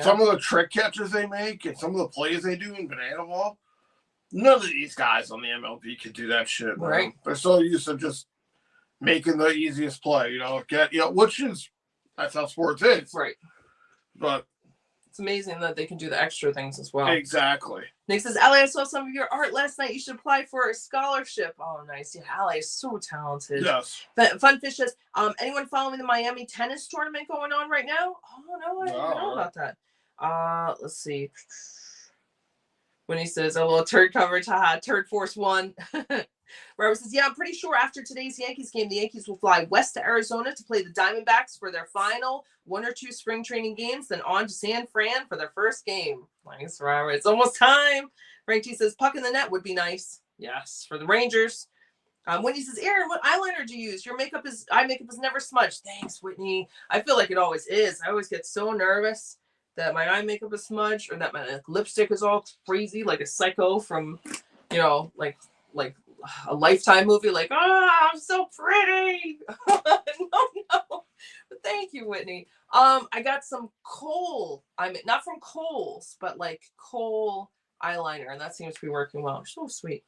[SPEAKER 2] some of the trick catches they make and some of the plays they do in banana ball, none of these guys on the MLB could do that shit. Man.
[SPEAKER 1] Right.
[SPEAKER 2] They're so used to just making the easiest play, which is, that's how sports is.
[SPEAKER 1] Right.
[SPEAKER 2] But
[SPEAKER 1] it's amazing that they can do the extra things as well.
[SPEAKER 2] Exactly.
[SPEAKER 1] Nick says, Allie, I saw some of your art last night. You should apply for a scholarship. Oh, nice. Yeah, Allie is so talented.
[SPEAKER 2] Yes.
[SPEAKER 1] Funfish says, anyone following the Miami tennis tournament going on right now? Oh, no, I didn't know about that. Let's see. When he says, a little turd coverage, haha, turd force 1. Robert says, yeah, I'm pretty sure after today's Yankees game, the Yankees will fly west to Arizona to play the Diamondbacks for their final 1 or 2 spring training games, then on to San Fran for their first game. Nice, Robert. It's almost time. Frank T says, puck in the net would be nice. Yes, for the Rangers. Whitney says, Aaron, what eyeliner do you use? Your eye makeup is never smudged. Thanks, Whitney. I feel like it always is. I always get so nervous that my eye makeup is smudged or that my lipstick is all crazy, like a psycho from, like a Lifetime movie, like, I'm so pretty. No. But thank you, Whitney. I got some Kohl. Not from Kohl's, but like Kohl eyeliner, and that seems to be working well. So sweet.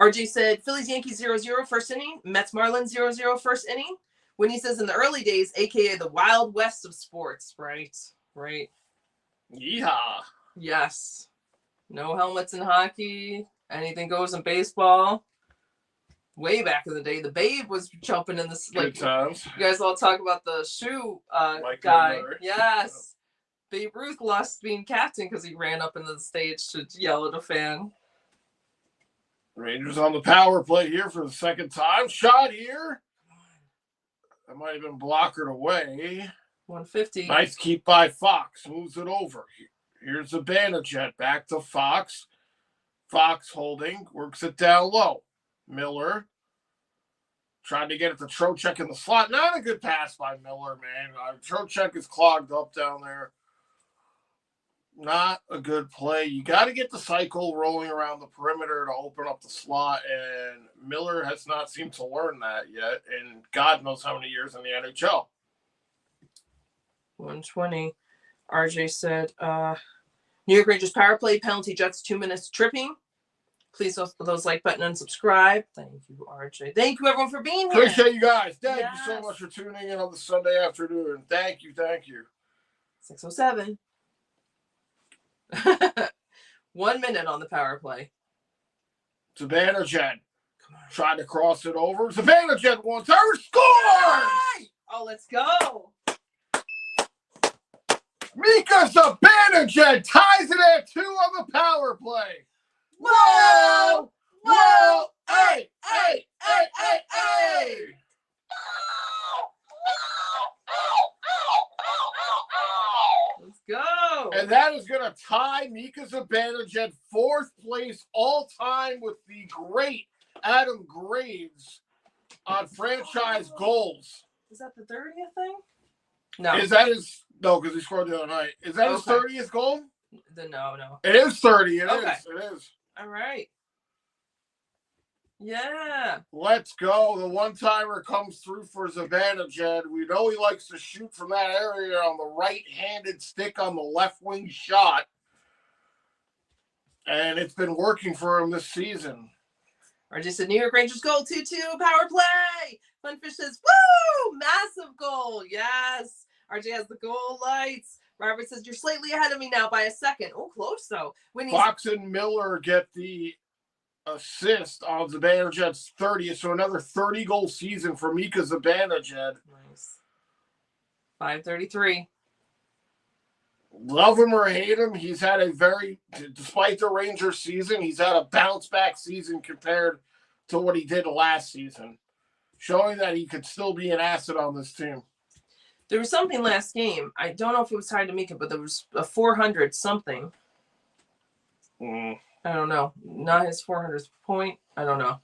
[SPEAKER 1] RJ said, Phillies Yankees 0-0 first inning, Mets Marlins 0-0 first inning. Whitney says in the early days, aka the Wild West of sports, right?
[SPEAKER 2] Yeehaw.
[SPEAKER 1] Yes. No helmets in hockey. Anything goes in baseball. Way back in the day, the Babe was jumping in this.
[SPEAKER 2] Good times.
[SPEAKER 1] You guys all talk about the shoe guy. Yes. Yeah. Babe Ruth lost being captain because he ran up into the stage to yell at a fan.
[SPEAKER 2] Rangers on the power play here for the second time. Shot here. That might have been blockered away.
[SPEAKER 1] 150.
[SPEAKER 2] Nice keep by Fox. Moves it over. Here's the Zibanejad. Back to Fox. Fox holding. Works it down low. Miller. Trying to get it to Trocheck in the slot. Not a good pass by Miller, man. Trocheck is clogged up down there. Not a good play. You got to get the cycle rolling around the perimeter to open up the slot, and Miller has not seemed to learn that yet, and God knows how many years in the NHL.
[SPEAKER 1] 120. RJ said, New York Rangers power play, penalty, Jets 2 minutes tripping. Please those like button and subscribe. Thank you, RJ. Thank you, everyone, for being here.
[SPEAKER 2] Appreciate you guys. Thank you so much for tuning in on the Sunday afternoon. Thank you.
[SPEAKER 1] 6:07. 1 minute on the power play.
[SPEAKER 2] Zibanejad tried to cross it over. Zibanejad wants her scores!
[SPEAKER 1] Oh, let's go.
[SPEAKER 2] Mika Zibanejad ties it at 2 on the power play. Whoa! Hey!
[SPEAKER 1] Let's go.
[SPEAKER 2] And that is going to tie Mika Zibanejad 4th place all time with the great Adam Graves on franchise goals.
[SPEAKER 1] Is that the 30th thing? No.
[SPEAKER 2] Is that his? No, because he scored the other night. Is that his 30th goal?
[SPEAKER 1] No.
[SPEAKER 2] It is 30. It is.
[SPEAKER 1] All right. Yeah.
[SPEAKER 2] Let's go. The one-timer comes through for Zibanejad. We know he likes to shoot from that area on the right-handed stick on the left wing shot. And it's been working for him this season.
[SPEAKER 1] RJ said, New York Rangers goal, 2-2, power play. Funfish says, woo! Massive goal. Yes. RJ has the goal lights. Robert says, you're slightly ahead of me now by a second. Oh, close, though.
[SPEAKER 2] Fox and Miller get the assist on Zibanejad's 30th, so another 30-goal season for Mika Zibanejad.
[SPEAKER 1] Nice. 5:33.
[SPEAKER 2] Love him or hate him, he's had a despite the Rangers season, he's had a bounce-back season compared to what he did last season, showing that he could still be an asset on this team.
[SPEAKER 1] There was something last game. I don't know if it was tied to Mika, but there was a 400 something. I don't know. Not his 400th point. I don't know.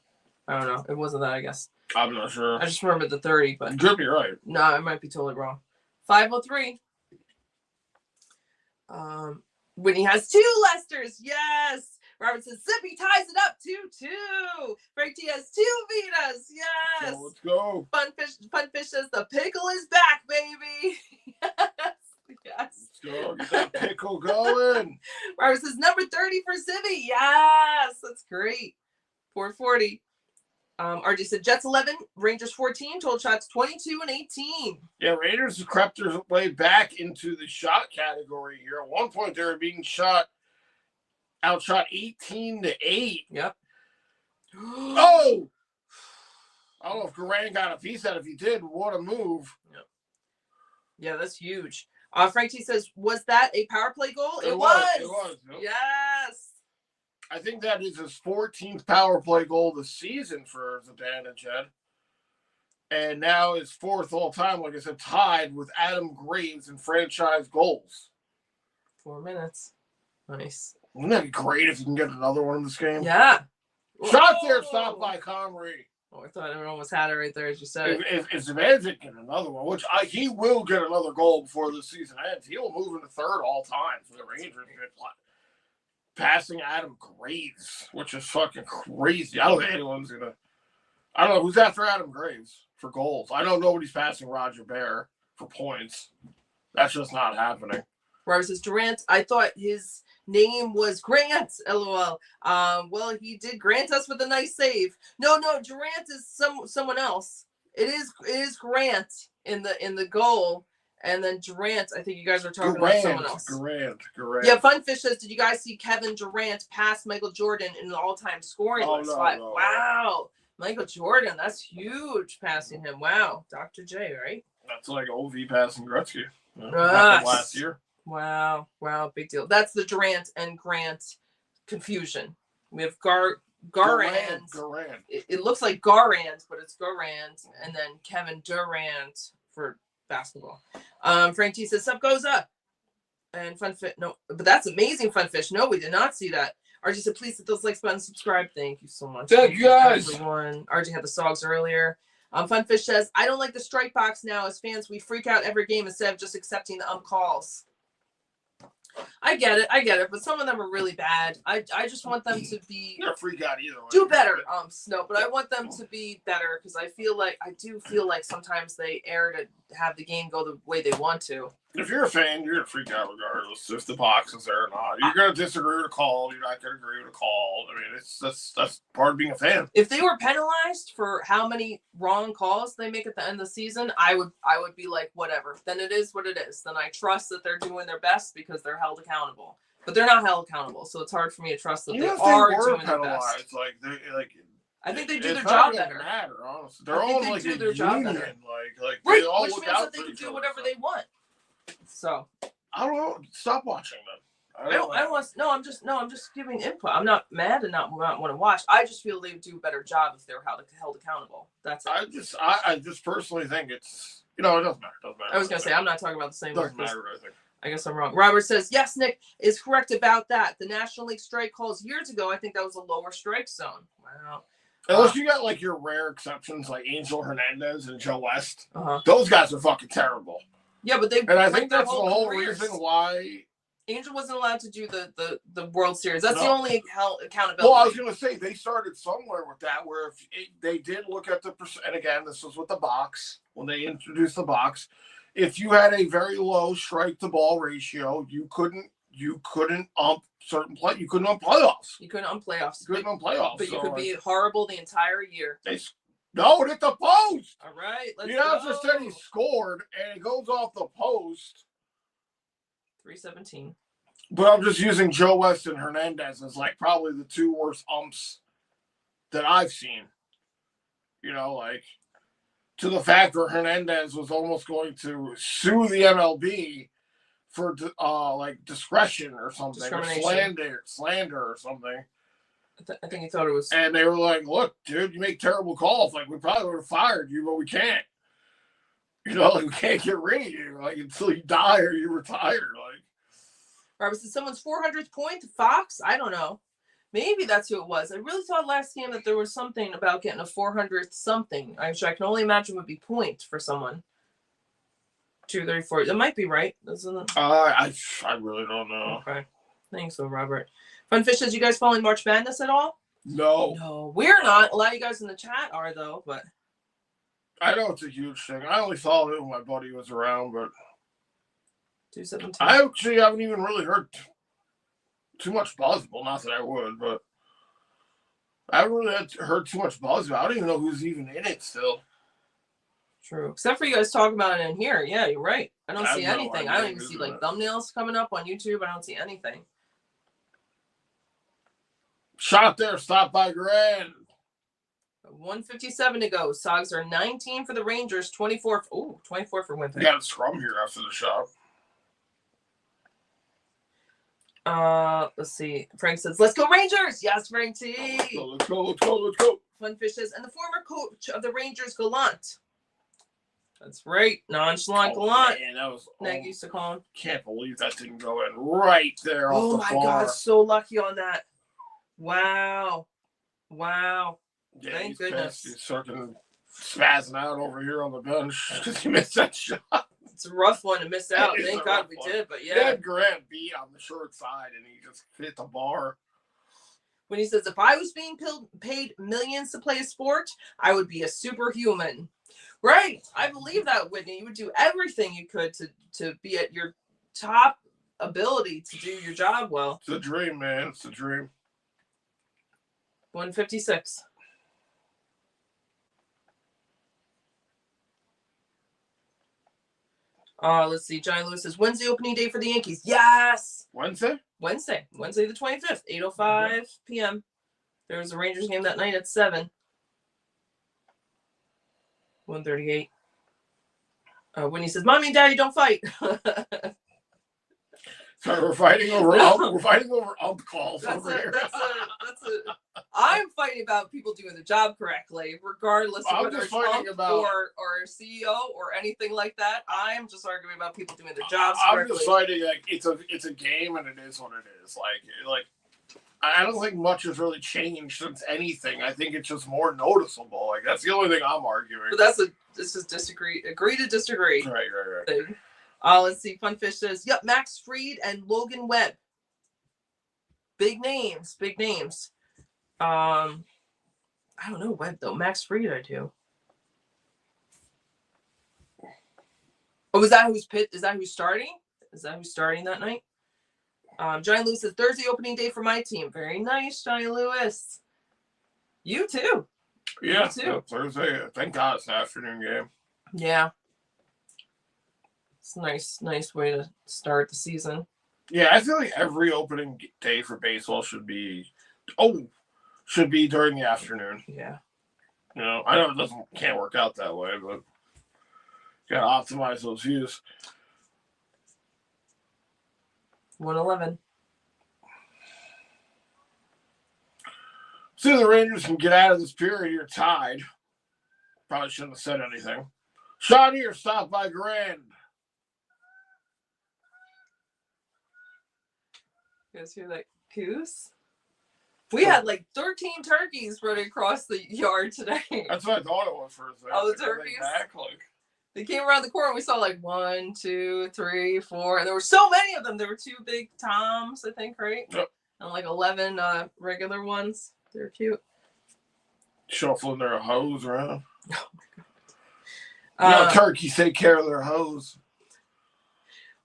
[SPEAKER 1] It wasn't that, I guess.
[SPEAKER 2] I'm not sure.
[SPEAKER 1] I just remember the 30, but...
[SPEAKER 2] You could be right.
[SPEAKER 1] No, I might be totally wrong. 5:03. Whitney has 2 Lesters. Yes. Robert says, Zippy ties it up 2-2. Frank T has 2 Vitas. Yes.
[SPEAKER 2] So let's go.
[SPEAKER 1] Funfish says, the pickle is back, baby. Yes.
[SPEAKER 2] Let's go. Get that pickle going.
[SPEAKER 1] Robert says, number 30 for Zippy. Yes. That's great. 440. RJ said, Jets 11, Rangers 14, total shots 22 and 18.
[SPEAKER 2] Yeah, Raiders have crept their way back into the shot category here. At one point, they were being outshot 18-8.
[SPEAKER 1] Yep.
[SPEAKER 2] Oh! I don't know if Garand got a piece out. If he did, what a move.
[SPEAKER 1] Yep. Yeah, that's huge. Frank T says, was that a power play goal? It was.
[SPEAKER 2] It was. Yep.
[SPEAKER 1] Yes.
[SPEAKER 2] I think that is his 14th power play goal this season for Zibanejad. And now his 4th all-time, like I said, tied with Adam Graves in franchise goals.
[SPEAKER 1] 4 minutes. Nice.
[SPEAKER 2] Wouldn't that be great if you can get another one in this game?
[SPEAKER 1] Yeah.
[SPEAKER 2] Shot there, stopped by Comrie.
[SPEAKER 1] Oh, I thought I almost had it right there as you said.
[SPEAKER 2] If Zibanejad get another one, which he will get another goal before the season ends, he will move into 3rd all-time for the Rangers. Passing Adam Graves, which is fucking crazy. I don't think anyone's going to... I don't know. Who's after Adam Graves for goals? I know nobody's passing Roger Bear for points. That's just not happening.
[SPEAKER 1] Robert says, Durant, I thought his name was Grant, LOL. Well, he did grant us with a nice save. No, Durant is someone else. It is Grant in the goal. And then Durant, I think you guys are talking about someone else.
[SPEAKER 2] Durant.
[SPEAKER 1] Yeah, Funfish says, did you guys see Kevin Durant pass Michael Jordan in the all-time scoring list?
[SPEAKER 2] No.
[SPEAKER 1] Wow. Michael Jordan, that's huge passing him. Wow. Dr. J, right?
[SPEAKER 2] That's like OV passing Gretzky. Last year.
[SPEAKER 1] Wow. Big deal. That's the Durant and Grant confusion. We have Garand. It looks like Garand, but it's Garand. And then Kevin Durant for basketball. Frank T says, Sup goes up. And Funfish, no, but that's amazing, Funfish. No, we did not see that. RJ said, please hit those likes button, subscribe. Thank you so much.
[SPEAKER 2] Thank you guys.
[SPEAKER 1] Everyone. RJ had the songs earlier. Funfish says, I don't like the strike box now. As fans, we freak out every game instead of just accepting the calls. I get it, but some of them are really bad. I just want them to be
[SPEAKER 2] freak out either way.
[SPEAKER 1] Do better, Snow, but I want them to be better because I do feel like sometimes they err to have the game go the way they want to.
[SPEAKER 2] If you're a fan, you're gonna freak out regardless if the box is there or not. You're gonna disagree with a call. You're not gonna agree with a call. I mean, that's part of being a fan.
[SPEAKER 1] If they were penalized for how many wrong calls they make at the end of the season, I would be like, whatever. Then it is what it is. Then I trust that they're doing their best because they're held accountable. But they're not held accountable, so it's hard for me to trust that they are doing their best. I think they do their job better.
[SPEAKER 2] Matter, honestly. They're all like a union. Like
[SPEAKER 1] right,
[SPEAKER 2] they all
[SPEAKER 1] which
[SPEAKER 2] look
[SPEAKER 1] means
[SPEAKER 2] out
[SPEAKER 1] that they
[SPEAKER 2] for
[SPEAKER 1] can
[SPEAKER 2] each
[SPEAKER 1] do
[SPEAKER 2] other.
[SPEAKER 1] whatever they want. So
[SPEAKER 2] I don't know. Stop watching them.
[SPEAKER 1] I'm just giving input. I'm not mad and not want to watch. I just feel they would do a better job if they were held accountable. That's it.
[SPEAKER 2] I just personally think it's it doesn't matter.
[SPEAKER 1] I was gonna say I'm not talking about the same.
[SPEAKER 2] Doesn't matter. I think.
[SPEAKER 1] I guess I'm wrong. Robert says, yes, Nick is correct about that. The National League strike calls years ago, I think that was a lower strike zone. Wow.
[SPEAKER 2] Unless you got like your rare exceptions like Angel Hernandez and Joe West.
[SPEAKER 1] Uh-huh.
[SPEAKER 2] Those guys are fucking terrible.
[SPEAKER 1] Yeah, but they
[SPEAKER 2] and I think that's the whole
[SPEAKER 1] careers.
[SPEAKER 2] reason why
[SPEAKER 1] Angel wasn't allowed to do the World Series. That's the only accountability.
[SPEAKER 2] Well, I was going to say they started somewhere with that, where if they did look at the percent. And again, this was with the box when they introduced the box. If you had a very low strike to ball ratio, you couldn't ump certain play. You couldn't ump playoffs.
[SPEAKER 1] You couldn't ump playoffs.
[SPEAKER 2] You couldn't ump playoffs.
[SPEAKER 1] But you could be horrible the entire year.
[SPEAKER 2] No, it hit the post.
[SPEAKER 1] All right, let's
[SPEAKER 2] go. The announcer said he scored, and it goes off the post.
[SPEAKER 1] 317.
[SPEAKER 2] But I'm just using Joe West and Hernandez as like probably the two worst umps that I've seen. Like to the fact where Hernandez was almost going to sue the MLB for like discretion or something, or slander or something.
[SPEAKER 1] I think he thought it was.
[SPEAKER 2] And they were like, "Look, dude, you make terrible calls. Like we probably would have fired you, but we can't. Like we can't get rid of you like until you die or you retire." Like.
[SPEAKER 1] Or was it someone's 400th point? Fox? I don't know. Maybe that's who it was. I really thought last game that there was something about getting a 400th something. I can only imagine would be point for someone. 234. It might be right, doesn't it?
[SPEAKER 2] I really don't know.
[SPEAKER 1] Okay. Thanks, though, Robert. Funfish says, you guys following March Madness at all?
[SPEAKER 2] No.
[SPEAKER 1] No, we're not. A lot of you guys in the chat are, though, but.
[SPEAKER 2] I know it's a huge thing. I only followed it when my buddy was around, but.
[SPEAKER 1] 217.
[SPEAKER 2] I actually haven't even really heard too much buzz. Well, not that I would, but I haven't really heard too much buzz about it. I don't even know who's even in it still.
[SPEAKER 1] True. Except for you guys talking about it in here. Yeah, you're right. I don't see anything. I don't even see like thumbnails coming up on YouTube. I don't see anything.
[SPEAKER 2] Shot there. Stop by Grand.
[SPEAKER 1] 157 to go. Sogs are 19 for the Rangers. 24 for Winnipeg.
[SPEAKER 2] We got a scrum here after the shot.
[SPEAKER 1] Let's see. Frank says, "Let's go Rangers!" Yes, Frank T.
[SPEAKER 2] Let's go.
[SPEAKER 1] Funfish says, and the former coach of the Rangers, Gallant. That's right, nonchalant Gallant.
[SPEAKER 2] Man, that was.
[SPEAKER 1] Neg used to call him.
[SPEAKER 2] Can't believe that didn't go in right there.
[SPEAKER 1] Oh my God, so lucky on that. Wow.
[SPEAKER 2] Yeah,
[SPEAKER 1] Thank goodness.
[SPEAKER 2] He's fucking spazzing out over here on the bench because he missed that shot.
[SPEAKER 1] It's a rough one to miss out. Thank God we did, but yeah. He
[SPEAKER 2] had Grant beat on the short side, and he just hit the bar.
[SPEAKER 1] When he says, if I was being paid millions to play a sport, I would be a superhuman. Right. I believe that, Whitney. You would do everything you could to be at your top ability to do your job well.
[SPEAKER 2] It's a dream, man. It's a dream.
[SPEAKER 1] 156. Let's see. Johnny Lewis says, Wednesday opening day for the Yankees. Yes.
[SPEAKER 2] Wednesday the
[SPEAKER 1] 25th, 8:05 p.m. There was a Rangers game that night at 7. 138. Whitney says, Mommy and Daddy, don't fight.
[SPEAKER 2] So we're fighting over ump calls over here.
[SPEAKER 1] I'm fighting about people doing the job correctly, regardless of whether it's ump or CEO or anything like that. I'm just arguing about people doing their jobs correctly.
[SPEAKER 2] I'm just fighting like it's a game and it is what it is. Like I don't think much has really changed since anything. I think it's just more noticeable. Like that's the only thing I'm arguing.
[SPEAKER 1] But this is agree to disagree.
[SPEAKER 2] Right.
[SPEAKER 1] Thing. Let's see. Funfish says, yep, Max Fried and Logan Webb. Big names. I don't know Webb though. Max Fried, I do. Oh, is that who's starting? Is that who's starting that night? Johnny Lewis says, Thursday opening day for my team. Very nice, Johnny Lewis. You too.
[SPEAKER 2] Yeah, Thursday. Thank God it's an afternoon game.
[SPEAKER 1] Yeah. It's a nice way to start the season.
[SPEAKER 2] Yeah, I feel like every opening day for baseball should be during the afternoon.
[SPEAKER 1] Yeah.
[SPEAKER 2] I know it can't work out that way, but you gotta optimize those views.
[SPEAKER 1] 111.
[SPEAKER 2] See, the Rangers can get out of this period here tied. Probably shouldn't have said anything. Shot here, stopped by Grand.
[SPEAKER 1] You guys hear that goose? We had like 13 turkeys running across the yard today.
[SPEAKER 2] That's what I thought it was for a second.
[SPEAKER 1] Oh, the turkeys? They came around the corner and we saw like 1, 2, 3, 4. And there were so many of them. There were 2 big toms, I think, right?
[SPEAKER 2] Yep.
[SPEAKER 1] And like 11 regular ones. They're cute.
[SPEAKER 2] Shuffling their hose around.
[SPEAKER 1] Oh my God.
[SPEAKER 2] Turkeys take care of their hose.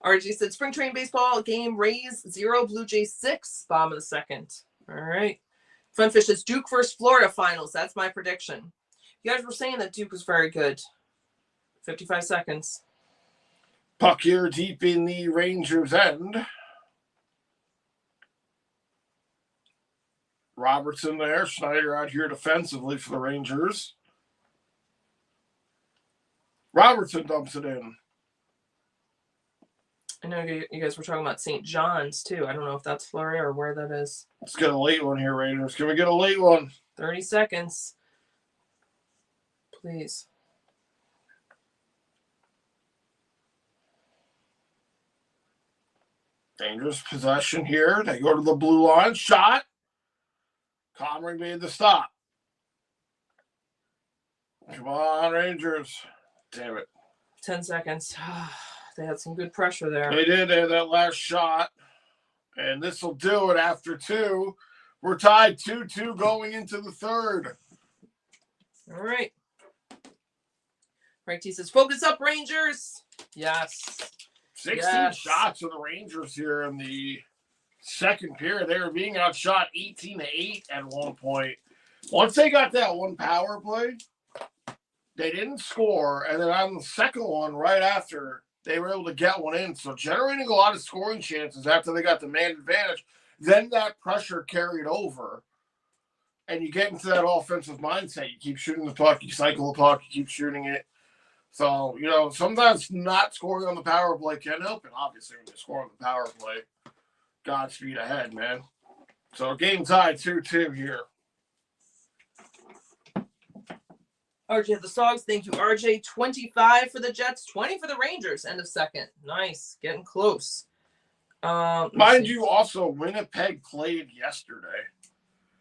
[SPEAKER 1] RG said, spring training baseball game, Rays 0, Blue Jays 6, bottom of the second. All right. Funfish says Duke versus Florida finals. That's my prediction. You guys were saying that Duke was very good. 55 seconds.
[SPEAKER 2] Puck here deep in the Rangers' end. Robertson there. Schneider out here defensively for the Rangers. Robertson dumps it in.
[SPEAKER 1] I know you guys were talking about St. John's, too. I don't know if that's Florida or where that is.
[SPEAKER 2] Let's get a late one here, Rangers. Can we get a late one?
[SPEAKER 1] 30 seconds. Please.
[SPEAKER 2] Dangerous possession here. They go to the blue line. Shot. Comrie made the stop. Come on, Rangers. Damn it.
[SPEAKER 1] 10 seconds. They had some good pressure there.
[SPEAKER 2] They did. They had that last shot. And this will do it after 2. We're tied 2-2 going into the third.
[SPEAKER 1] All right. Frank T says, focus up, Rangers. Yes.
[SPEAKER 2] 16 shots of the Rangers here in the second period. They were being outshot 18-8 at one point. Once they got that one power play, they didn't score. And then on the second one, right after, they were able to get one in. So generating a lot of scoring chances after they got the man advantage. Then that pressure carried over. And you get into that offensive mindset. You keep shooting the puck. You cycle the puck. You keep shooting it. So, sometimes not scoring on the power play can help. And obviously, when you score on the power play, Godspeed ahead, man. So, game tied 2-2 here.
[SPEAKER 1] RJ the Sogs, thank you, RJ. 25 for the Jets, 20 for the Rangers. End of second. Nice. Getting close.
[SPEAKER 2] Mind you, also, Winnipeg played yesterday.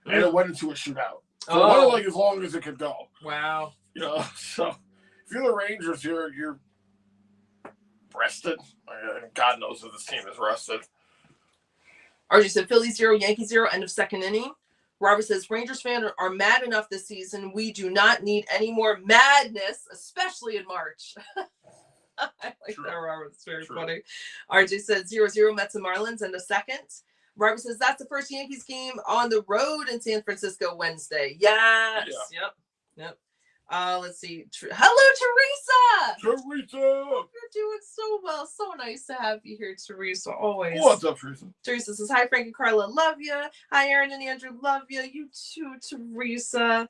[SPEAKER 2] And it went into a shootout. So it went like as long as it could go.
[SPEAKER 1] Wow.
[SPEAKER 2] So if you're the Rangers here, you're rested. God knows if this team is rested.
[SPEAKER 1] RJ said Philly 0, Yankees 0, end of second inning. Robert says Rangers fans are mad enough this season. We do not need any more madness, especially in March. I like that, Robert. It's very funny. RJ said 0-0 Mets and Marlins, end of second. Robert says that's the first Yankees game on the road in San Francisco Wednesday. Yes. Yeah. Yep. Let's see. Hello, Teresa. You're doing so well. So nice to have you here, Teresa. Always.
[SPEAKER 2] What's up, Teresa?
[SPEAKER 1] Teresa says, hi, Frank and Carla. Love you. Hi, Aaron and Andrew. Love you. You too, Teresa.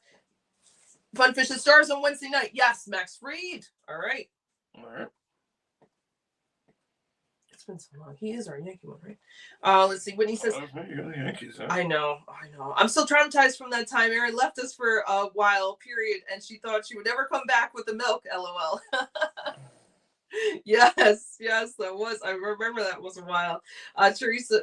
[SPEAKER 1] Funfish that stars on Wednesday night. Yes, Max Fried. All right. It's been so long. He is our Yankee one, right? Let's see. Whitney says,
[SPEAKER 2] you're the Yankees, huh?
[SPEAKER 1] I know. I'm still traumatized from that time. Erin left us for a while, period, and she thought she would never come back with the milk, LOL. Yes, that was. I remember that was a while.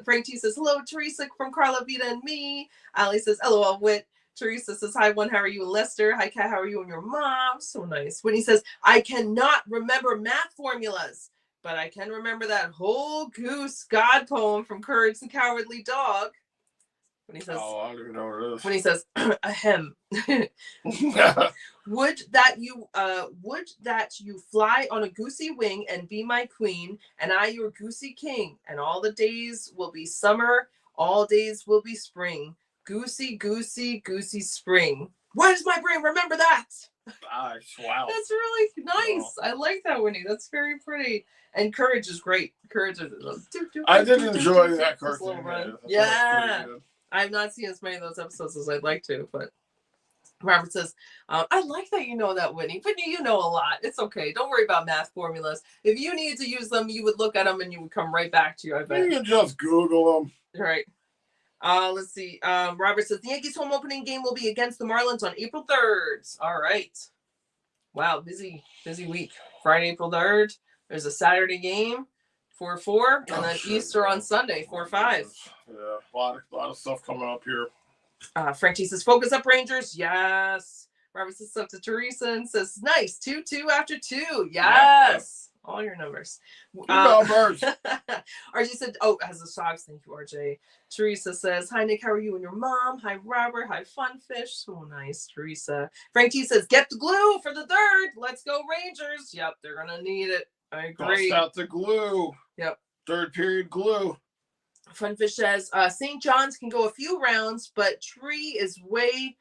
[SPEAKER 1] Frank T says, hello, Teresa from Carla, Vita, and me. Ali says, LOL, Wit. Teresa says, hi, one, how are you? And Lester, hi, Kat, how are you and your mom? So nice. Whitney says, I cannot remember math formulas, but I can remember that whole goose God poem from Courage the Cowardly Dog. When he says,
[SPEAKER 2] I don't even know what it is.
[SPEAKER 1] When he says, ahem. Would that you fly on a goosey wing and be my queen, and I your goosey king, and all the days will be summer, all days will be spring. Goosey, goosey, goosey spring. Why does my brain remember that?
[SPEAKER 2] Wow.
[SPEAKER 1] That's really nice. Wow. I like that, Winnie. That's very pretty. And Courage is great. Courage is.
[SPEAKER 2] I did enjoy that cartoon.
[SPEAKER 1] Yeah. I have not seen as many of those episodes as I'd like to, but Robert says, I like that you know that, Winnie. But you know a lot. It's okay. Don't worry about math formulas. If you needed to use them, you would look at them and you would come right back to you, I bet.
[SPEAKER 2] You can just Google them.
[SPEAKER 1] Right. Let's see. Robert says the Yankees home opening game will be against the Marlins on April 3rd. All right. Wow, busy week. Friday, April 3rd. There's a Saturday game, 4-4, and then Easter on Sunday, 4-5.
[SPEAKER 2] Yeah, a lot of stuff coming up here.
[SPEAKER 1] Frank T says, focus up, Rangers. Yes. Robert says up to Teresa and says, nice. 2-2 after 2. Yes. Yeah. All your numbers.
[SPEAKER 2] Numbers.
[SPEAKER 1] RJ said, has the socks. Thank you, RJ. Teresa says, hi, Nick. How are you and your mom? Hi, Robert. Hi, Funfish. So nice, Teresa. Frank T says, get the glue for the third. Let's go, Rangers. Yep, they're going to need it. I agree.
[SPEAKER 2] Bust out the glue.
[SPEAKER 1] Yep.
[SPEAKER 2] Third period glue.
[SPEAKER 1] Funfish says, St. John's can go a few rounds, but Tree is way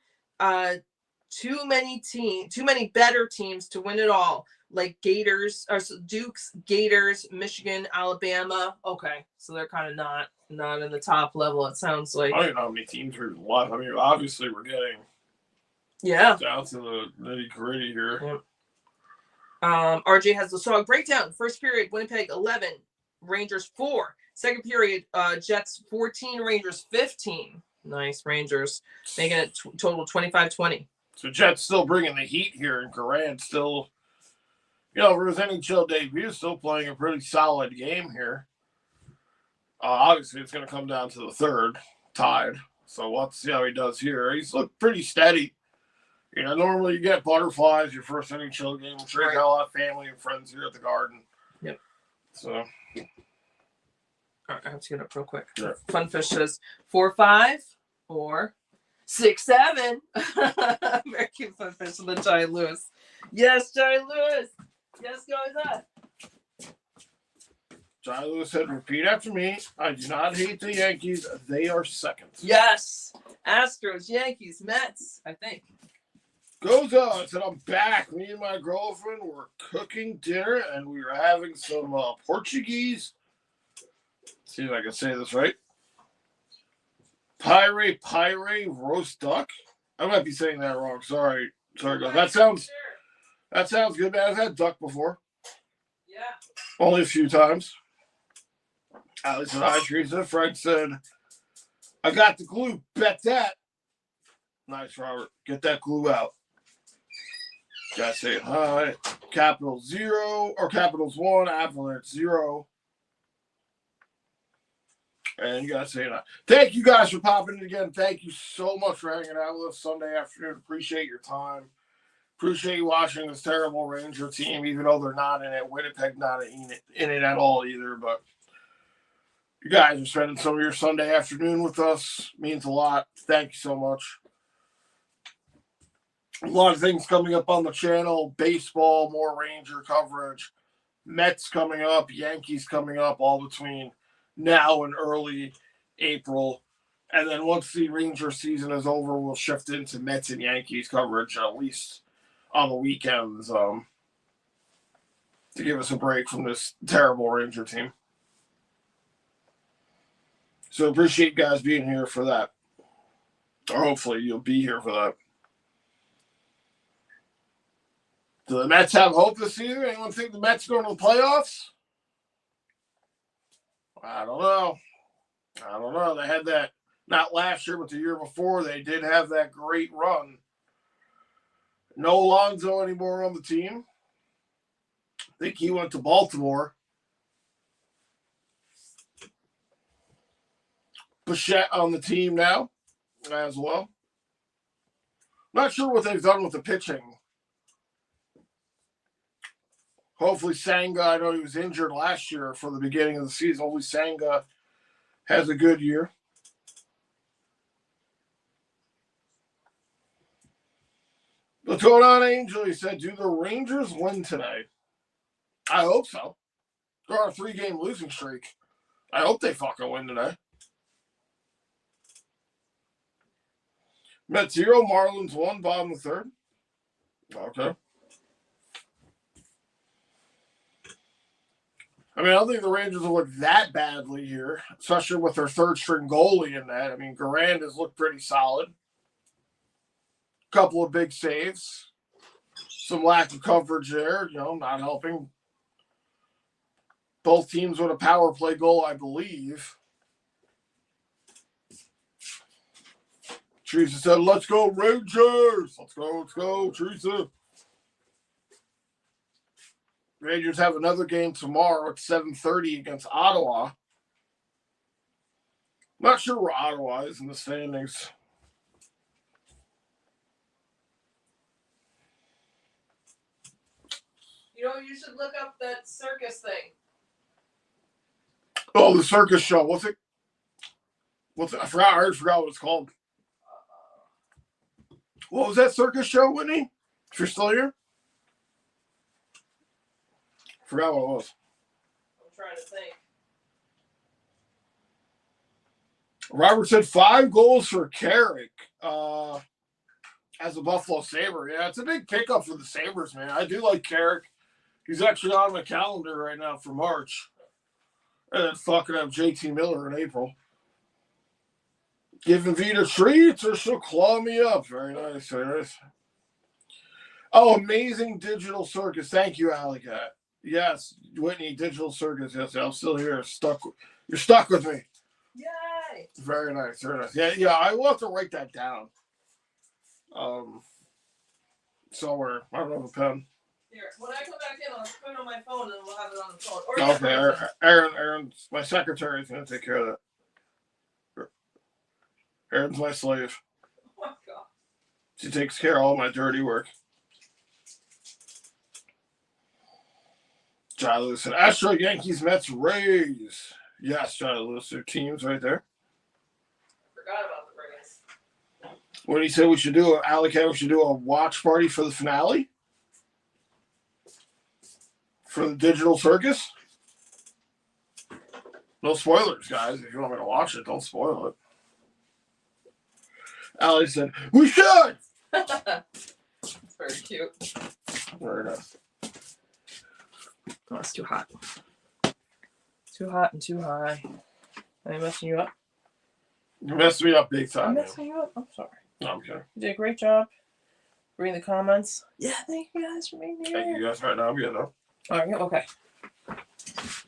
[SPEAKER 1] too many better teams to win it all. Like Gators, or Dukes, Gators, Michigan, Alabama. Okay, so they're kind of not in the top level, it sounds like.
[SPEAKER 2] I don't know how many teams are left. I mean, obviously we're getting down to the nitty-gritty here.
[SPEAKER 1] Yep. RJ has the song breakdown. First period, Winnipeg 11, Rangers 4. Second period, Jets 14, Rangers 15. Nice, Rangers making it total 25-20.
[SPEAKER 2] So Jets still bringing the heat here, and Garand still, for his NHL debut, still playing a pretty solid game here. Obviously, it's going to come down to the third, tied. So we'll have to see how he does here. He's looked pretty steady. Normally you get butterflies your first NHL game. I'm sure he's got a lot of family and friends here at the Garden.
[SPEAKER 1] Yep.
[SPEAKER 2] So.
[SPEAKER 1] All right, I have to get up real quick.
[SPEAKER 2] Yeah.
[SPEAKER 1] Funfish says 4-5 or 6-7. Very cute, Funfish, and the Jai Lewis. Yes, Jai Lewis. Yes, goes up.
[SPEAKER 2] Jai Lewis said, repeat after me. I do not hate the Yankees. They are second.
[SPEAKER 1] Yes. Astros, Yankees, Mets, I think.
[SPEAKER 2] Goes on. Said, I'm back. Me and my girlfriend were cooking dinner, and we were having some Portuguese. See if I can say this right. Pyre roast duck. I might be saying that wrong. Sorry, guys. That sounds good, man. I've had duck before.
[SPEAKER 1] Yeah.
[SPEAKER 2] Only a few times. Alex said, hi, Teresa. Frank said, I got the glue. Bet that. Nice, Robert. Get that glue out. Gotta say hi. Capitals 0 or Capitals 1, Avalanche 0. And you gotta say that. Thank you guys for popping in again. Thank you so much for hanging out with us Sunday afternoon. Appreciate your time. Appreciate you watching this terrible Ranger team, even though they're not in it. Winnipeg not in it at all either. But you guys are spending some of your Sunday afternoon with us. Means a lot. Thank you so much. A lot of things coming up on the channel. Baseball, more Ranger coverage. Mets coming up. Yankees coming up, all between now and early April. And then once the Ranger season is over, we'll shift into Mets and Yankees coverage, at least on the weekends, to give us a break from this terrible Ranger team. So appreciate you guys being here for that. Or hopefully you'll be here for that. Do the Mets have hope this season? Anyone think the Mets are going to the playoffs? I don't know. They had that, not last year, but the year before, they did have that great run. No Alonso anymore on the team. I think he went to Baltimore. Bichette on the team now as well. Not sure what they've done with the pitching. Hopefully Sanga, I know he was injured last year for the beginning of the season. Hopefully Sanga has a good year. What's going on, Angel? He said, do the Rangers win today? I hope so. They're on a 3-game losing streak. I hope they fucking win today. Mets 0, Marlins 1, bottom of the third. Okay. I mean, I don't think the Rangers will look that badly here, especially with their third-string goalie in that. I mean, Garand has looked pretty solid. Couple of big saves. Some lack of coverage there, not helping. Both teams with a power play goal, I believe. Teresa said, let's go, Rangers! Let's go, Teresa. Rangers have another game tomorrow at 7:30 against Ottawa. Not sure where Ottawa is in the standings.
[SPEAKER 1] You know, you should look up that circus thing.
[SPEAKER 2] Oh, the circus show. What's it? I already forgot what it's called. What was that circus show, Whitney? If you're still here? Forgot what it was.
[SPEAKER 1] I'm trying to think.
[SPEAKER 2] Robert said 5 goals for Carrick as a Buffalo Sabre. Yeah, it's a big pickup for the Sabres, man. I do like Carrick. He's actually on my calendar right now for March. And then fucking have JT Miller in April. Giving Vita treats or she'll claw me up. Very nice, very nice. Oh, amazing digital circus. Thank you, Alec. Yes, Whitney, digital circus. Yes, I'm still here. You're stuck with me.
[SPEAKER 1] Yay!
[SPEAKER 2] Very nice, very nice. Yeah, I will have to write that down. Somewhere. I don't have a pen.
[SPEAKER 1] Here, when I come back in, I'll put it on my phone and we'll have it on the phone.
[SPEAKER 2] Okay, Aaron, my secretary is going to take care of that. Aaron's my slave.
[SPEAKER 1] Oh my God.
[SPEAKER 2] She takes care of all my dirty work. John Lewis said, Astro, Yankees, Mets, Rays. Yes, John Lewis, their teams right there.
[SPEAKER 1] Forgot about the Rays.
[SPEAKER 2] What did he say we should do? Alec, we should do a watch party for the finale? For the digital circus? No spoilers, guys. If you want me to watch it, don't spoil it. Allie said, we should!
[SPEAKER 1] It's very cute.
[SPEAKER 2] Very nice.
[SPEAKER 1] Oh, it's too hot. Too hot and too high. Am I messing you up?
[SPEAKER 2] You messed me up big time.
[SPEAKER 1] I'm messing you up? I'm sorry.
[SPEAKER 2] No, I'm kidding.
[SPEAKER 1] You did a great job. Reading the comments. Yeah, thank you guys for being here.
[SPEAKER 2] Thank you guys right now. I'm good though.
[SPEAKER 1] All right, okay.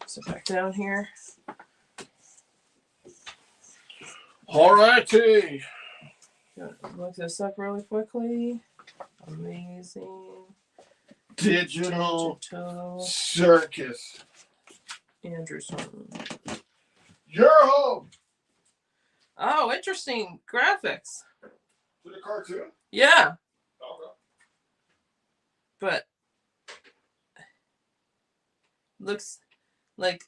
[SPEAKER 1] Sit back down here.
[SPEAKER 2] All righty.
[SPEAKER 1] Look this up really quickly. Amazing.
[SPEAKER 2] Digital circus.
[SPEAKER 1] Anderson.
[SPEAKER 2] You're home.
[SPEAKER 1] Oh, interesting graphics.
[SPEAKER 2] To the cartoon?
[SPEAKER 1] Yeah.
[SPEAKER 2] Okay.
[SPEAKER 1] But looks like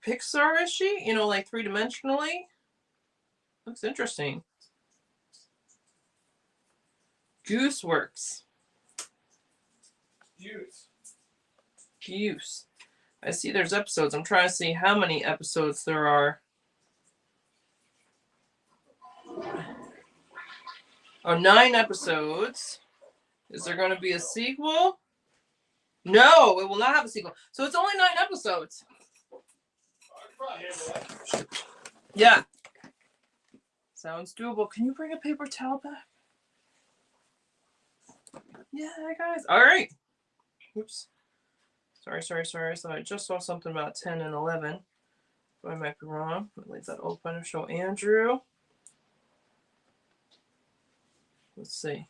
[SPEAKER 1] Pixar-ishy, you know, like 3-dimensionally. Looks interesting. Gooseworks. Goose. I see there's episodes. I'm trying to see how many episodes there are. Oh, 9 episodes. Is there going to be a sequel? No, it will not have a sequel. So it's only 9 episodes. Yeah. Sounds doable. Can you bring a paper towel back? Yeah, guys. All right. Oops. Sorry. So I just saw something about 10 and 11. So I might be wrong. I'll leave that open and show Andrew. Let's see.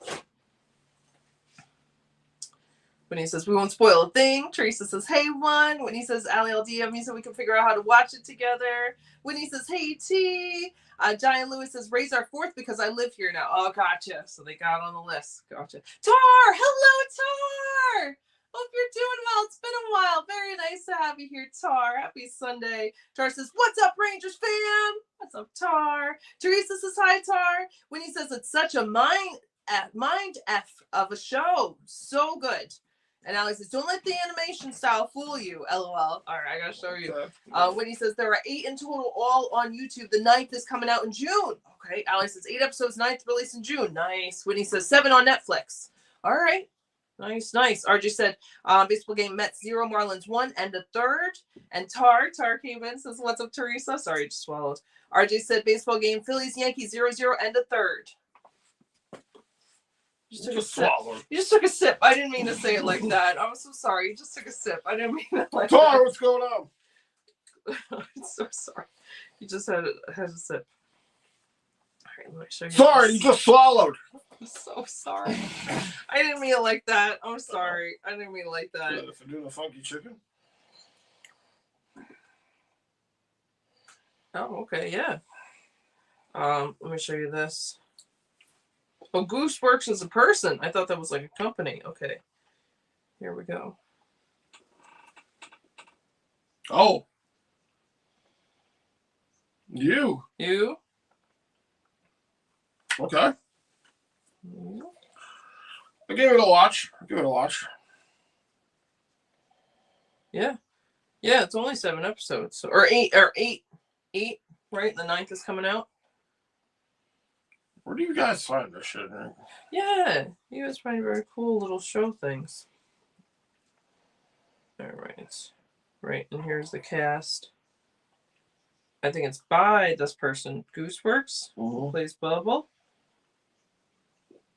[SPEAKER 1] Whitney says, we won't spoil a thing. Teresa says, hey, one. Whitney says, Allie, I'll DM me so we can figure out how to watch it together. Whitney says, hey, T. Giant Lewis says, Rays are 4th because I live here now. Oh, gotcha. So they got on the list. Gotcha. Tar! Hello, Tar! Hope you're doing well. It's been a while. Very nice to have you here, Tar. Happy Sunday. Tar says, what's up, Rangers fam? What's up, Tar? Teresa says, hi, Tar. Winnie says, it's such a mind F of a show. So good. And Alex says, don't let the animation style fool you. LOL. All right, I got to show you. Winnie says, there are 8 in total, all on YouTube. The 9th is coming out in June. Okay. Alex says, 8 episodes, 9th release in June. Nice. Winnie says, 7 on Netflix. All right. Nice. RJ said, baseball game Mets 0, Marlins 1, and a 3rd. And Tar came in, says, what's up, Teresa? Sorry, just swallowed. RJ said, baseball game Phillies, Yankees 0-0, and a 3rd. You just took a sip. I didn't mean to say it like that. I'm so sorry. You just took a sip. I didn't mean it like
[SPEAKER 2] Tar,
[SPEAKER 1] that.
[SPEAKER 2] what's going on?
[SPEAKER 1] I'm so sorry. You just had a sip. All right, let me show you.
[SPEAKER 2] Sorry,
[SPEAKER 1] this.
[SPEAKER 2] you just swallowed.
[SPEAKER 1] I'm so sorry. I didn't mean it like that. I'm sorry. I didn't mean it like that.
[SPEAKER 2] If I do the funky chicken.
[SPEAKER 1] Oh, okay, yeah. Let me show you this. Oh, Goose works as a person. I thought that was like a company. Okay. Here we go.
[SPEAKER 2] Oh. You. Okay. I give it a watch.
[SPEAKER 1] Yeah. Yeah, it's only 7 episodes. So, or 8, right? The 9th is coming out.
[SPEAKER 2] Where do you guys find this shit, right?
[SPEAKER 1] Yeah, you guys find very cool little show things. All right. Right, and here's the cast. I think it's by this person, Gooseworks, who plays Bubble.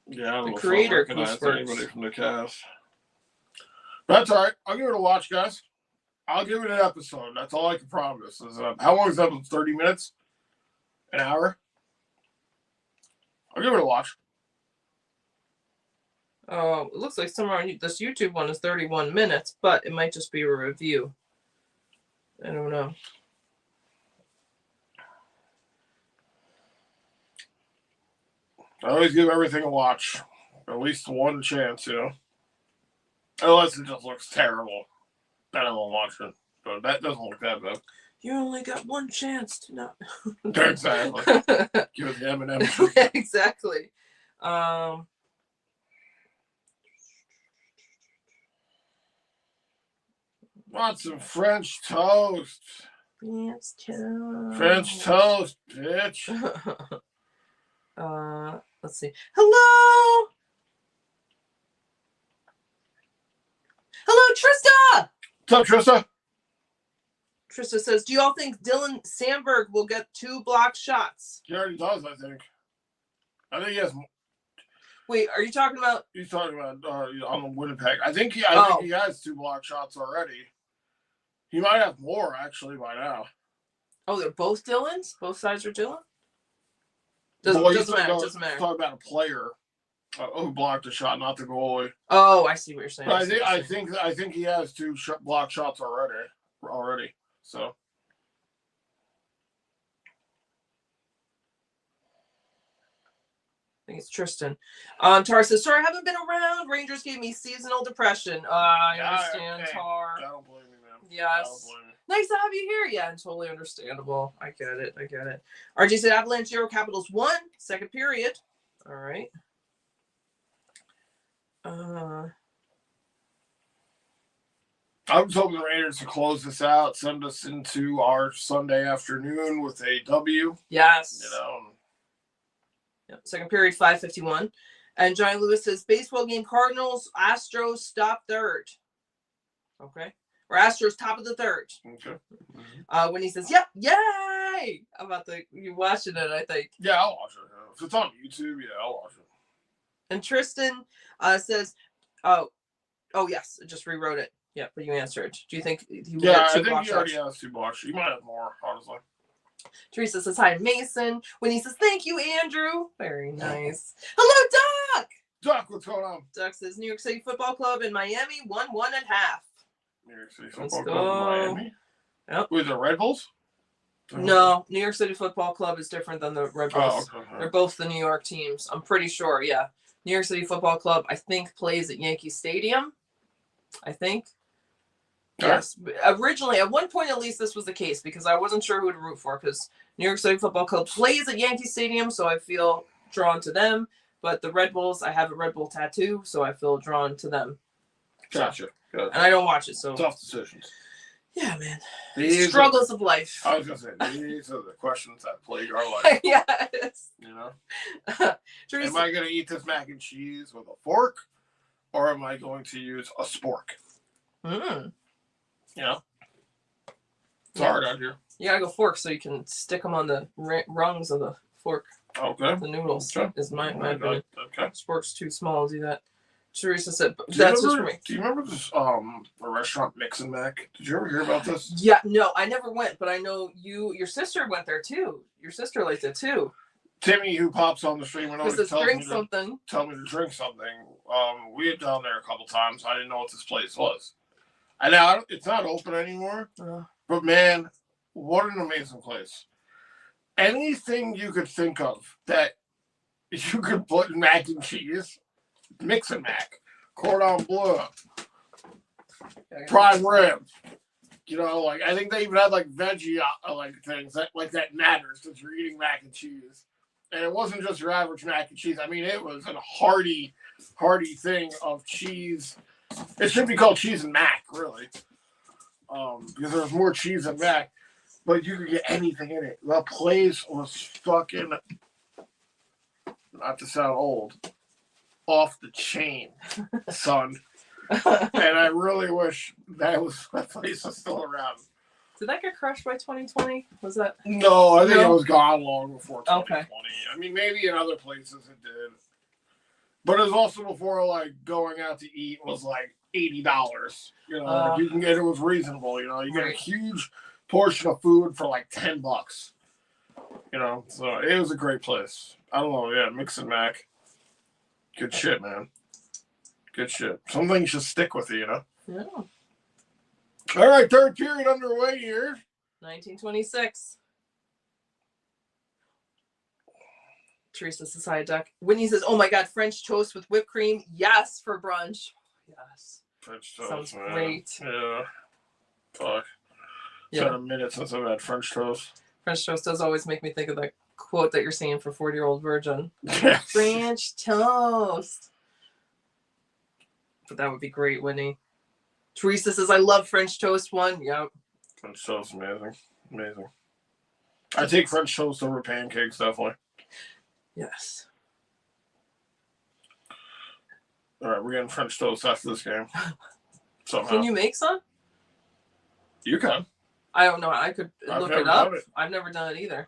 [SPEAKER 2] Yeah, I don't know
[SPEAKER 1] creator,
[SPEAKER 2] if I recognize anybody from the cast. That's all right. I'll give it a watch, guys. I'll give it an episode. That's all I can promise. How long is that? 30 minutes? An hour? I'll give it a watch.
[SPEAKER 1] Oh, it looks like somewhere on this YouTube one is 31 minutes, but it might just be a review. I don't know.
[SPEAKER 2] I always give everything a watch. At least one chance, Unless it just looks terrible. Then I won't watch it. But that doesn't look that bad.
[SPEAKER 1] You only got one chance to not.
[SPEAKER 2] Exactly. Give it the M&M.
[SPEAKER 1] Exactly.
[SPEAKER 2] Want some French toast. French toast, bitch.
[SPEAKER 1] Let's see. Hello, Trista.
[SPEAKER 2] What's up, Trista?
[SPEAKER 1] Trista says, "Do y'all think Dylan Sandberg will get 2 blocked shots?"
[SPEAKER 2] He already does, I think. I think he has.
[SPEAKER 1] Wait, are you talking about?
[SPEAKER 2] He's talking about on the Winnipeg. I think he has 2 block shots already. He might have more actually by now.
[SPEAKER 1] Oh, they're both Dylans. Both sides are Dylan.
[SPEAKER 2] Doesn't matter.
[SPEAKER 1] Doesn't matter.
[SPEAKER 2] Talking about a player who blocked a shot, not the goalie.
[SPEAKER 1] Oh, I see what you're saying.
[SPEAKER 2] But I think he has 2 block shots already. So.
[SPEAKER 1] I think it's Tristan. Tar says, "Sorry, I haven't been around. Rangers gave me seasonal depression." I understand, Tar.
[SPEAKER 2] I don't blame you, man.
[SPEAKER 1] Yes. Nice to have you here. Yeah, totally understandable. I get it. RG said, "Avalanche 0, Capitals 1, second period." All right.
[SPEAKER 2] I was hoping the Raiders to close this out, send us into our Sunday afternoon with a W.
[SPEAKER 1] Yes.
[SPEAKER 2] Yep,
[SPEAKER 1] second period, 5:51. And Johnny Lewis says, "Baseball game, Cardinals, Astros, stop third." Okay. Or Astros, top of the third.
[SPEAKER 2] Okay.
[SPEAKER 1] When he says, "Yep, yay!" About you watching it, I think.
[SPEAKER 2] Yeah, I'll watch it. If it's on YouTube, yeah, I'll watch it.
[SPEAKER 1] And Tristan says, "Oh, yes, I just rewrote it." Yeah, but you answered. Do you think he will get 2 block shots?
[SPEAKER 2] he already has 2 blocks. He might have more, honestly.
[SPEAKER 1] Teresa says, "Hi, Mason." When he says, "Thank you, Andrew." Very nice. Hello, Doc.
[SPEAKER 2] Doc, what's going on?
[SPEAKER 1] Doc says, "New York City Football Club in Miami won 1.5.
[SPEAKER 2] New York City Football Club in Miami?
[SPEAKER 1] Yep.
[SPEAKER 2] With the Red Bulls?
[SPEAKER 1] No, New York City Football Club is different than the Red Bulls.
[SPEAKER 2] Oh, okay.
[SPEAKER 1] They're both the New York teams. I'm pretty sure, yeah. New York City Football Club, I think, plays at Yankee Stadium. I think. Yes. Originally, at one point at least, this was the case because I wasn't sure who to root for because New York City Football Club plays at Yankee Stadium, so I feel drawn to them. But the Red Bulls, I have a Red Bull tattoo, so I feel drawn to them.
[SPEAKER 2] Gotcha.
[SPEAKER 1] And I don't watch it, so.
[SPEAKER 2] Tough decisions.
[SPEAKER 1] Yeah, man. Struggles of life.
[SPEAKER 2] I was going to say, these are the questions that plague our life.
[SPEAKER 1] Yes.
[SPEAKER 2] Am I going to eat this mac and cheese with a fork, or am I going to use a spork? It's hard out here.
[SPEAKER 1] You gotta go fork so you can stick them on the rungs of the fork.
[SPEAKER 2] Okay.
[SPEAKER 1] The noodles is my opinion.
[SPEAKER 2] Okay.
[SPEAKER 1] Spork's too small to do that. Teresa said, "That's just for me."
[SPEAKER 2] Do you remember this the restaurant Mix and Mac? Did you ever hear about this?
[SPEAKER 1] Yeah, no, I never went, but I know your sister went there too. Your sister liked it too.
[SPEAKER 2] Timmy, who pops on the stream and always tells me to tell me to drink something. We had down there a couple times. I didn't know what this place was. And now it's not open anymore. But man, what an amazing place! Anything you could think of that you could put in mac and cheese, Mix and Mac, cordon bleu, prime rib. You know, like I think they even had like veggie like things that matters because you're eating mac and cheese, and it wasn't just your average mac and cheese. I mean, it was a hearty thing of cheese. It should be called cheese and mac, really, because there's more cheese than mac. But you could get anything in it. The place was fucking, not to sound old, off the chain, son. And I really wish that place was still around.
[SPEAKER 1] Did that get crushed by 2020? Was that?
[SPEAKER 2] No, I think it was gone long before 2020.
[SPEAKER 1] Okay.
[SPEAKER 2] I mean, maybe in other places it did. But it was also before, like, going out to eat was, like, $80. You know, like you can get it was reasonable. You know, you get a huge portion of food for, like, $10. You know, so it was a great place. I don't know, yeah, Mix and Mac. Good shit, man. Good shit. Some things just stick with you, you know?
[SPEAKER 1] Yeah.
[SPEAKER 2] All right, third period underway here.
[SPEAKER 1] 1926. Teresa says hi, Duck. Whitney says, "Oh my God, French toast with whipped cream. Yes, for brunch. Yes.
[SPEAKER 2] French toast,
[SPEAKER 1] Sounds
[SPEAKER 2] man.
[SPEAKER 1] great.
[SPEAKER 2] Yeah. Fuck. It's
[SPEAKER 1] Yeah.
[SPEAKER 2] been a minute since I've had French toast.
[SPEAKER 1] French toast does always make me think of that quote that you're saying for 40-Year-Old Virgin.
[SPEAKER 2] Yes.
[SPEAKER 1] French toast. But that would be great, Whitney. Teresa says, "I love French toast one." Yep.
[SPEAKER 2] French toast, amazing. Amazing. I take French toast over pancakes, definitely.
[SPEAKER 1] Yes.
[SPEAKER 2] All right, we're getting French toast after this game. Somehow.
[SPEAKER 1] Can you make some?
[SPEAKER 2] You can.
[SPEAKER 1] I don't know. I could
[SPEAKER 2] I've
[SPEAKER 1] look
[SPEAKER 2] never
[SPEAKER 1] it up.
[SPEAKER 2] done it.
[SPEAKER 1] I've never done it either.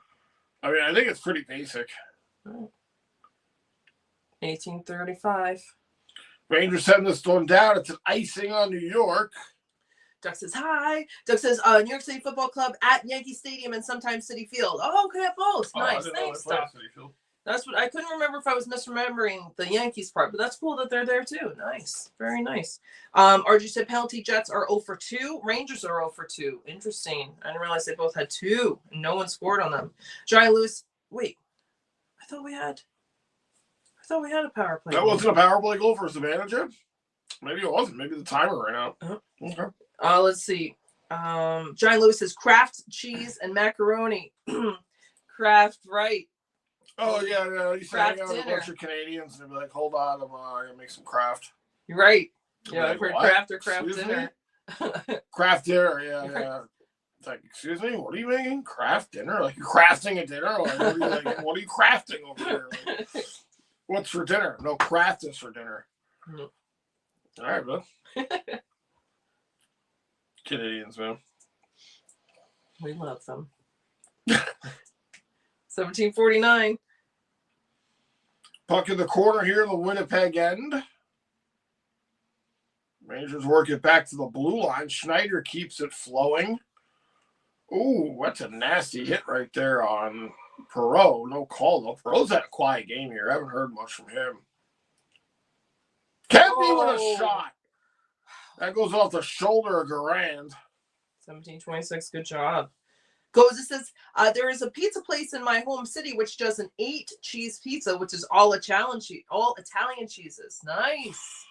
[SPEAKER 2] I mean, I think it's pretty basic.
[SPEAKER 1] 1835.
[SPEAKER 2] Rangers send this one down. It's an icing on New York.
[SPEAKER 1] Duck says hi. Duck says New York City Football Club at Yankee Stadium and sometimes City Field. Oh, okay, both. Nice. Thanks, Duck. That's what I couldn't remember if I was misremembering the Yankees part, but that's cool that they're there too. Nice. Very nice. RG said penalty Jets are 0 for 2. Rangers are 0 for 2. Interesting. I didn't realize they both had 2 and no one scored on them. Johnny Lewis, wait. I thought we had a power play.
[SPEAKER 2] That wasn't a power play goal for Savannah, Jim? Maybe it wasn't. Maybe the timer ran out. Okay.
[SPEAKER 1] Let's see. Johnny Lewis says Kraft cheese and macaroni. Kraft, right.
[SPEAKER 2] Oh, yeah. You say hang out with a
[SPEAKER 1] dinner.
[SPEAKER 2] bunch of Canadians and they'll be like, hold on, I'm going to make some Kraft.
[SPEAKER 1] You're right. Yeah,
[SPEAKER 2] Like,
[SPEAKER 1] I've heard
[SPEAKER 2] what?
[SPEAKER 1] Kraft or Kraft
[SPEAKER 2] Excuse
[SPEAKER 1] dinner.
[SPEAKER 2] Kraft dinner, yeah. It's like, excuse me, what are you making? Kraft dinner? Like, you're crafting a dinner? Like, what are you crafting over here? Like, what's for dinner? No, Kraft is for dinner.
[SPEAKER 1] Mm.
[SPEAKER 2] All right, bro. Canadians, man.
[SPEAKER 1] We love them. 1749.
[SPEAKER 2] Puck in the corner here in the Winnipeg end. Rangers work it back to the blue line. Schneider keeps it flowing. Ooh, that's a nasty hit right there on Perreault. No call, though. Perreault's had a quiet game here. I haven't heard much from him. Kempe with a shot. That goes off the shoulder of Garand.
[SPEAKER 1] 1726. Good job. Goes, it says, there is a pizza place in my home city which does an 8-cheese pizza, which is all Italian cheeses. Nice.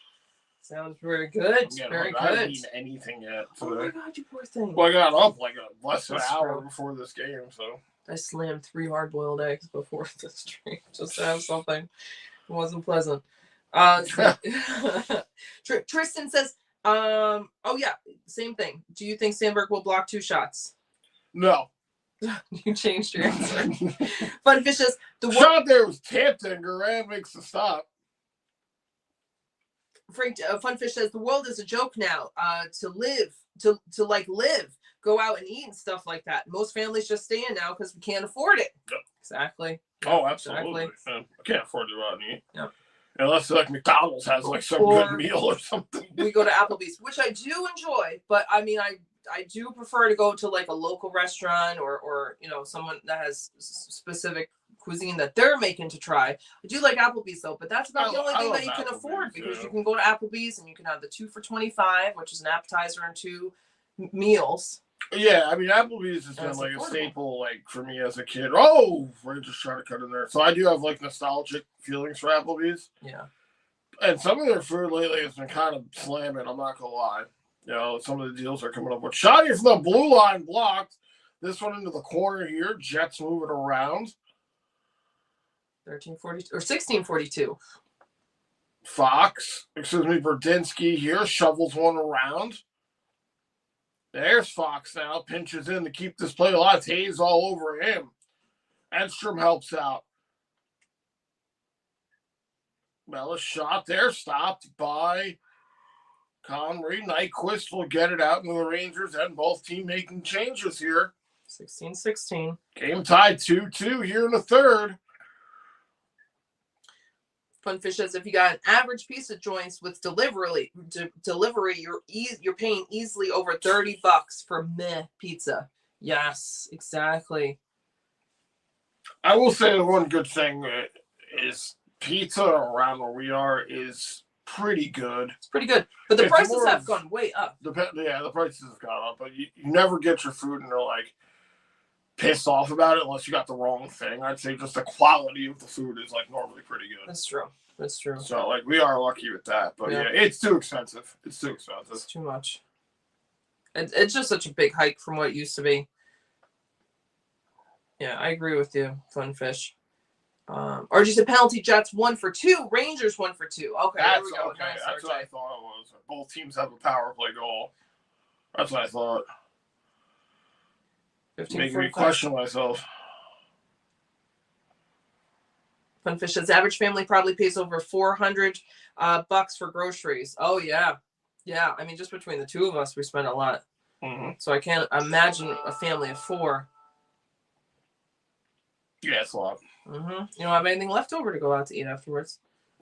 [SPEAKER 1] Sounds very good. Very good.
[SPEAKER 2] I haven't eaten anything yet today.
[SPEAKER 1] Oh my God, you poor thing.
[SPEAKER 2] Well, I got up like less than an hour before this game, so.
[SPEAKER 1] I slammed 3 hard-boiled eggs before the stream just to have something. It wasn't pleasant. Tristan says, oh yeah, same thing. Do you think Sandberg will block 2 shots?
[SPEAKER 2] No.
[SPEAKER 1] You changed your answer. Funfish says
[SPEAKER 2] the shot there was tipped and Garand makes the stop.
[SPEAKER 1] Frank Funfish says the world is a joke now. To live, go out and eat and stuff like that. Most families just stay in now because we can't afford it.
[SPEAKER 2] Yep.
[SPEAKER 1] Exactly.
[SPEAKER 2] Oh, absolutely. Exactly. I can't afford to go out and eat.
[SPEAKER 1] Yep.
[SPEAKER 2] Unless like McDonald's has like some good meal or something.
[SPEAKER 1] We go to Applebee's, which I do enjoy, but I mean I do prefer to go to like a local restaurant or you know someone that has specific cuisine that they're making to try. I do like Applebee's though, but that's about the only thing that you can afford because you can go to Applebee's and you can have the 2 for $25, which is an appetizer and 2 meals.
[SPEAKER 2] Yeah, I mean Applebee's has been like affordable. A staple like for me as a kid. Oh, we're just trying to cut in there. So I do have like nostalgic feelings for Applebee's.
[SPEAKER 1] Yeah.
[SPEAKER 2] And some of their food lately has been kind of slamming, I'm not gonna lie. You know, some of the deals are coming up. But shot here from the blue line blocked. This one into the corner here. Jets moving around.
[SPEAKER 1] 1342 or 1642.
[SPEAKER 2] Berdinsky here shovels one around. There's Fox now. Pinches in to keep this play alive. Hayes all over him. Edstrom helps out. Well, a shot there. Stopped by Connery. Nyquist will get it out into the Rangers and both team making changes here.
[SPEAKER 1] 16-16.
[SPEAKER 2] Game tied 2-2 here in the third.
[SPEAKER 1] Funfish says if you got an average pizza joints with delivery, you're paying easily over $30 for meh pizza. Yes, exactly.
[SPEAKER 2] I will say the one good thing is pizza around where we are is pretty good.
[SPEAKER 1] It's pretty good, but the prices have gone way up.
[SPEAKER 2] The prices have gone up, but you never get your food and they're like pissed off about it unless you got the wrong thing. I'd say just the quality of the food is like normally pretty good.
[SPEAKER 1] That's true.
[SPEAKER 2] So like we are lucky with that, but yeah it's too expensive. It's
[SPEAKER 1] too much. It's just such a big hike from what it used to be. Yeah, I agree with you, Funfish. Or just a penalty. Jets 1 for 2, Rangers 1 for 2. Okay,
[SPEAKER 2] that's
[SPEAKER 1] there we go.
[SPEAKER 2] okay.
[SPEAKER 1] Nice,
[SPEAKER 2] that's what I thought it was. Both teams have a power play goal. That's what I thought. Making me question myself.
[SPEAKER 1] Funfish says average family probably pays over $400 for groceries. Oh yeah. I mean, just between the two of us, we spend a lot.
[SPEAKER 2] Mm-hmm.
[SPEAKER 1] So I can't imagine a family of 4.
[SPEAKER 2] Yeah, it's a lot.
[SPEAKER 1] Mm-hmm. You don't have anything left over to go out to eat afterwards.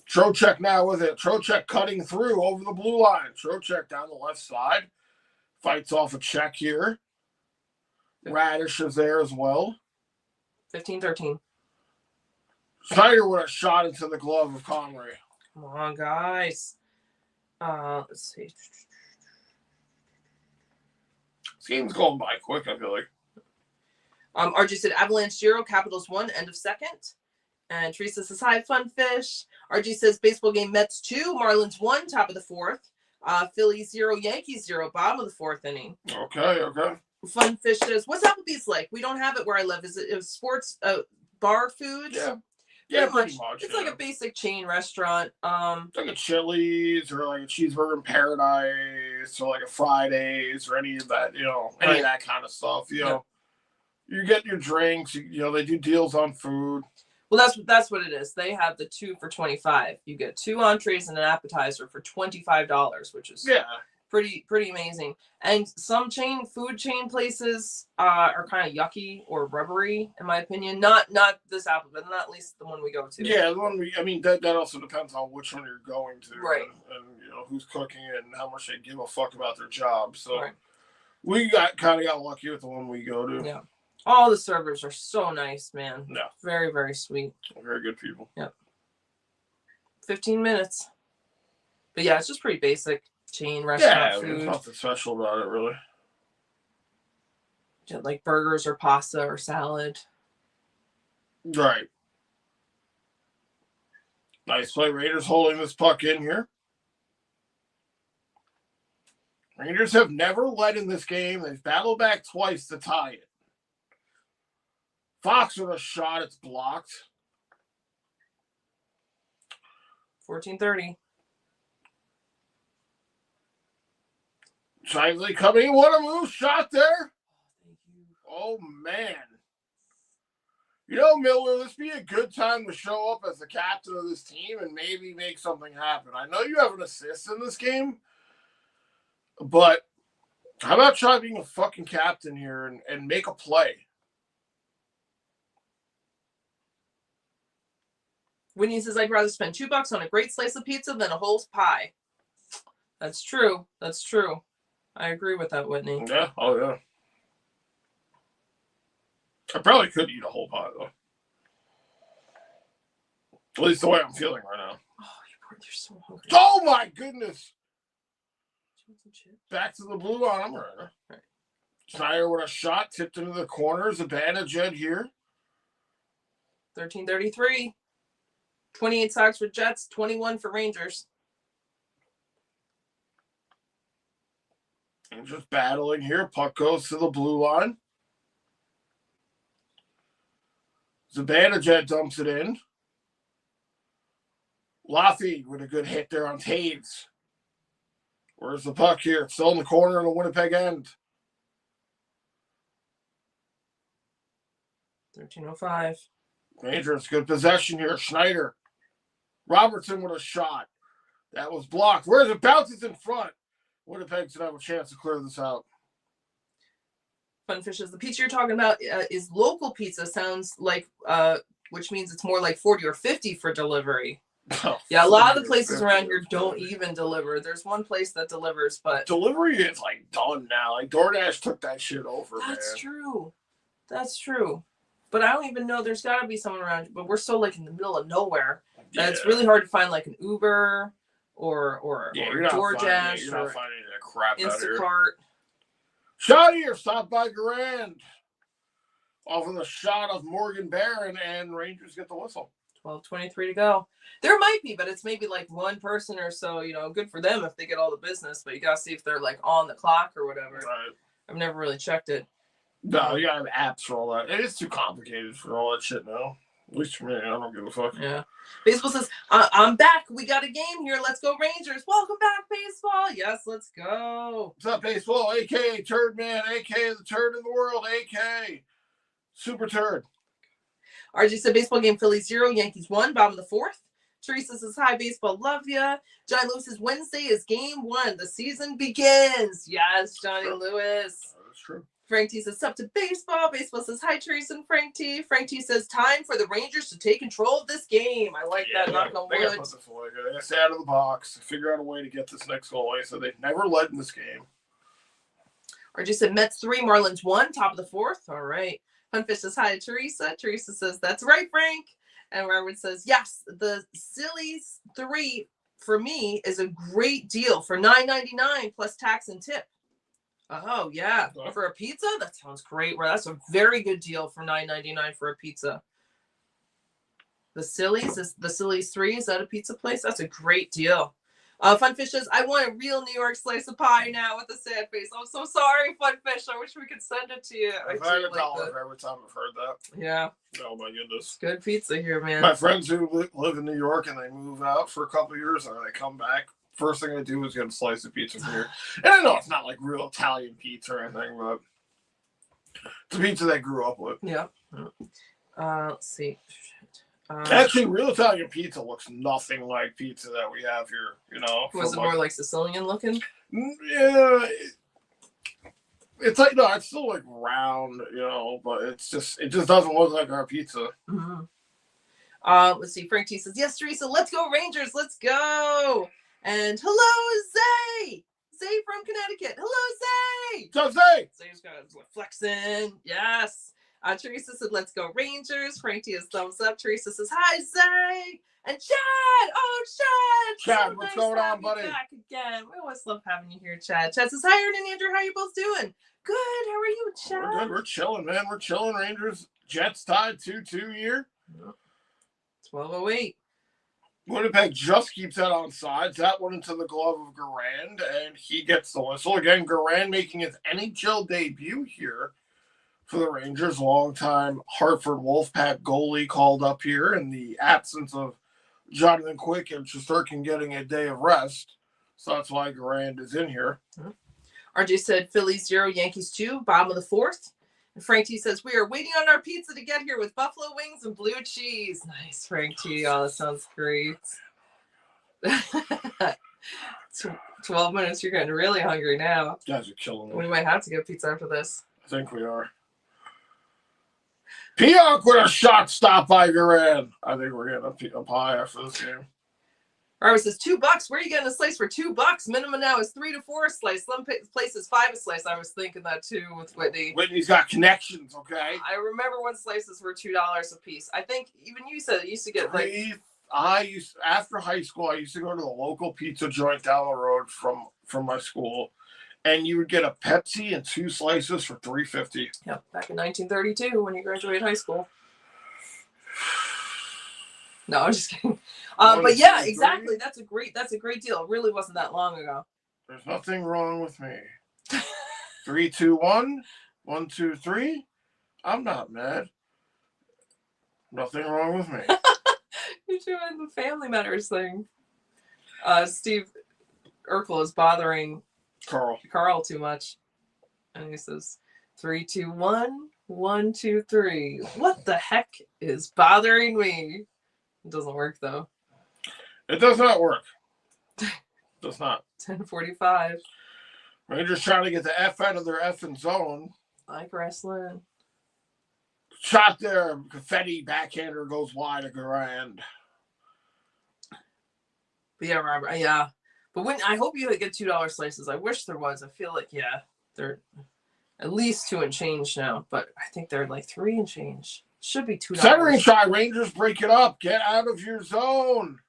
[SPEAKER 2] Trocheck now with it. Trocheck cutting through over the blue line. Trocheck down the left side. Fights off a check here. Radish is there as well.
[SPEAKER 1] 15-13.
[SPEAKER 2] Snyder with a shot into the glove of Connery.
[SPEAKER 1] Come on, guys. Let's see.
[SPEAKER 2] This game's going by quick, I feel like.
[SPEAKER 1] RG said Avalanche 0, Capitals 1, end of second. And Teresa says, hi, Funfish. RG says baseball game Mets 2, Marlins 1, top of the fourth. Phillies 0, Yankees 0, bottom of the fourth inning.
[SPEAKER 2] Okay.
[SPEAKER 1] Funfish says, what's Applebee's like? We don't have it where I live. Is it sports bar food?
[SPEAKER 2] Yeah, pretty much.
[SPEAKER 1] It's like a basic chain restaurant.
[SPEAKER 2] It's like a Chili's or like a Cheeseburger in Paradise or like a Fridays or any of that, any of that kind of stuff. You know, you get your drinks. They do deals on food.
[SPEAKER 1] Well, that's what it is. They have the 2 for $25. You get 2 entrees and an appetizer for $25, which is pretty amazing. And some food chain places are kind of yucky or rubbery, in my opinion. Not this Apple, but not at least the one we go to.
[SPEAKER 2] Yeah, the one that also depends on which one you're going to,
[SPEAKER 1] right?
[SPEAKER 2] And who's cooking it and how much they give a fuck about their job. So we got lucky with the one we go to.
[SPEAKER 1] Yeah, all the servers are so nice, man.
[SPEAKER 2] Yeah,
[SPEAKER 1] very very sweet.
[SPEAKER 2] Very good people.
[SPEAKER 1] Yep. 15 minutes. But yeah, it's just pretty basic. Chain restaurant food.
[SPEAKER 2] There's nothing special about it, really.
[SPEAKER 1] Like burgers or pasta or salad.
[SPEAKER 2] Right. Nice play. Raiders holding this puck in here. Rangers have never led in this game. They've battled back twice to tie it. Fox with a shot. It's blocked.
[SPEAKER 1] 14:30.
[SPEAKER 2] Shively coming. What a move shot there.
[SPEAKER 1] Thank you.
[SPEAKER 2] Oh, man. Miller, this be a good time to show up as the captain of this team and maybe make something happen. I know you have an assist in this game, but how about try being a fucking captain here and make a play?
[SPEAKER 1] Winnie says, I'd rather spend $2 on a great slice of pizza than a whole pie. That's true. I agree with that, Whitney.
[SPEAKER 2] Yeah. Oh, yeah. I probably could eat a whole pie, though. At least the way I'm feeling right now.
[SPEAKER 1] Oh, you're so hungry.
[SPEAKER 2] Oh, my goodness. Back to the blue line. I'm right.
[SPEAKER 1] Right.
[SPEAKER 2] Snyder with a shot tipped into the corners. Advantage Ed here.
[SPEAKER 1] 13:33. 28 sacks for Jets, 21 for Rangers.
[SPEAKER 2] And just battling here. Puck goes to the blue line. Zibanejad dumps it in. Laffy with a good hit there on Taves. Where's the puck here? It's still in the corner of the Winnipeg end.
[SPEAKER 1] 13:05.
[SPEAKER 2] Rangers, good possession here. Schneider. Robertson with a shot. That was blocked. Where's it? Bounces in front. Winnipeg should have a chance to clear this out.
[SPEAKER 1] Funfishes, the pizza you're talking about is local pizza. Sounds like, which means it's more like 40 or 50 for delivery.
[SPEAKER 2] Oh,
[SPEAKER 1] yeah, a lot of the places around here don't even deliver. There's one place that delivers, but
[SPEAKER 2] delivery is like done now. Like DoorDash took that shit over.
[SPEAKER 1] That's true. That's true. But I don't even know. There's got to be someone around. But we're so like in the middle of nowhere. Yeah. It's really hard to find like an Uber or DoorDash
[SPEAKER 2] you're not finding that crap
[SPEAKER 1] Instacart.
[SPEAKER 2] Out here. Shot here, stopped by Garand. Off of the shot of Morgan Barron, and Rangers get the whistle.
[SPEAKER 1] 12:23 to go. There might be, but it's maybe like one person or so. Good for them if they get all the business. But you gotta see if they're like on the clock or whatever.
[SPEAKER 2] Right.
[SPEAKER 1] I've never really checked it.
[SPEAKER 2] No, you gotta have apps for all that. It is too complicated for all that shit now. At least for me, I don't give a fuck.
[SPEAKER 1] Yeah. Baseball says, I'm back. We got a game here. Let's go Rangers. Welcome back, baseball. Yes, let's go.
[SPEAKER 2] What's up, baseball? A.K.A. Turd Man. A.K.A. the turd in the world. A.K.A. Super Turd.
[SPEAKER 1] RG said, baseball game, Phillies 0, Yankees 1, bottom of the fourth. Teresa says, hi, baseball, love ya. Johnny Lewis says, Wednesday is game 1. The season begins. Yes, Johnny Lewis.
[SPEAKER 2] That's true.
[SPEAKER 1] Frank T says, up to baseball. Baseball says, hi, Teresa and Frank T. Frank T says, time for the Rangers to take control of this game. I like that. Knock on wood.
[SPEAKER 2] They gotta put this away. They gotta stay out of the box, figure out a way to get this next goal away. So they've never led in this game.
[SPEAKER 1] RG said, Mets 3, Marlins 1, top of the fourth. All right. Funfish says, hi, Teresa. Teresa says, that's right, Frank. And Robert says, yes, the Sillies 3 for me is a great deal for $9.99 plus tax and tip. Oh, yeah. For a pizza? That sounds great. Well, that's a very good deal for $9.99 for a pizza. The Sillies 3, is that a pizza place? That's a great deal. Funfish says, I want a real New York slice of pie now with a sad face. I'm so sorry, Funfish. I wish we could send it to you.
[SPEAKER 2] I've had $1 for every time I've heard that.
[SPEAKER 1] Yeah.
[SPEAKER 2] Oh, my goodness.
[SPEAKER 1] Good pizza here, man.
[SPEAKER 2] My friends who live in New York and they move out for a couple of years and they come back, first thing I do is get a slice of pizza from here. And I know it's not like real Italian pizza or anything, but it's a pizza they grew up with.
[SPEAKER 1] Yeah. Let's see.
[SPEAKER 2] Actually, real Italian pizza looks nothing like pizza that we have here,
[SPEAKER 1] Was it more like Sicilian looking?
[SPEAKER 2] Yeah. It's like, no, it's still like round, but it just doesn't look like our pizza.
[SPEAKER 1] Mm-hmm. Let's see. Frank T says, yes, Teresa, let's go Rangers. Let's go. And hello, Zay. Zay from Connecticut. Hello, Zay.
[SPEAKER 2] What's up, Zay?
[SPEAKER 1] Zay's got flexing. Yes. Teresa said, let's go Rangers. Frank T has thumbs up. Teresa says, hi, Zay. And Chad. Oh, Chad.
[SPEAKER 2] Chad,
[SPEAKER 1] so
[SPEAKER 2] what's
[SPEAKER 1] nice
[SPEAKER 2] going on, buddy?
[SPEAKER 1] Back again. We always love having you here, Chad. Chad says, hi, Aaron and Andrew. How are you both doing? Good. How are you, Chad?
[SPEAKER 2] We're good. We're chilling, man. We're chilling. Rangers. Jets tied 2-2 here.
[SPEAKER 1] 12:08.
[SPEAKER 2] Winnipeg just keeps that on sides. That went into the glove of Garand, and he gets the whistle. Again, Garand making his NHL debut here for the Rangers. Longtime Hartford Wolfpack goalie called up here in the absence of Jonathan Quick and Shesterkin getting a day of rest. So that's why Garand is in here.
[SPEAKER 1] RJ said Phillies 0, Yankees 2, bottom of the fourth. And Frank T says, we are waiting on our pizza to get here with buffalo wings and blue cheese. Nice, Frank T. Oh, that sounds great. 12 minutes. You're getting really hungry now.
[SPEAKER 2] You guys are killing me.
[SPEAKER 1] We might have to get pizza after this.
[SPEAKER 2] I think we are. Pionk with a shot stop by Garand. I think we're getting a pie after this game.
[SPEAKER 1] Robert says $2. Where are you getting a slice for $2? Minimum now is 3 to 4 a slice. Some places 5 a slice. I was thinking that too with Whitney.
[SPEAKER 2] Whitney's got connections, okay?
[SPEAKER 1] I remember when slices were $2 a piece. I think even you said it used to get like.
[SPEAKER 2] After high school, I used to go to the local pizza joint down the road from my school, and you would get a Pepsi and 2 slices for $3.50.
[SPEAKER 1] Yep, back in 1932 when you graduated high school. No, I'm just kidding. But yeah, exactly. That's a great deal. It really wasn't that long ago.
[SPEAKER 2] There's nothing wrong with me. 3, 2, 1. 1, 2, 3. I'm not mad. Nothing wrong with me.
[SPEAKER 1] You're doing the Family Matters thing. Steve Urkel is bothering Carl too much. And he says, 3, 2, 1. 1, 2, 3. What the heck is bothering me? It doesn't work, though.
[SPEAKER 2] It does not work. Does not.
[SPEAKER 1] 10:45.
[SPEAKER 2] Rangers trying to get the F out of their effing zone.
[SPEAKER 1] Like wrestling.
[SPEAKER 2] Shot there. Confetti backhander goes wide of Grand.
[SPEAKER 1] But yeah, Robert. Yeah. But I hope you get $2 slices. I wish there was. I feel like, they're at least 2 and change now. But I think they're like 3 and change. Should be $2.
[SPEAKER 2] Centering try. Rangers break it up. Get out of your zone.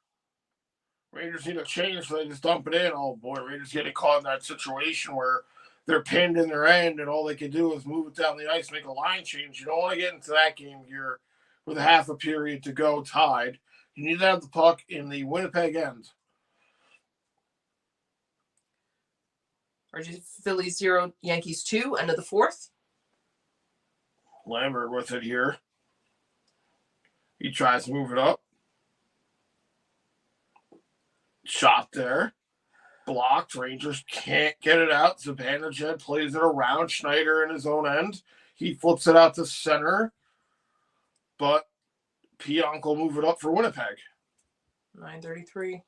[SPEAKER 2] Rangers need a change, so they just dump it in. Oh, boy, Rangers getting caught in that situation where they're pinned in their end, and all they can do is move it down the ice, make a line change. You don't want to get into that game here with half a period to go tied. You need to have the puck in the Winnipeg end.
[SPEAKER 1] Phillies 0, Yankees 2, end of the 4th.
[SPEAKER 2] Lambert with it here. He tries to move it up. Shot there. Blocked. Rangers can't get it out. Zibanejad plays it around. Schneider in his own end. He flips it out to center. But Pionk will move it up for Winnipeg.
[SPEAKER 1] 9:33.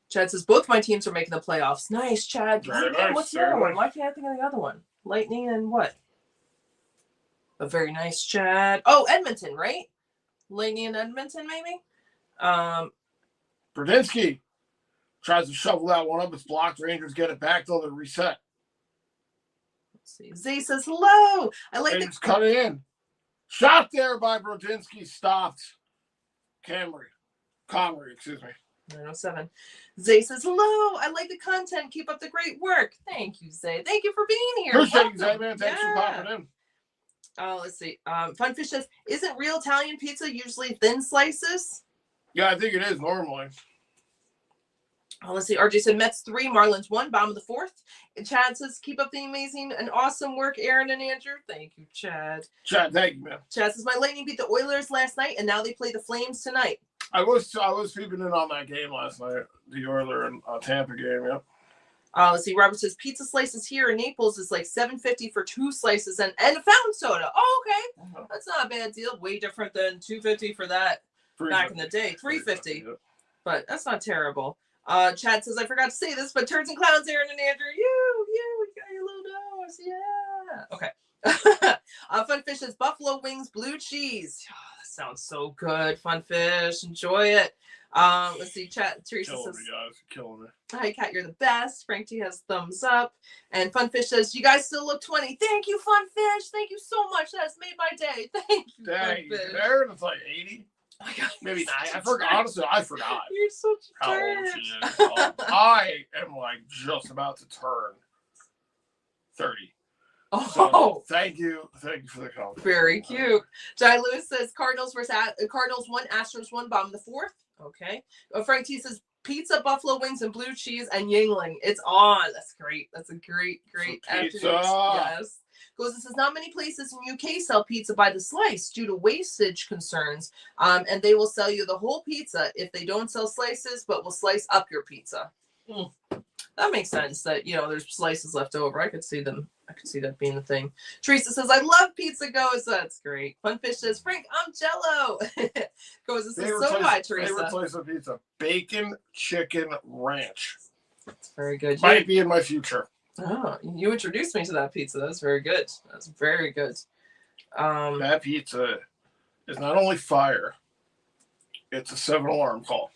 [SPEAKER 1] Chad says, both my teams are making the playoffs. Nice, Chad.
[SPEAKER 2] Very nice.
[SPEAKER 1] What's the other one? Why can't I think of the other one? Lightning and what? A very nice, Chad. Oh, Edmonton, right? Lightning and Edmonton, maybe?
[SPEAKER 2] Brudzinski tries to shovel that one up. It's blocked. Rangers get it back till they reset.
[SPEAKER 1] Let's see. Zay says, hello. I like
[SPEAKER 2] Rangers cut it in. Shot there by Brudzinski. Stopped. Connery, excuse me.
[SPEAKER 1] 9:07. Zay says, hello. I like the content. Keep up the great work. Thank you, Zay. Thank you for being here.
[SPEAKER 2] Appreciate you, Zay, man. Thanks for popping in.
[SPEAKER 1] Let's see. Funfish says, isn't real Italian pizza usually thin slices?
[SPEAKER 2] Yeah, I think it is normally.
[SPEAKER 1] Let's see. RJ said Mets 3, Marlins 1, bottom of the 4th. And Chad says, keep up the amazing and awesome work, Aaron and Andrew. Thank you, Chad.
[SPEAKER 2] Chad, thank you, man.
[SPEAKER 1] Chad says, my Lightning beat the Oilers last night, and now they play the Flames tonight.
[SPEAKER 2] I was peeping in on that game last night, the Oilers and Tampa game, yeah.
[SPEAKER 1] Let's see. Robert says, pizza slices here in Naples is like $7.50 for 2 slices and a fountain soda. Oh, okay. Uh-huh. That's not a bad deal. Way different than $2.50 for that back in the day. $3.50. Yeah. But that's not terrible. Chad says, I forgot to say this, but Turds and Clowns, Aaron and Andrew, we got your little nose. Yeah. Okay. Funfish says, buffalo wings, blue cheese. Oh, that sounds so good. Funfish, enjoy it. Let's see. Teresa says,
[SPEAKER 2] killing me.
[SPEAKER 1] Hi, Kat, you're the best. Frank T has thumbs up. And Funfish says, you guys still look 20. Thank you, Funfish. Thank you so much. That has made my day. Thank you, Funfish.
[SPEAKER 2] Aaron is like 80. Oh my God, maybe 9. I forgot. Honestly, I forgot.
[SPEAKER 1] You're such a
[SPEAKER 2] how old she is. I am like just about to turn 30.
[SPEAKER 1] Oh,
[SPEAKER 2] so, thank you for the comment.
[SPEAKER 1] Very cute. Jai Lewis says Cardinals 1, Astros 1, bottom of the 4th. Okay. Frank T says pizza, buffalo wings, and blue cheese and Yingling. It's on. That's great. That's a great afternoon. Yes. Goes, it says not many places in UK sell pizza by the slice due to wastage concerns. And they will sell you the whole pizza if they don't sell slices, but will slice up your pizza. That makes sense that, there's slices left over. I could see that being the thing. Teresa says, I love pizza goes. That's great. Funfish says, Frank, I'm Jello. Goes, this is so high, Teresa.
[SPEAKER 2] Favorite place of pizza. Bacon, chicken, ranch.
[SPEAKER 1] That's very good.
[SPEAKER 2] Might be in my future.
[SPEAKER 1] Oh, you introduced me to that pizza. That's very good. That's very good.
[SPEAKER 2] That pizza is not only fire, it's a 7-alarm call.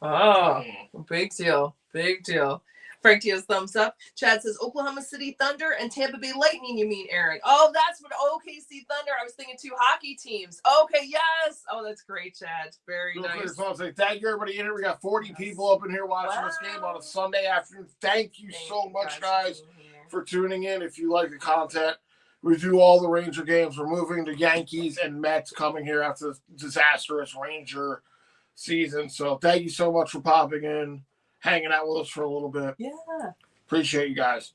[SPEAKER 1] Oh, big deal. Big deal. Frank T has thumbs up. Chad says Oklahoma City Thunder and Tampa Bay Lightning, you mean, Aaron? Oh, that's what OKC Thunder. I was thinking 2 hockey teams. Okay, yes. Oh, that's great, Chad. Very nice.
[SPEAKER 2] So I'll say thank you, everybody in here. We got 40 people up in here watching this game on a Sunday afternoon. Thank you so much, guys, for tuning in. If you like the content, we do all the Ranger games. We're moving to Yankees and Mets coming here after this disastrous Ranger season. So thank you so much for popping in, hanging out with us for a little bit.
[SPEAKER 1] Yeah.
[SPEAKER 2] Appreciate you guys.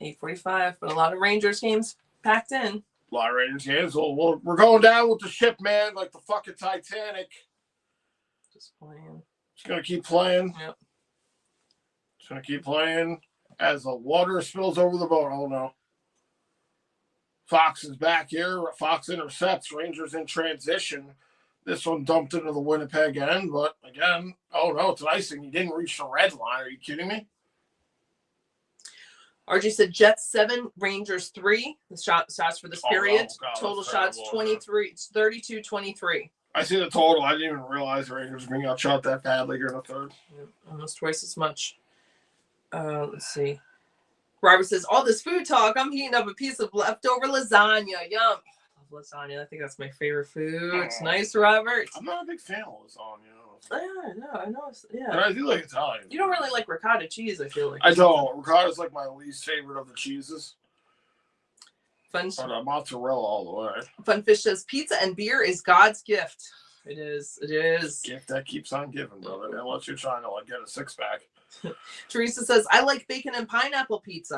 [SPEAKER 1] 8:45, but a lot of Rangers games packed in.
[SPEAKER 2] A lot of Rangers games. Well, we're going down with the ship, man, like the fucking Titanic.
[SPEAKER 1] Just playing.
[SPEAKER 2] Just going to keep playing.
[SPEAKER 1] Yep.
[SPEAKER 2] Just going to keep playing as the water spills over the boat. Oh, no. Fox is back here. Fox intercepts. Rangers in transition. This one dumped into the Winnipeg end, but again, oh no, it's icing. He didn't reach the red line. Are you kidding me?
[SPEAKER 1] RG said Jets 7, Rangers 3. The shots for this period.
[SPEAKER 2] Oh, God,
[SPEAKER 1] total shots 23. It's 32-23.
[SPEAKER 2] I see the total. I didn't even realize the Rangers were being outshot that badly here in the third.
[SPEAKER 1] Yep, almost twice as much. Let's see. Robert says, all this food talk, I'm heating up a piece of leftover lasagna. Yum. I love lasagna. I think that's my favorite food. It's nice, Robert.
[SPEAKER 2] I'm not a big fan of lasagna.
[SPEAKER 1] Yeah, I know. Yeah.
[SPEAKER 2] But I do like Italian.
[SPEAKER 1] You don't really like ricotta cheese, I feel like.
[SPEAKER 2] I don't. Ricotta's like my least favorite of the cheeses.
[SPEAKER 1] Fun.
[SPEAKER 2] But mozzarella all the way.
[SPEAKER 1] Funfish says, pizza and beer is God's gift. It is. It is.
[SPEAKER 2] Gift that keeps on giving, brother. Unless you're trying to like get a 6-pack.
[SPEAKER 1] Teresa says, I like bacon and pineapple pizza.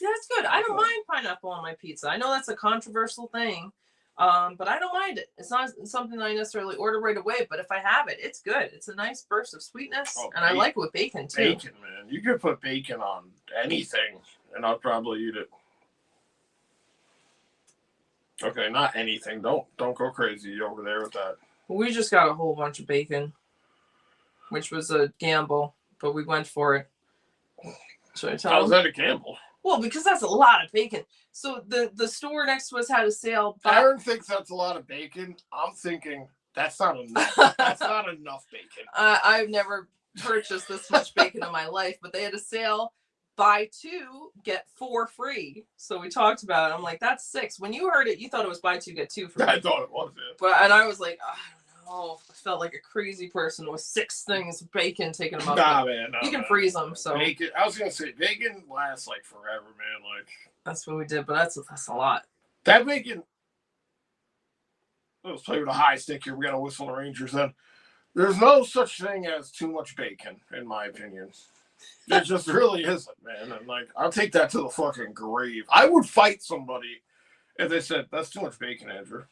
[SPEAKER 1] Yeah, that's good. I don't mind pineapple on my pizza. I know that's a controversial thing, but I don't mind it. It's not something that I necessarily order right away, but if I have it, it's good. It's a nice burst of sweetness, and I like it with bacon, too.
[SPEAKER 2] Bacon, man. You could put bacon on anything, and I'll probably eat it. Okay, not anything. Don't go crazy over there with that.
[SPEAKER 1] We just got a whole bunch of bacon, which was a gamble, but we went for it. Should I tell
[SPEAKER 2] How's that a gamble?
[SPEAKER 1] Well, because that's a lot of bacon. So the store next to us had a sale.
[SPEAKER 2] Aaron thinks that's a lot of bacon. I'm thinking that's not enough. That's not enough bacon.
[SPEAKER 1] I've never purchased this much bacon in my life, but they had a sale. Buy 2, get 4 free. So we talked about it. I'm like, that's 6. When you heard it, you thought it was buy 2, get 2 free.
[SPEAKER 2] I thought it was it.
[SPEAKER 1] And I was like, I don't know. I felt like a crazy person with 6 things of bacon taking them out.
[SPEAKER 2] Nah, man. No,
[SPEAKER 1] you can freeze them. So
[SPEAKER 2] bacon. I was gonna say bacon lasts like forever, man. Like
[SPEAKER 1] that's what we did, but that's a lot.
[SPEAKER 2] That bacon. Let's play with a high stick here. We got to whistle the Rangers then. There's no such thing as too much bacon, in my opinion. There just really isn't, man. And like, I'll take that to the fucking grave. I would fight somebody if they said, that's too much bacon, Andrew.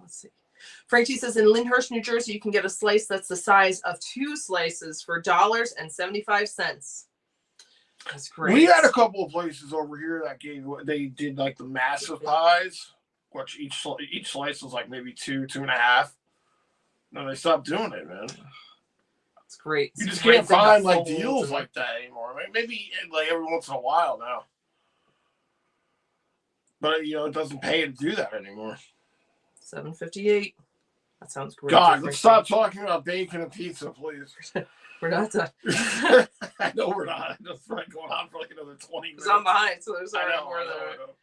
[SPEAKER 1] Let's see. Frank T says, in Lyndhurst, New Jersey, you can get a slice that's the size of 2 slices for $1.75. That's great.
[SPEAKER 2] We had a couple of places over here that they did like the massive pies, which each slice was like maybe 2.5. No, they stopped doing it, man.
[SPEAKER 1] That's great.
[SPEAKER 2] You just can't find like deals like that anymore. Maybe like every once in a while now. But it doesn't pay to do that anymore.
[SPEAKER 1] $7.58. That sounds great.
[SPEAKER 2] God, let's stop talking about bacon and pizza, please.
[SPEAKER 1] We're not done.
[SPEAKER 2] I know we're not. That's right, going on for like another 20 minutes.
[SPEAKER 1] I'm behind, so there's
[SPEAKER 2] already
[SPEAKER 1] more there.
[SPEAKER 2] I know.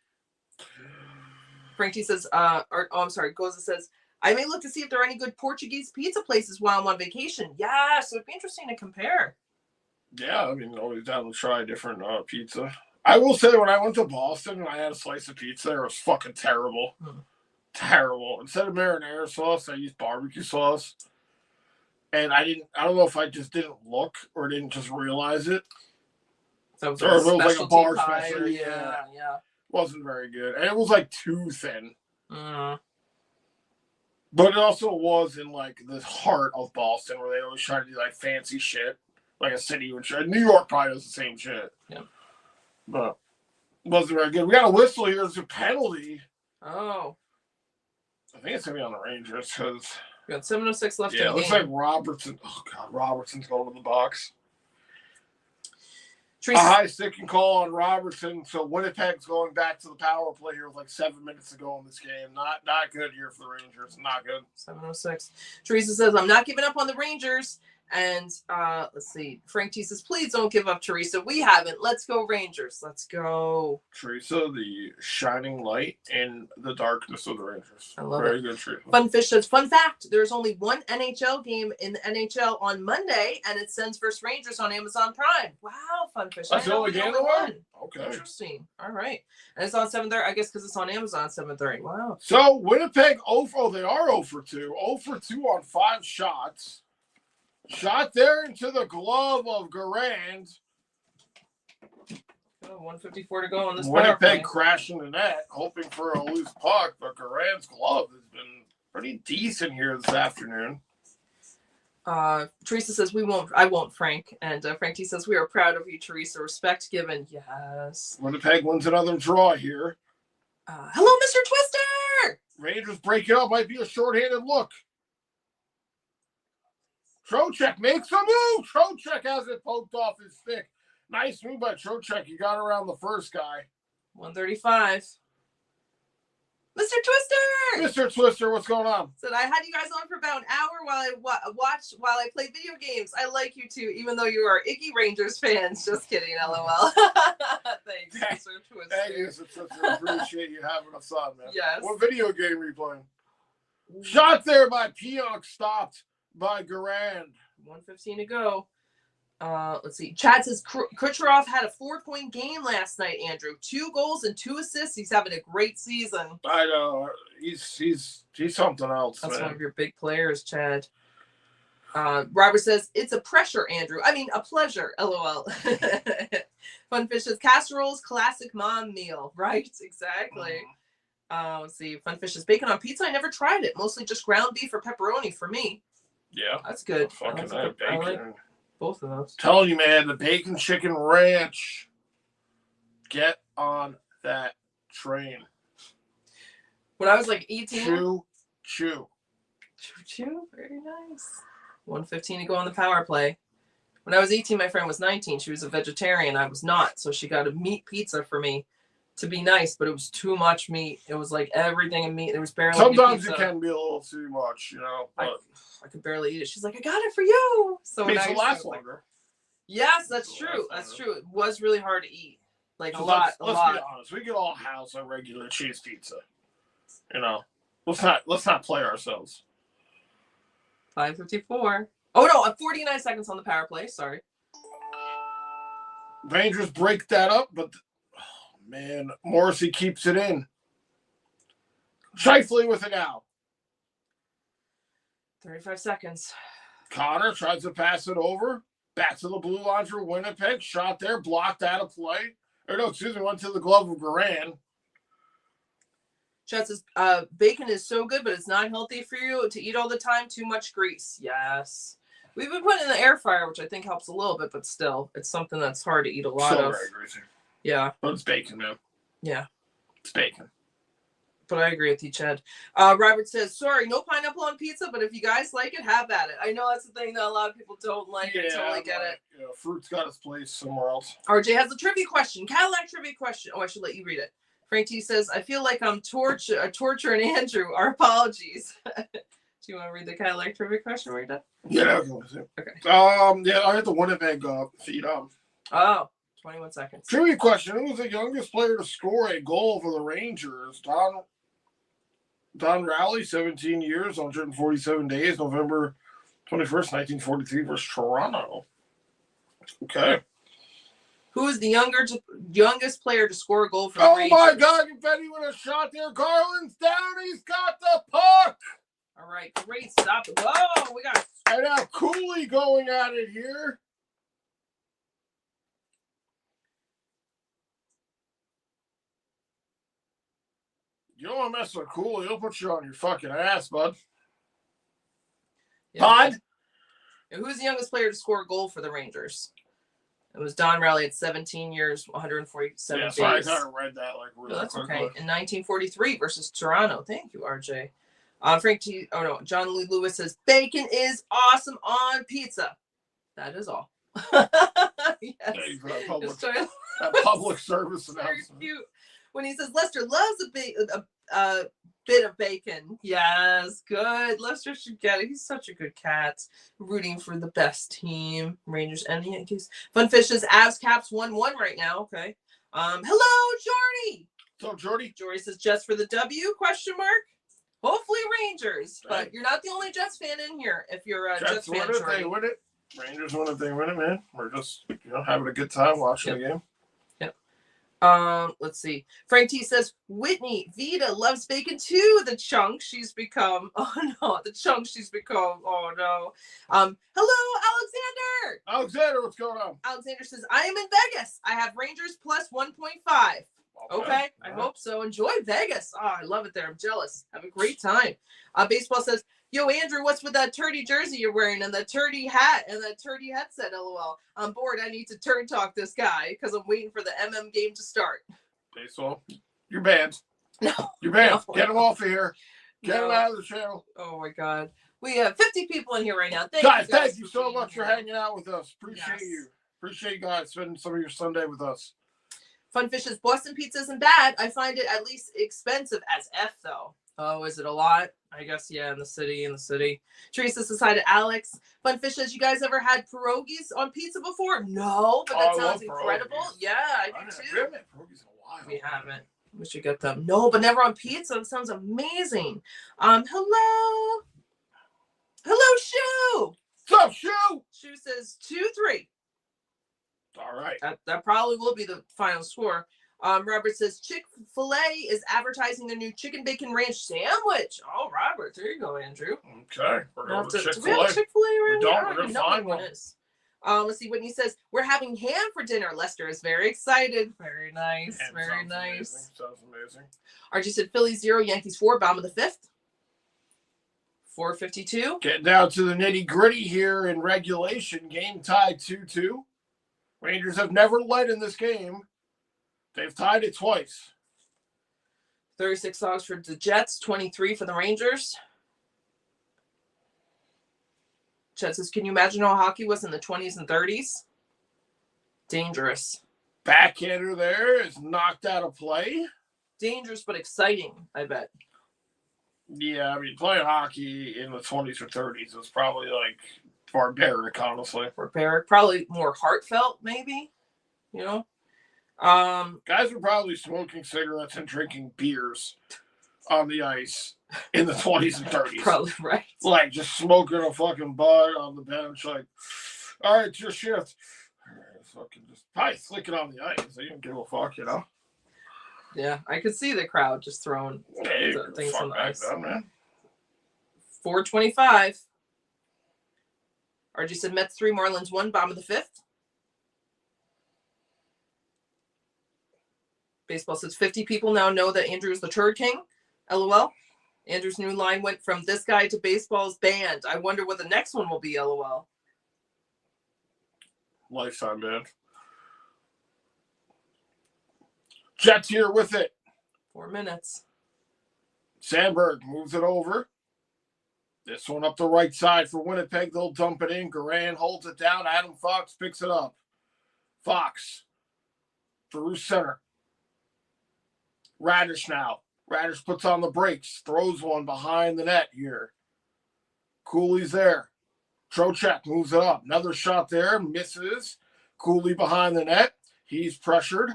[SPEAKER 1] Frank T says, I'm sorry, Goza says, I may look to see if there are any good Portuguese pizza places while I'm on vacation. Yeah, so it'd be interesting to compare.
[SPEAKER 2] Yeah, I mean, always down to try different pizza. I will say, when I went to Boston and I had a slice of pizza, it was fucking terrible. Terrible. Instead of marinara sauce, I used barbecue sauce. And I don't know if I just didn't look or didn't just realize it.
[SPEAKER 1] So it
[SPEAKER 2] was like a bar
[SPEAKER 1] pie.
[SPEAKER 2] special.
[SPEAKER 1] Yeah.
[SPEAKER 2] Wasn't very good. And it was like too thin. But it also was in like the heart of Boston where they always try to do like fancy shit. Like a city would try. New York probably does the same shit.
[SPEAKER 1] Yeah.
[SPEAKER 2] But it wasn't very good. We got a whistle here. There's a penalty.
[SPEAKER 1] Oh.
[SPEAKER 2] I think it's going to be on the Rangers because...
[SPEAKER 1] We got 7:06 left in the game.
[SPEAKER 2] Yeah, it looks like Robertson. Oh, God. Robertson's going to the box. A high stick and call on Robertson. So Winnipeg's going back to the power play here with like 7 minutes to go in this game. Not good here for the Rangers. Not good.
[SPEAKER 1] 7:06. Teresa says, I'm not giving up on the Rangers. And let's see. Frank T says, please don't give up, Teresa. We haven't. Let's go, Rangers. Let's go.
[SPEAKER 2] Teresa, the shining light in the darkness of the Rangers.
[SPEAKER 1] I love
[SPEAKER 2] Very
[SPEAKER 1] it.
[SPEAKER 2] good, Teresa.
[SPEAKER 1] Funfish says, fun fact, there's only one NHL game in the NHL on Monday, and it's Sens vs. Rangers on Amazon Prime. Wow, Funfish.
[SPEAKER 2] That's the only game there was? Okay.
[SPEAKER 1] Interesting. All right. And it's on 7:30, I guess, because it's on Amazon 7:30. Wow.
[SPEAKER 2] So Winnipeg, they are 0 for 2. 0 for 2 on 5 shots. Shot there into the glove of Garand.
[SPEAKER 1] Oh, 1:54 to go on this power
[SPEAKER 2] Winnipeg
[SPEAKER 1] play.
[SPEAKER 2] crashing the net, hoping for a loose puck, but Garand's glove has been pretty decent here this afternoon.
[SPEAKER 1] Teresa says I won't, Frank. And Frank T says, we are proud of you, Teresa. Respect given. Yes.
[SPEAKER 2] Winnipeg wins another draw here.
[SPEAKER 1] Hello, Mr. Twister!
[SPEAKER 2] Rangers break it up. Might be a shorthanded look. Trocheck makes a move. Trocheck has it poked off his stick. Nice move by Trocheck. He got around the first guy.
[SPEAKER 1] 135. Mr. Twister!
[SPEAKER 2] Mr. Twister, what's going on?
[SPEAKER 1] Said, I had you guys on for about an hour while I play video games. I like you too, even though you are icky Rangers fans. Just kidding, LOL. Thanks, Mr. Twister.
[SPEAKER 2] Thank you, Mr. Twister. Appreciate you having us on, man.
[SPEAKER 1] Yes.
[SPEAKER 2] What video game are you playing? Shot there by Pionk, stopped by Garand.
[SPEAKER 1] 1:15 to go. Let's see. Chad says Kucherov had a 4-point game last night, Andrew. 2 goals and 2 assists. He's having a great season.
[SPEAKER 2] I know. He's something else.
[SPEAKER 1] That's
[SPEAKER 2] man.
[SPEAKER 1] one of your big players, Chad. Robert says, it's a pressure, Andrew. I mean, a pleasure, LOL. Funfish says, casseroles, classic mom meal. Right, exactly. Let's see. Funfish says, bacon on pizza. I never tried it. Mostly just ground beef or pepperoni for me.
[SPEAKER 2] Yeah.
[SPEAKER 1] That's good.
[SPEAKER 2] Fucking
[SPEAKER 1] bacon.
[SPEAKER 2] bacon.
[SPEAKER 1] I like both of those.
[SPEAKER 2] Telling you, man, the bacon chicken ranch. Get on that train.
[SPEAKER 1] When I was like 18.
[SPEAKER 2] Chew.
[SPEAKER 1] Very nice. 1:15 to go on the power play. When I was 18, my friend was 19. She was a vegetarian. I was not. So she got a meat pizza for me to be nice, but it was too much meat. It was like everything in meat. There was barely
[SPEAKER 2] Sometimes it can be a little too much, you know. But
[SPEAKER 1] I could barely eat it. She's like, I got it for you. So
[SPEAKER 2] makes it
[SPEAKER 1] nice.
[SPEAKER 2] last longer.
[SPEAKER 1] Yes, that's true. That's true. It was really hard to eat. Like
[SPEAKER 2] So
[SPEAKER 1] a lot.
[SPEAKER 2] Let's be honest. We get all house on regular cheese pizza. You know, let's not play ourselves.
[SPEAKER 1] 5:54. Oh no, 49 seconds on the power play. Sorry.
[SPEAKER 2] Rangers break that up, but man, Morrissey keeps it in. Shifley with it now.
[SPEAKER 1] 35 seconds.
[SPEAKER 2] Connor tries to pass it over. Back to the blue line for Winnipeg. Shot there, blocked out of play. Or no, excuse me, went to the glove of Garand.
[SPEAKER 1] Chad says, bacon is so good, but it's not healthy for you to eat all the time. Too much grease. Yes. We've been putting it in the air fryer, which I think helps a little bit, but still, it's something that's hard to eat a lot
[SPEAKER 2] Still
[SPEAKER 1] of.
[SPEAKER 2] very greasy.
[SPEAKER 1] Yeah.
[SPEAKER 2] But it's bacon, man.
[SPEAKER 1] Yeah.
[SPEAKER 2] It's bacon.
[SPEAKER 1] But I agree with you, Chad. Robert says, sorry, no pineapple on pizza, but if you guys like it, have at it. I know that's the thing that a lot of people don't like. I totally get it.
[SPEAKER 2] You know, fruit's got its place somewhere else.
[SPEAKER 1] RJ has a trivia question. Cadillac trivia question. Oh, I should let you read it. Frank T says, I feel like I'm torturing Andrew. Our apologies. Do you want to read the Cadillac trivia question when you're done?
[SPEAKER 2] Yeah,
[SPEAKER 1] okay.
[SPEAKER 2] Yeah, I had the Winnipeg feed on.
[SPEAKER 1] Oh, 21 seconds.
[SPEAKER 2] Trivia question. Who was the youngest player to score a goal for the Rangers? Don Rowley, 17 years, 147 days, November 21st, 1943 versus Toronto. Okay.
[SPEAKER 1] Who is the youngest player to score a goal for the Rangers?
[SPEAKER 2] Oh, my God. Confetti with a shot there. Garland's down. He's got the puck.
[SPEAKER 1] All right. Great stop. Whoa. We got.
[SPEAKER 2] And now Cooley going at it here. You don't want to mess with Cooley. He'll put you on your fucking ass, bud.
[SPEAKER 1] Yeah.
[SPEAKER 2] Bud?
[SPEAKER 1] And who's the youngest player to score a goal for the Rangers? It was Don Rowley at 17 years, 147 days.
[SPEAKER 2] Sorry, I kind of read that really
[SPEAKER 1] that's
[SPEAKER 2] quickly.
[SPEAKER 1] Okay. In 1943 versus Toronto. Thank you, RJ. John Lee Lewis says, bacon is awesome on pizza. That is all. Yes.
[SPEAKER 2] Thank you for that public service announcement.
[SPEAKER 1] Cute. When he says, Lester loves a bit of bacon. Yes, good. Lester should get it. He's such a good cat. Rooting for the best team. Rangers and the Yankees. Funfish says Avs Caps 1-1 right now. Okay. Hello, Jordy.
[SPEAKER 2] So, Jordy?
[SPEAKER 1] Jordy says Jets for the W? ? Hopefully Rangers. But you're not the only Jets fan in here. If you're a Jets fan,
[SPEAKER 2] Jordy. They win it. Rangers win it. They win it, man. We're just having a good time watching the game.
[SPEAKER 1] Let's see. Frank T says, Whitney, Vita loves bacon too. The chunk she's become. Oh no, the chunk she's become. Oh no. Hello, Alexander.
[SPEAKER 2] Alexander, what's going on?
[SPEAKER 1] Alexander says, I am in Vegas. I have Rangers plus 1.5. Okay. I hope so. Enjoy Vegas. Oh, I love it there. I'm jealous. Have a great time. Baseball says, yo, Andrew, what's with that turdy jersey you're wearing and the turdy hat and the turdy headset? LOL. I'm bored. I need to turn talk this guy because I'm waiting for the MM game to start.
[SPEAKER 2] Baseball, you're banned.
[SPEAKER 1] No.
[SPEAKER 2] You're banned.
[SPEAKER 1] No.
[SPEAKER 2] Get him off of here. Get him out of the channel.
[SPEAKER 1] Oh, my God. We have 50 people in here right now.
[SPEAKER 2] Thank you so much for hanging out with us. Appreciate you. Appreciate you guys spending some of your Sunday with us.
[SPEAKER 1] Funfish's Boston pizza isn't bad. I find it at least expensive as F, though. Oh, is it a lot? I guess, yeah, in the city. Teresa says hi to Alex. Funfish says, you guys ever had pierogies on pizza before? No, but that sounds incredible. Pierogies. Yeah, I do too.
[SPEAKER 2] We haven't had pierogies in a while.
[SPEAKER 1] We haven't. We should get them. No, but never on pizza. It sounds amazing. Hello. Hello, Shu.
[SPEAKER 2] What's up, Shu?
[SPEAKER 1] Shu says 2-3.
[SPEAKER 2] All right.
[SPEAKER 1] That probably will be the final score. Robert says Chick-fil-A is advertising their new chicken bacon ranch sandwich. Oh, Robert, there you go, Andrew.
[SPEAKER 2] Okay, we're going to Chick-fil-A.
[SPEAKER 1] Do we have Chick-fil-A around here?
[SPEAKER 2] We're going to find one.
[SPEAKER 1] Let's see. Whitney says we're having ham for dinner. Lester is very excited. Very nice. Very nice.
[SPEAKER 2] Amazing. Sounds amazing.
[SPEAKER 1] Archie said Phillies 0, Yankees 4, bottom of the 5th. 4:52.
[SPEAKER 2] Getting down to the nitty gritty here in regulation. Game tied 2-2. Rangers have never led in this game. They've tied it twice.
[SPEAKER 1] 36 dogs for the Jets, 23 for the Rangers. Chet says, can you imagine how hockey was in the 20s and 30s? Dangerous.
[SPEAKER 2] Backhander there is knocked out of play.
[SPEAKER 1] Dangerous, but exciting, I bet.
[SPEAKER 2] Yeah, I mean, playing hockey in the 20s or 30s was probably like barbaric, honestly.
[SPEAKER 1] Barbaric, probably more heartfelt, maybe. You know?
[SPEAKER 2] Guys were probably smoking cigarettes and drinking beers on the ice in the 20s and 30s.
[SPEAKER 1] Probably right.
[SPEAKER 2] Like just smoking a fucking bud on the bench, like, all right, it's your shift. Fucking just probably flicking on the ice. They didn't give a fuck, you know?
[SPEAKER 1] Yeah, I could see the crowd just throwing things on the ice.
[SPEAKER 2] Then, man.
[SPEAKER 1] 4:25. RG said Mets 3, Marlins 1, bottom of the 5th. Baseball says 50 people now know that Andrew is the turd king. LOL. Andrew's new line went from this guy to baseball's banned. I wonder what the next one will be. LOL.
[SPEAKER 2] Lifetime banned. Jets here with it.
[SPEAKER 1] 4 minutes.
[SPEAKER 2] Sandberg moves it over. This one up the right side for Winnipeg. They'll dump it in. Garan holds it down. Adam Fox picks it up. Fox. Through center. Radish now. Radish puts on the brakes. Throws one behind the net here. Cooley's there. Trocheck moves it up. Another shot there. Misses. Cooley behind the net. He's pressured.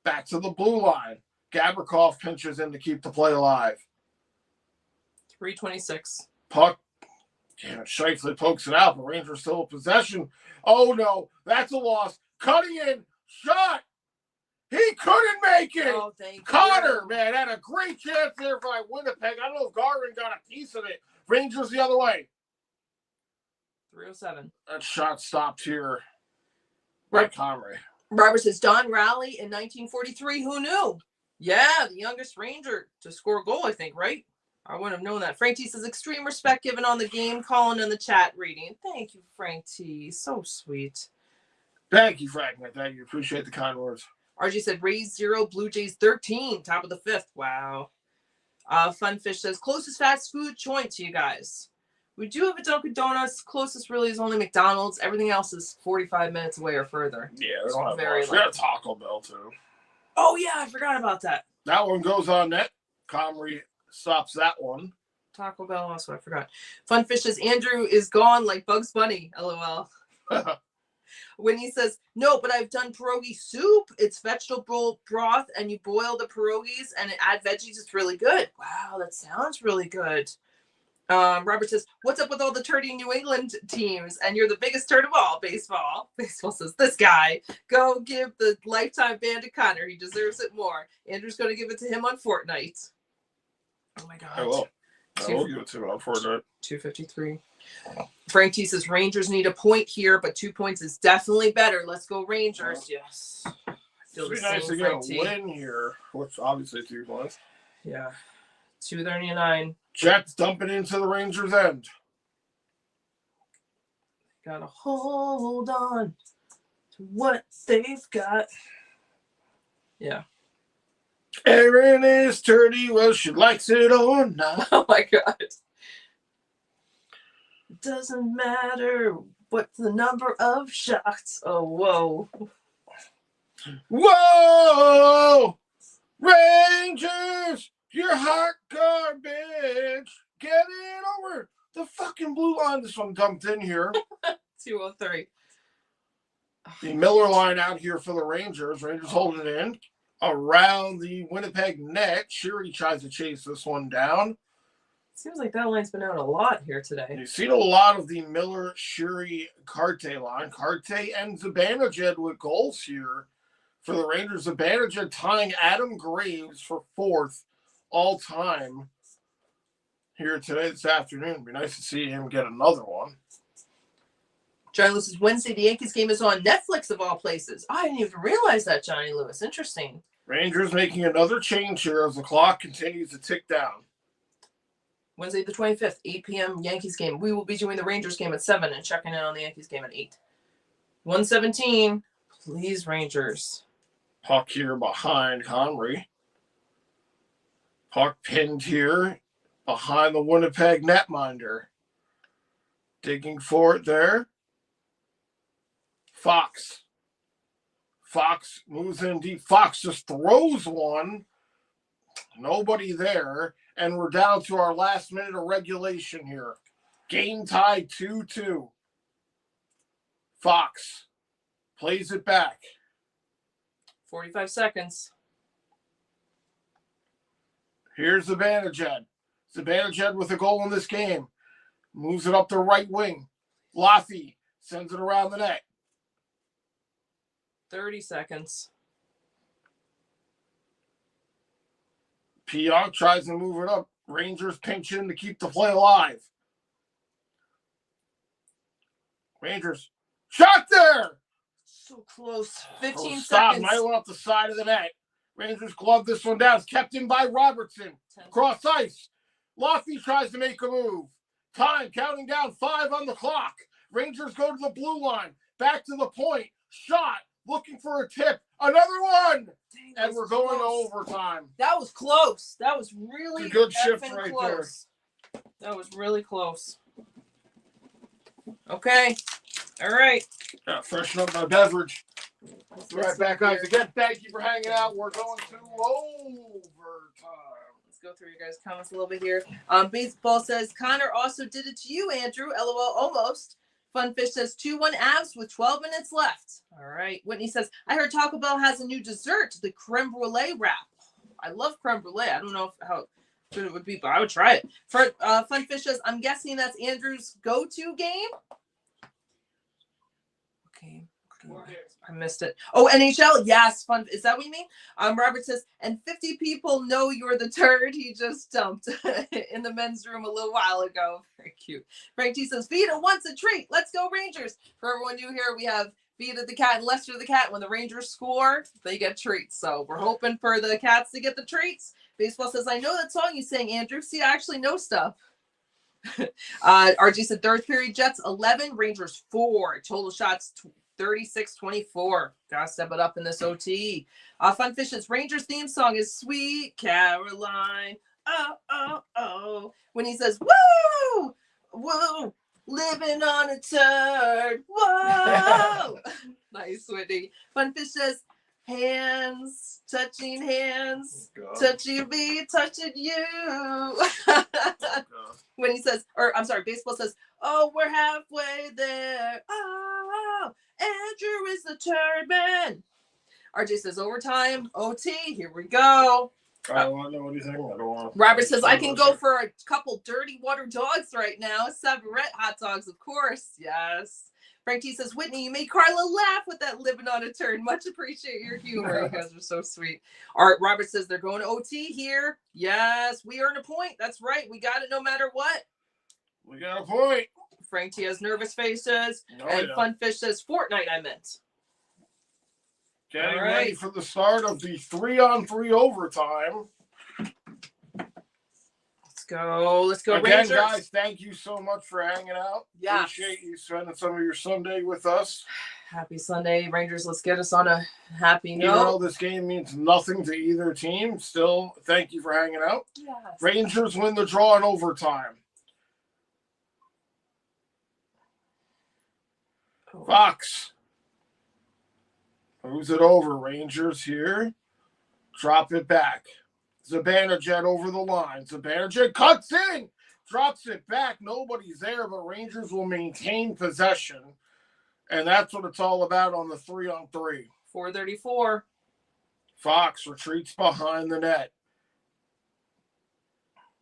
[SPEAKER 2] Back to the blue line. Gavrikov pinches in to keep the play alive.
[SPEAKER 1] 3:26.
[SPEAKER 2] Puck. Damn it, Scheifele pokes it out, but Rangers still in possession. Oh, no. That's a loss. Cutting in. Shot. He couldn't make it.
[SPEAKER 1] Oh, thank
[SPEAKER 2] Connor,
[SPEAKER 1] you.
[SPEAKER 2] man, had a great chance there by Winnipeg. I don't know if Garvin got a piece of it. Rangers the other way.
[SPEAKER 1] 3:07.
[SPEAKER 2] That shot stopped here by Comrie.
[SPEAKER 1] Robert says Don Raleigh in 1943. Who knew? Yeah, the youngest Ranger to score a goal, I think, right? I wouldn't have known that. Frank T says extreme respect given on the game, calling in the chat reading. Thank you, Frank T. So sweet.
[SPEAKER 2] Thank you, Frank. Thank you. Appreciate the kind words.
[SPEAKER 1] RG said Rays 0, Blue Jays 13, top of the 5th. Wow. Funfish says closest fast food joint to you guys. We do have a Dunkin' Donuts. Closest really is only McDonald's. Everything else is 45 minutes away or further.
[SPEAKER 2] Yeah, we don't have much. We got a Taco Bell, too.
[SPEAKER 1] Oh, yeah, I forgot about that.
[SPEAKER 2] That one goes on net. Comrie stops that one.
[SPEAKER 1] Taco Bell also, I forgot. Funfish says Andrew is gone like Bugs Bunny. LOL. When he says, no, but I've done pierogi soup. It's vegetable broth, and you boil the pierogies and add veggies. It's really good. Wow, that sounds really good. Robert says, what's up with all the turdy New England teams? And you're the biggest turd of all, baseball. Baseball says, this guy, go give the lifetime ban to Connor. He deserves it more. Andrew's going to give it to him on Fortnite. Oh, my God.
[SPEAKER 2] I will. I will give it to him on Fortnite.
[SPEAKER 1] 253. Frank T says, Rangers need a point here, but 2 points is definitely better. Let's go Rangers. Yes. I feel
[SPEAKER 2] It'd
[SPEAKER 1] the
[SPEAKER 2] be nice to
[SPEAKER 1] same,
[SPEAKER 2] get
[SPEAKER 1] Frank
[SPEAKER 2] a
[SPEAKER 1] T.
[SPEAKER 2] win here, which obviously 2 points.
[SPEAKER 1] Yeah. 239.
[SPEAKER 2] Jets dumping into the Rangers' end.
[SPEAKER 1] Gotta hold on to what they've got. Yeah.
[SPEAKER 2] Erin is dirty, well, she likes it or not.
[SPEAKER 1] Oh my God. Doesn't matter what's the number of shots. Oh, whoa.
[SPEAKER 2] Whoa! Rangers, you're hot garbage. Get it over the fucking blue line. This one dumped in here.
[SPEAKER 1] 203.
[SPEAKER 2] The Miller line out here for the Rangers. Rangers holding it in. Around the Winnipeg net. Sherry tries to chase this one down.
[SPEAKER 1] Seems like that line's been out a lot here today.
[SPEAKER 2] You've seen a lot of the Miller, Sherry, Carte line. Carte and Zibanejad with goals here for the Rangers. Zibanejad tying Adam Graves for 4th all-time here today, this afternoon. It'd be nice to see him get another one.
[SPEAKER 1] Johnny Lewis says, Wednesday, the Yankees game is on Netflix of all places. I didn't even realize that, Johnny Lewis. Interesting.
[SPEAKER 2] Rangers making another change here as the clock continues to tick down.
[SPEAKER 1] Wednesday the 25th, 8 p.m. Yankees game. We will be doing the Rangers game at 7 and checking in on the Yankees game at 8. 117. Please, Rangers.
[SPEAKER 2] Puck here behind Conry. Puck pinned here behind the Winnipeg netminder. Digging for it there. Fox. Fox moves in deep. Fox just throws one. Nobody there. And we're down to our last minute of regulation here. Game tied 2-2. Fox plays it back.
[SPEAKER 1] 45 seconds.
[SPEAKER 2] Here's Zibanejad. Zibanejad with a goal in this game. Moves it up the right wing. Laffy sends it around the net.
[SPEAKER 1] 30 seconds.
[SPEAKER 2] Pionk tries to move it up. Rangers pinch in to keep the play alive. Rangers. Shot there!
[SPEAKER 1] So close. 15
[SPEAKER 2] Stop.
[SPEAKER 1] seconds.
[SPEAKER 2] Might went off the side of the net. Rangers glove this one down. It's kept in by Robertson. Cross ice. Laffy tries to make a move. Time counting down 5 on the clock. Rangers go to the blue line. Back to the point. Shot. Looking for a tip. Another one. Dang, and we're going to overtime.
[SPEAKER 1] That was close. That was really
[SPEAKER 2] a good shift right
[SPEAKER 1] close. That was really close. Okay. All right.
[SPEAKER 2] Freshen up my beverage. Right back, guys. Again, thank you for hanging out. We're going to overtime.
[SPEAKER 1] Let's go through your guys' comments a little bit here. Baseball says, Connor also did it to you, Andrew. LOL, almost. Funfish says 2-1 Avs with 12 minutes left. All right. Whitney says, I heard Taco Bell has a new dessert, the creme brulee wrap. I love creme brulee. I don't know how good it would be, but I would try it. Funfish says, I'm guessing that's Andrew's go-to game. Okay. I missed it. Oh, NHL. Yes. Fun. Is that what you mean? Robert says, and 50 people know you're the turd he just dumped in the men's room a little while ago. Very cute. Frank T says, Vita wants a treat. Let's go Rangers. For everyone new here, we have Vita the cat and Lester the cat. When the Rangers score, they get treats. So we're hoping for the cats to get the treats. Baseball says, I know that song you sang, Andrew. See, I actually know stuff. RG said, third period Jets 11, Rangers 4. Total shots 36-24. Gotta step it up in this OT. Funfish's Rangers theme song is Sweet Caroline. Oh, oh, oh. When he says, woo! Whoa! Living on a turd. Whoa! Nice, Whitney. Funfish says, hands, touching hands, touching me, touching you. When he says, baseball says, oh, we're halfway there. Oh, Andrew is the turd man. RJ says, overtime, OT, here we go.
[SPEAKER 2] I don't want to know anything. I don't want.
[SPEAKER 1] Robert says, I can go for a couple dirty water dogs right now. Savarette hot dogs, of course. Yes. Frank T says, Whitney, you made Carla laugh with that living on a turn. Much appreciate your humor. You guys are so sweet. Art Robert says, they're going to OT here. Yes, we earn a point. That's right. We got it no matter what.
[SPEAKER 2] We got a point.
[SPEAKER 1] Frank T has nervous faces. And Funfish says, Fortnite, I meant.
[SPEAKER 2] Getting ready for the start of the 3-on-3 overtime.
[SPEAKER 1] Let's go,
[SPEAKER 2] again,
[SPEAKER 1] Rangers.
[SPEAKER 2] Guys, thank you so much for hanging out.
[SPEAKER 1] Yes.
[SPEAKER 2] Appreciate you spending some of your Sunday with us.
[SPEAKER 1] Happy Sunday, Rangers. Let's get us on a happy note.
[SPEAKER 2] Even though this game means nothing to either team, still, thank you for hanging out.
[SPEAKER 1] Yes.
[SPEAKER 2] Rangers win the draw in overtime. Fox moves it over. Rangers here. Drop it back. Zibanejad over the line. Zibanejad cuts in. Drops it back. Nobody's there, but Rangers will maintain possession. And that's what it's all about on the 3-on-3.
[SPEAKER 1] 4:34.
[SPEAKER 2] Fox retreats behind the net.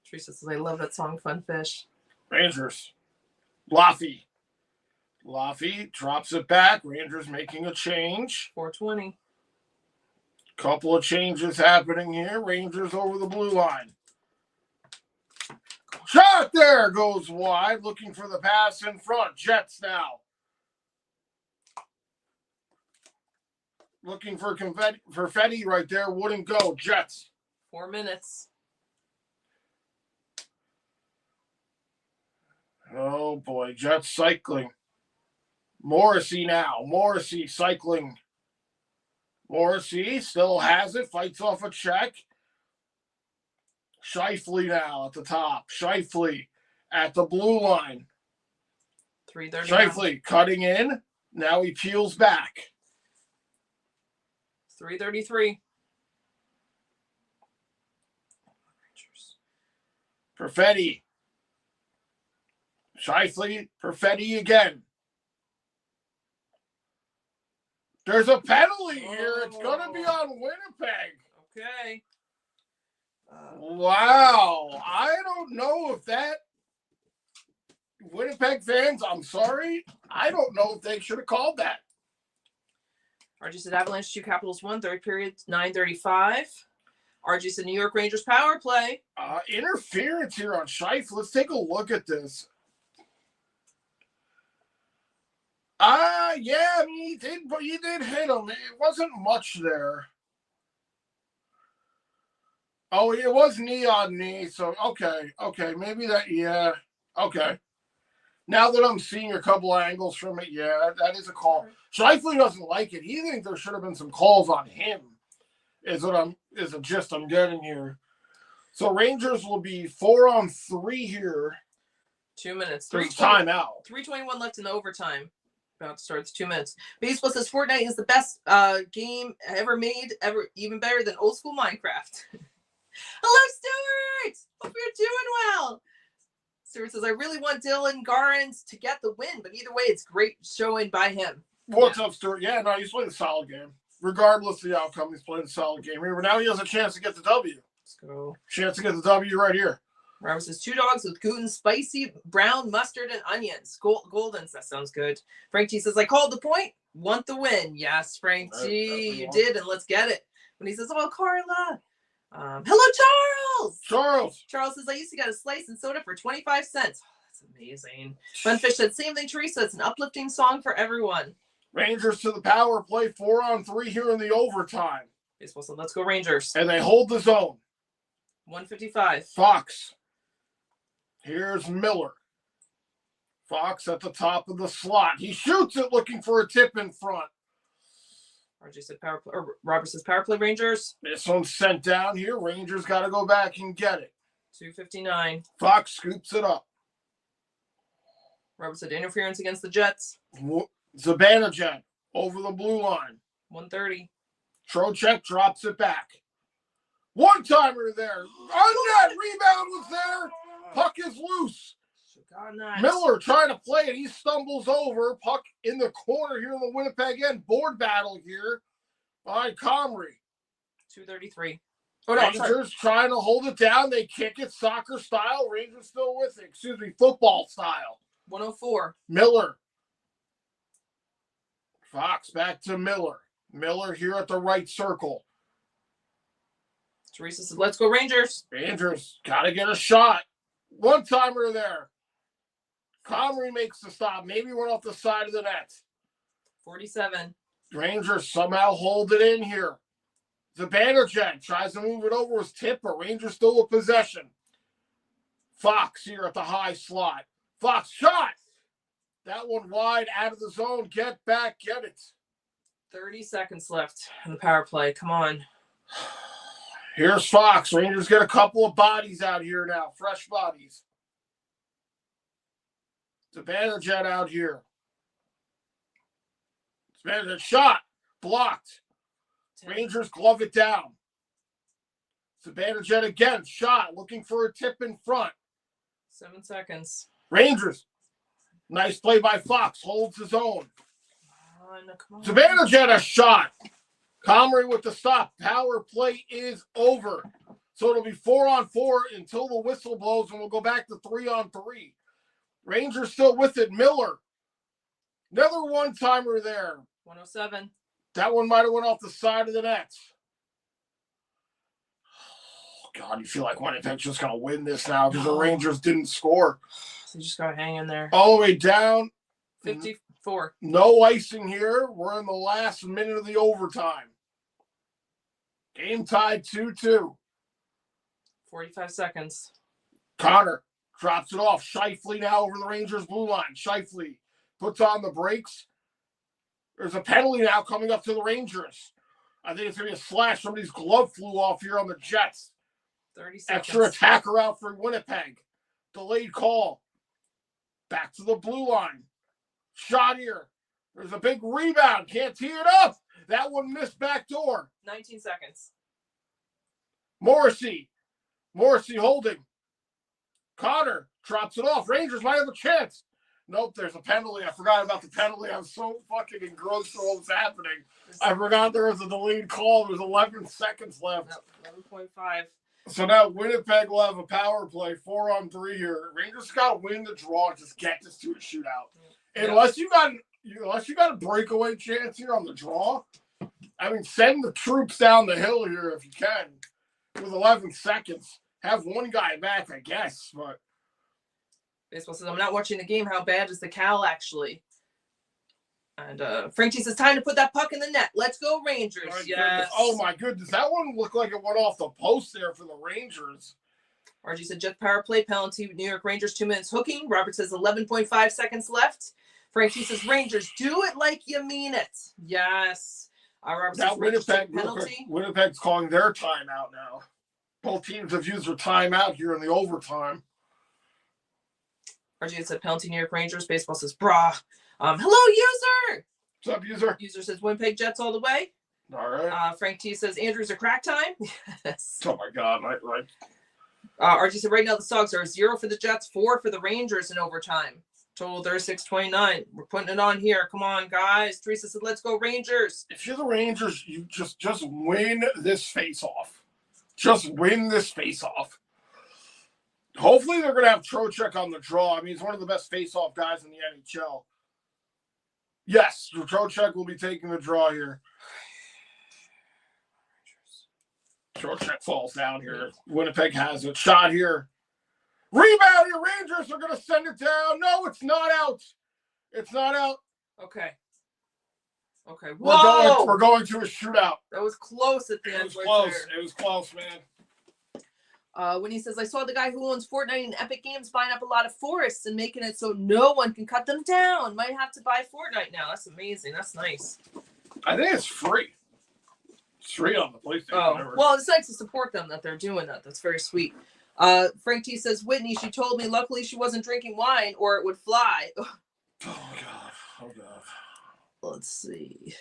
[SPEAKER 1] Teresa says, I love that song, Funfish.
[SPEAKER 2] Rangers. Laffy drops it back. Rangers making a change.
[SPEAKER 1] 4:20.
[SPEAKER 2] Couple of changes happening here. Rangers over the blue line. Shot there goes wide. Looking for the pass in front. Jets now. Looking for Perfetti right there. Wouldn't go. Jets.
[SPEAKER 1] 4 minutes.
[SPEAKER 2] Oh, boy. Jets cycling. Morrissey now. Morrissey cycling. Morrissey still has it. Fights off a check. Scheifele now at the top. Scheifele at the blue line.
[SPEAKER 1] 3:30.
[SPEAKER 2] Scheifele cutting in. Now he peels back.
[SPEAKER 1] 3:33.
[SPEAKER 2] Perfetti. Scheifele. Perfetti again. There's a penalty here. It's going to be on Winnipeg.
[SPEAKER 1] Okay.
[SPEAKER 2] Wow. I don't know if that Winnipeg fans, I'm sorry. I don't know if they should have called that.
[SPEAKER 1] RG said Avalanche 2 Capitals 1, third period, 9:35. RG said New York Rangers power play.
[SPEAKER 2] Interference here on Scheifele. Let's take a look at this. Yeah, I mean, he did hit him. It wasn't much there. Oh, it was knee on knee. So, okay. Maybe that, yeah. Okay. Now that I'm seeing a couple angles from it, yeah, that is a call. Scheifele doesn't like it. He thinks there should have been some calls on him, is a gist I'm getting here. So, Rangers will be 4-on-3 here.
[SPEAKER 1] 2 minutes.
[SPEAKER 2] There's timeout.
[SPEAKER 1] 3:21 left in the overtime. About to start. It's 2 minutes. Baseball says Fortnite is the best game ever made, even better than old school Minecraft. Hello, Stuart. Hope you're doing well. Stuart says, I really want Dylan Garens to get the win, but either way, it's great showing by him.
[SPEAKER 2] What's up, Stuart? Yeah, no, he's playing a solid game. Regardless of the outcome, he's playing a solid game. Remember, now he has a chance to get the W.
[SPEAKER 1] Let's go.
[SPEAKER 2] Chance to get the W right here.
[SPEAKER 1] Robert says 2 dogs with gluten, spicy brown mustard, and onions. Goldens, that sounds good. Frank T says, I called the point. Want the win. Yes, Frank T, you did, and let's get it. When he says, oh, Carla. Hello, Charles. Charles says, I used to get a slice and soda for 25 cents. Oh, that's amazing. Funfish said, same thing, Teresa. It's an uplifting song for everyone.
[SPEAKER 2] Rangers to the power play, 4-on-3 here in the overtime.
[SPEAKER 1] Baseball said, let's go Rangers.
[SPEAKER 2] And they hold the zone.
[SPEAKER 1] 1:55.
[SPEAKER 2] Fox. Here's Miller. Fox at the top of the slot. He shoots it looking for a tip in front.
[SPEAKER 1] RJ said power play, or Robert says power play Rangers.
[SPEAKER 2] This one's sent down here. Rangers got to go back and get it.
[SPEAKER 1] 2:59.
[SPEAKER 2] Fox scoops it up.
[SPEAKER 1] Robert said interference against the Jets.
[SPEAKER 2] Zibanejad over the blue line.
[SPEAKER 1] 1:30.
[SPEAKER 2] Trocheck drops it back. One-timer there. On net, rebound was there. Puck is loose. Miller trying to play it. He stumbles over. Puck in the corner here in the Winnipeg end. Board battle here by Comrie.
[SPEAKER 1] 2:33. Oh, no, I'm sorry.
[SPEAKER 2] Rangers trying to hold it down. They kick it soccer style. Rangers still with it. Excuse me, football style.
[SPEAKER 1] 104.
[SPEAKER 2] Miller. Fox back to Miller. Miller here at the right circle.
[SPEAKER 1] Teresa says, let's go Rangers.
[SPEAKER 2] Rangers got to get a shot. One-timer there. Comrie makes the stop. Maybe went off the side of the net.
[SPEAKER 1] 47.
[SPEAKER 2] Rangers somehow hold it in here. Zibanejad tries to move it over with Tipper. Rangers still with possession. Fox here at the high slot. Fox shot. That one wide out of the zone. Get back. Get it.
[SPEAKER 1] 30 seconds left in the power play. Come on.
[SPEAKER 2] Here's Fox. Rangers get a couple of bodies out here now. Fresh bodies. Zibanejad out here. Zibanejad shot. Blocked.
[SPEAKER 1] 10.
[SPEAKER 2] Rangers glove it down. Zibanejad again. Shot. Looking for a tip in front.
[SPEAKER 1] 7 seconds.
[SPEAKER 2] Rangers. Nice play by Fox. Holds his own.
[SPEAKER 1] Come on.
[SPEAKER 2] Zibanejad a shot. Comrie with the stop. Power play is over. So it'll be 4-on-4 until the whistle blows, and we'll go back to 3-on-3. Rangers still with it. Miller. Another one-timer there.
[SPEAKER 1] 107.
[SPEAKER 2] That one might have went off the side of the net. Oh, God, you feel like Winnipeg's just going to win this now because the Rangers didn't score.
[SPEAKER 1] So you just got to hang in there.
[SPEAKER 2] All the way down.
[SPEAKER 1] 54.
[SPEAKER 2] No icing here. We're in the last minute of the overtime. Game tied 2-2.
[SPEAKER 1] 45 seconds.
[SPEAKER 2] Connor drops it off. Scheifele now over the Rangers' blue line. Scheifele puts on the brakes. There's a penalty now coming up to the Rangers. I think it's going to be a slash. Somebody's glove flew off here on the Jets.
[SPEAKER 1] 30 seconds.
[SPEAKER 2] Extra attacker out for Winnipeg. Delayed call. Back to the blue line. Shot here. There's a big rebound. Can't tee it up. That one missed back door.
[SPEAKER 1] 19 seconds.
[SPEAKER 2] Morrissey holding. Connor drops it off. Rangers might have a chance. Nope, there's a penalty. I forgot about the penalty. I'm so fucking engrossed in what was happening. I forgot there was a delayed call. There's 11 seconds left.
[SPEAKER 1] 11.5.
[SPEAKER 2] So now Winnipeg will have a power play, 4-on-3 here. Rangers got to win the draw and just get this to a shootout.
[SPEAKER 1] Yeah.
[SPEAKER 2] Unless you got a breakaway chance here on the draw, I mean, send the troops down the hill here if you can with 11 seconds. Have one guy back, I guess, but.
[SPEAKER 1] Baseball says, I'm not watching the game. How bad is the Cal, actually? And Frank T says, time to put that puck in the net. Let's go, Rangers. Yes.
[SPEAKER 2] Oh, my goodness. That one looked like it went off the post there for the Rangers.
[SPEAKER 1] RG said, Jet power play penalty. New York Rangers, 2 minutes hooking. Robert says, 11.5 seconds left. Frank T says, Rangers, do it like you mean it. Yes. Robert says,
[SPEAKER 2] Winnipeg
[SPEAKER 1] penalty.
[SPEAKER 2] Winnipeg's calling their timeout now. Both teams have used their timeout here in the overtime.
[SPEAKER 1] RG said, penalty New York Rangers. Baseball says, brah. Hello, user.
[SPEAKER 2] What's up, user?
[SPEAKER 1] User says, Winnipeg Jets all the way.
[SPEAKER 2] All right.
[SPEAKER 1] Frank T says, Andrews a crack time. Yes.
[SPEAKER 2] Oh, my God. Right.
[SPEAKER 1] RG said, right now the Sogs are 0 for the Jets, 4 for the Rangers in overtime. Total 36-29. We're putting it on here. Come on, guys. Teresa said, let's go Rangers.
[SPEAKER 2] If you're the Rangers, you just win this face-off. Just win this face-off. Hopefully they're going to have Trocheck on the draw. I mean, he's one of the best face-off guys in the NHL. Yes, Trocheck will be taking the draw here. Trocheck falls down here. Winnipeg has it. Shot here. Rebound here. Rangers are going to send it down. No, it's not out. It's not out.
[SPEAKER 1] Okay. Whoa.
[SPEAKER 2] We're going to a shootout.
[SPEAKER 1] That was close at the end.
[SPEAKER 2] It was close. It was close, man.
[SPEAKER 1] When he says, I saw the guy who owns Fortnite and Epic Games buying up a lot of forests and making it so no one can cut them down. Might have to buy Fortnite now. That's amazing. That's nice.
[SPEAKER 2] I think it's free. It's free on the PlayStation.
[SPEAKER 1] Oh, well, it's nice to support them that they're doing that. That's very sweet. Frank T says, Whitney, she told me luckily she wasn't drinking wine or it would fly.
[SPEAKER 2] Oh, God.
[SPEAKER 1] Let's see.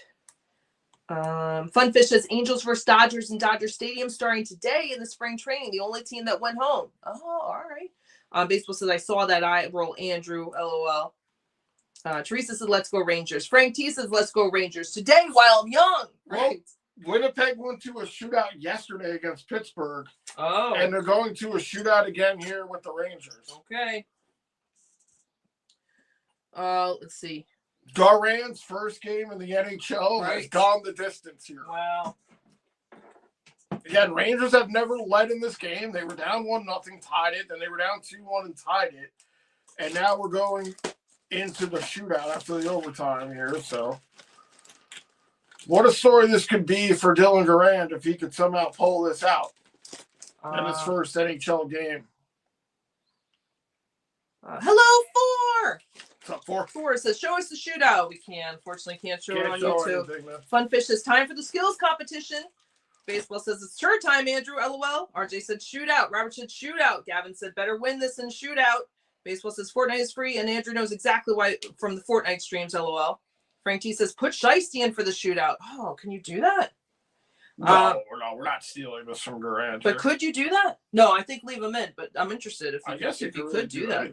[SPEAKER 1] Funfish says Angels versus Dodgers in Dodger Stadium starting today in the spring training. The only team that went home. Oh, all right. Baseball says I saw that eye roll. Andrew, LOL. Teresa says let's go Rangers. Frank T says let's go Rangers today while I'm young. Right.
[SPEAKER 2] Winnipeg went to a shootout yesterday against Pittsburgh.
[SPEAKER 1] Oh.
[SPEAKER 2] And they're going to a shootout again here with the Rangers.
[SPEAKER 1] Okay. Let's see.
[SPEAKER 2] Duran's first game in the NHL has gone the distance here.
[SPEAKER 1] Wow.
[SPEAKER 2] Again, Rangers have never led in this game. They were down 1-0, tied it. Then they were down 2-1 and tied it. And now we're going into the shootout after the overtime here. So, what a story this could be for Dylan Garand if he could somehow pull this out in his first NHL game.
[SPEAKER 1] Hello, Four.
[SPEAKER 2] What's up, Four?
[SPEAKER 1] Four says, show us the shootout. We can. Unfortunately, can't show it on YouTube. Funfish says, time for the skills competition. Baseball says, it's sure time, Andrew, LOL. RJ said, shootout. Robert said, shootout. Gavin said, better win this in shootout. Baseball says, Fortnite is free, and Andrew knows exactly why from the Fortnite streams, LOL. Frank T says, put Shiesty in for the shootout. Oh, can you do that?
[SPEAKER 2] No, we're not stealing this from Garand.
[SPEAKER 1] But could you do that? No, I think leave them in, but I'm interested if you could do that.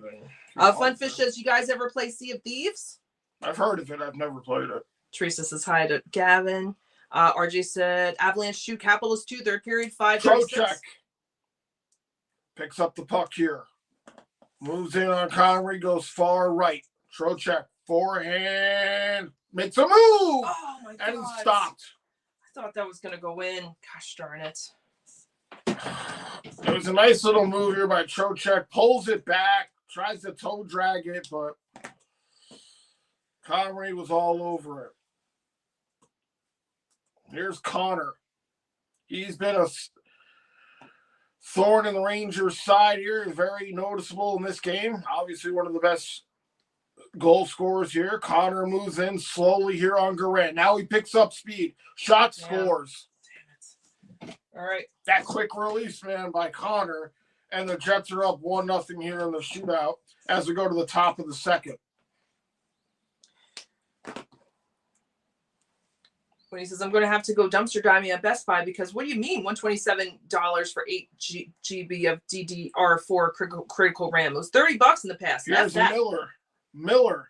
[SPEAKER 1] Funfish says, you guys ever play Sea of Thieves?
[SPEAKER 2] I've heard of it. I've never played it.
[SPEAKER 1] Teresa says hi to Gavin. RJ said, Avalanche shoot Capitals 2, third period, 5.
[SPEAKER 2] Trocheck picks up the puck here. Moves in on Connery, goes far right. Trocheck, forehand, makes a move.
[SPEAKER 1] Oh, my God.
[SPEAKER 2] And he stopped.
[SPEAKER 1] I thought that was going to go in. Gosh darn it.
[SPEAKER 2] It was a nice little move here by Trocheck. Pulls it back, tries to toe drag it, but Connery was all over it. Here's Connor. He's been a thorn in the Rangers' side here. Very noticeable in this game. Obviously one of the best goal scorers here. Connor moves in slowly here on Garand. Now he picks up speed. Shot scores.
[SPEAKER 1] Damn it. All right.
[SPEAKER 2] That quick release, man, by Connor. And the Jets are up 1-0 here in the shootout as we go to the top of the second.
[SPEAKER 1] When he says, I'm going to have to go dumpster diving at Best Buy because what do you mean $127 for 8 GB of DDR4 critical RAM? It was $30 in the past.
[SPEAKER 2] Here's Miller.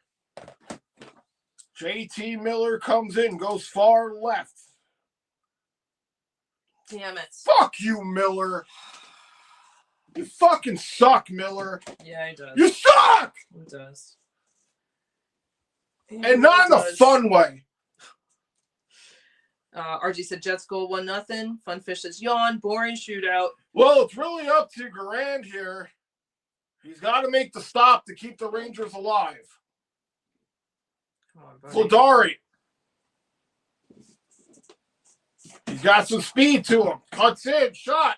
[SPEAKER 2] JT Miller comes in, goes far left.
[SPEAKER 1] Damn it.
[SPEAKER 2] Fuck you, Miller. You fucking suck, Miller.
[SPEAKER 1] Yeah, he does.
[SPEAKER 2] You suck!
[SPEAKER 1] He does.
[SPEAKER 2] And not in a fun way.
[SPEAKER 1] RG said Jets goal 1-0. Funfish says yawn, boring shootout.
[SPEAKER 2] Well, it's really up to Garand here. He's got to make the stop to keep the Rangers alive.
[SPEAKER 1] Come on, buddy.
[SPEAKER 2] Vladari. He's got some speed to him. Cuts in, shot.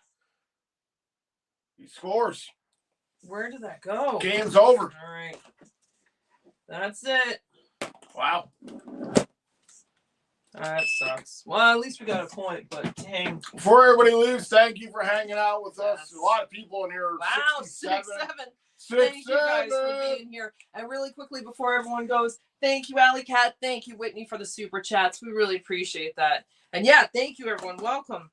[SPEAKER 2] He scores.
[SPEAKER 1] Where did that go?
[SPEAKER 2] Game's over.
[SPEAKER 1] All right. That's it.
[SPEAKER 2] Wow.
[SPEAKER 1] That sucks. Well, at least we got a point, but dang.
[SPEAKER 2] Before everybody leaves, thank you for hanging out with us.
[SPEAKER 1] Yes.
[SPEAKER 2] A lot of people in here.
[SPEAKER 1] Wow,
[SPEAKER 2] 67.
[SPEAKER 1] 6-7. Thank you guys for being here. And really quickly before everyone goes, thank you, Alley Cat. Thank you, Whitney, for the super chats. We really appreciate that. And yeah, thank you, everyone. Welcome.